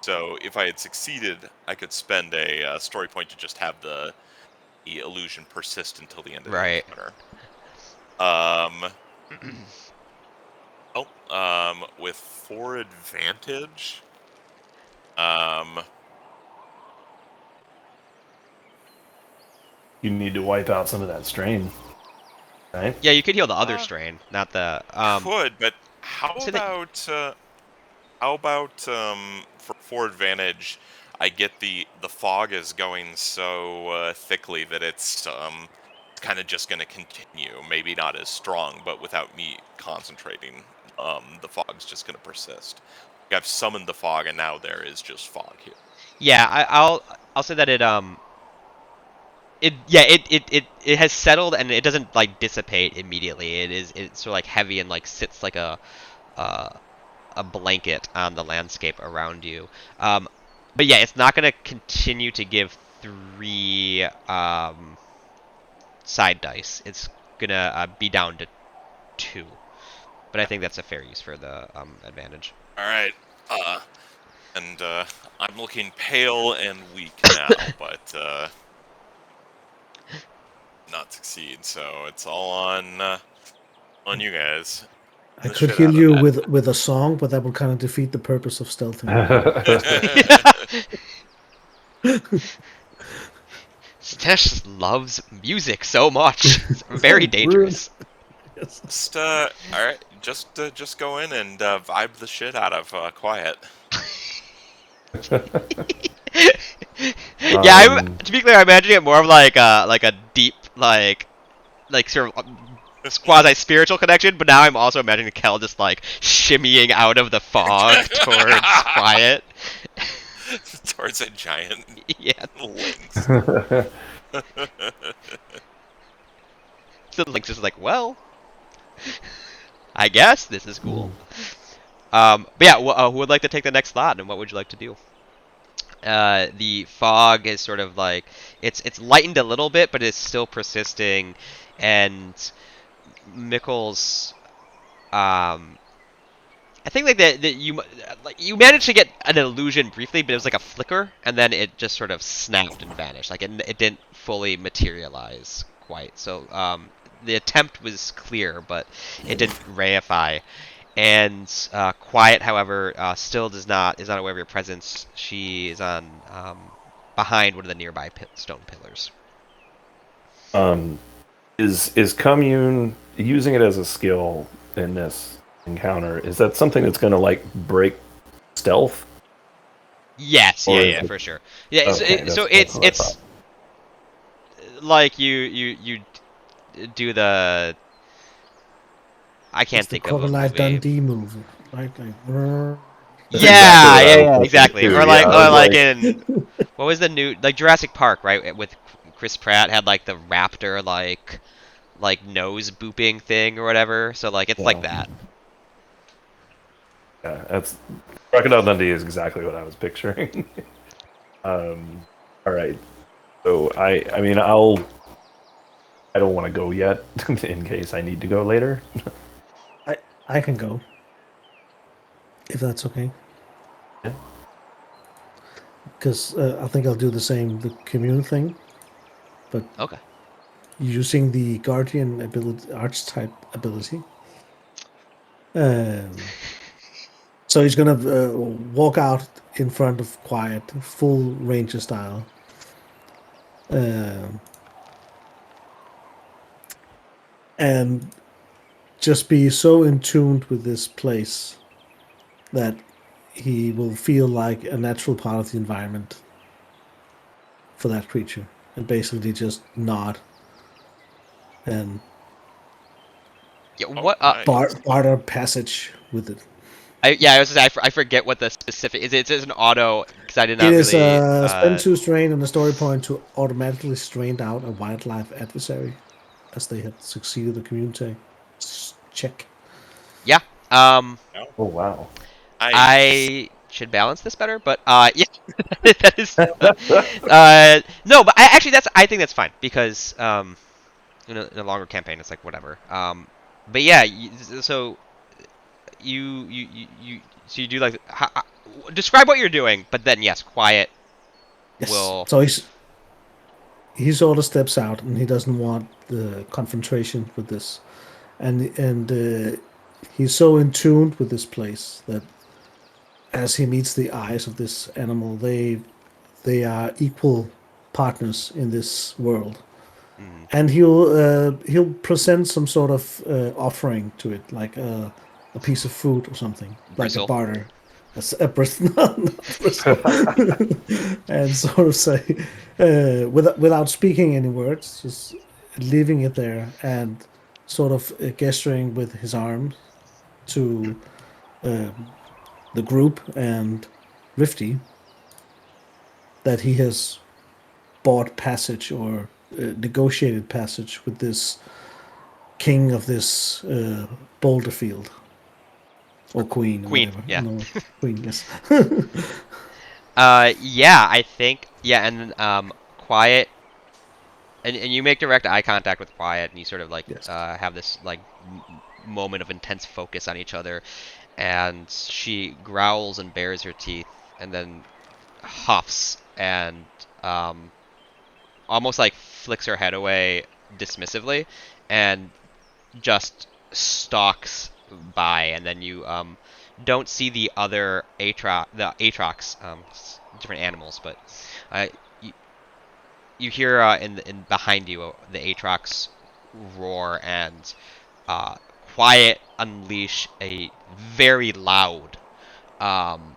so if I had succeeded, I could spend a story point to just have the illusion persist until the end of Right. the encounter. With 4 advantage. You need to wipe out some of that strain, right? Yeah, you could heal the other strain, not the. Could, but how so that- about for 4 advantage? I get the fog is going so thickly that it's kind of just going to continue. Maybe not as strong, but without me concentrating, the fog's just going to persist. I've summoned the fog, and now there is just fog here. Yeah, I'll say that it has settled and it doesn't like dissipate immediately. It's sort of like heavy and like sits like a blanket on the landscape around you. But yeah, it's not going to continue to give 3 side dice. It's gonna be down to 2. But I think that's a fair use for the advantage. All right, and I'm looking pale and weak now, but not succeed. So it's all on you guys. I The could shit heal out of you that. with a song, but that would kind of defeat the purpose of stealthing. Stash just loves music so much. It's very dangerous. Yes. Just all right, just go in and vibe the shit out of Quiet. Yeah, to be clear, I'm imagining it more of like a deep like sort of quasi spiritual connection. But now I'm also imagining Kel just like shimmying out of the fog towards Quiet. Towards a giant Yeah, lynx. so the Lynx is like, well, I guess this is cool. But yeah, who would like to take the next slot, and what would you like to do? The fog is sort of like it's lightened a little bit, but it's still persisting, and Mickles, I think like that you managed to get an illusion briefly, but it was like a flicker, and then it just sort of snapped and vanished. Like it didn't fully materialize quite. So the attempt was clear, but it didn't reify. And Quiet, however, still is not aware of your presence. She is on behind one of the nearby stone pillars. Is commune using it as a skill in this encounter? Is that something that's going to like break stealth? Yes, Or is yeah, it- for sure. Yeah, Okay, so that's what I it's thought. like you do the. I can't It's the think of a Crocodile movie. Dundee move, right? Like, That's Yeah, exactly what I was yeah, thinking exactly. too, Or yeah, like, I was like- in what was the new Jurassic Park, right? With Chris Pratt had like the raptor like nose booping thing or whatever. So like it's like that. Yeah, that's Crocodile Dundee is exactly what I was picturing. All right, so I mean I don't want to go yet in case I need to go later. I can go if that's okay. Yeah. Because I think I'll do the same, the commune thing, but Okay. using the guardian ability, archetype ability. Um, so he's gonna walk out in front of Quiet, full ranger style. Um, and just be so in tune with this place that he will feel like a natural part of the environment for that creature, and basically just nod and Yeah. Oh, What? nice. barter passage with it. Yeah. I was just, I forget what the specific is. It's an auto because I did It not is really. spend 2 strain and a story point to automatically strain out a wildlife adversary as they have succeeded the community check. Yeah. Um. Oh, Oh wow. nice. I should balance this better, but yeah, that is. No, but actually I think that's fine because in a longer campaign it's like whatever. But yeah, so so you do like describe what you're doing, but then yes, quiet Yes. will. So he sort of steps out and he doesn't want the confrontation with this, and he's so in tune with this place that as he meets the eyes of this animal, they are equal partners in this world. Mm, And he'll present some sort of offering to it, like a piece of food or something, like a bristle. barter, a bristle, not bristle, and sort of say, without speaking any words, just leaving it there and sort of gesturing with his arms to the group and Rifty that he has bought passage or negotiated passage with this king of this boulder field or queen or Queen. whatever. Yeah. No, queen, yes. Yeah, I think yeah, and then quiet. And you make direct eye contact with Quiet, and you sort of like Yes. have this like moment of intense focus on each other, and she growls and bares her teeth, and then huffs and um, almost like flicks her head away dismissively, and just stalks by, and then you don't see the other the Aatrox, different animals, but uh, you hear in behind you the Aatrox roar and uh, Quiet unleash a very loud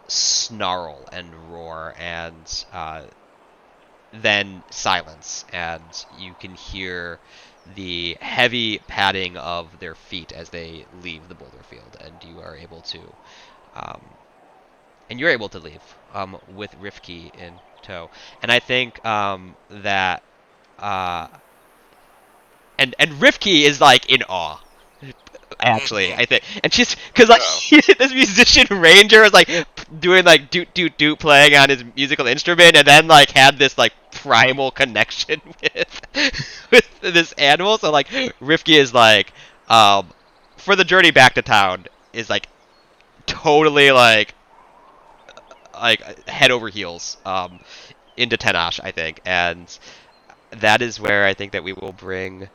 snarl and roar, and then silence, and you can hear the heavy padding of their feet as they leave the boulder field, and you are able to um, you're able to leave with Rivke in tow. And I think that uh, and Rivke is like in awe. Actually, Hmm. I think, and she's because like Yeah. this musician ranger is like doing like doot doot doot playing on his musical instrument, and then like had this like primal connection with this animal. So like Rivke is um for the journey back to town is like totally like head over heels into Tenash, I think, and that is where I think that we will bring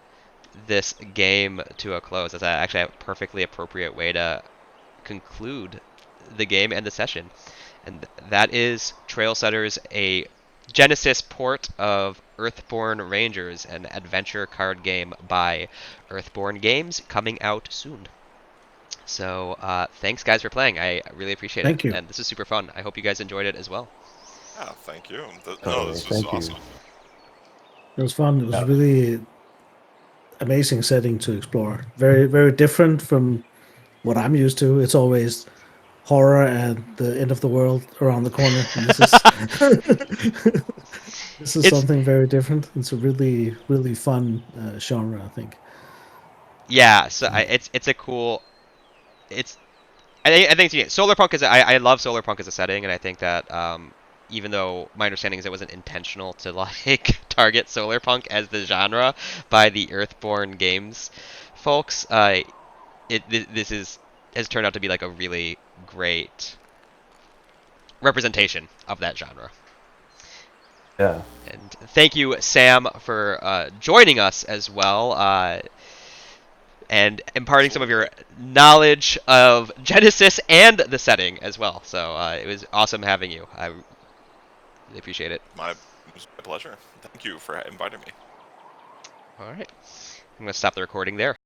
this game to a close. That's actually a perfectly appropriate way to conclude the game and the session. And that is Trailsetters, a Genesis port of Earthborne Rangers, an adventure card game by Earthborne Games, coming out soon. So thanks, guys, for playing. I really appreciate it. Thank you. And this is super fun. I hope you guys enjoyed it as well. Yeah, thank you. No, Totally. this was Thank you. awesome. It was fun. It was Yeah. really amazing setting to explore. Very, very different from what I'm used to. It's always horror and the end of the world around the corner. And this is this is It's something very different. It's a really, really fun genre, I think. yeah. So So, it's a cool. It's I think Solarpunk is I love Solarpunk as a setting, and I think that even though my understanding is it wasn't intentional to like target Solarpunk as the genre by the Earthborne Games folks, this is has turned out to be like a really great representation of that genre. Yeah. And thank you, Sam, for joining us as well. And imparting some of your knowledge of Genesis and the setting as well. So it was awesome having you. I really appreciate it. It was my pleasure. Thank you for inviting me. All right. I'm going to stop the recording there.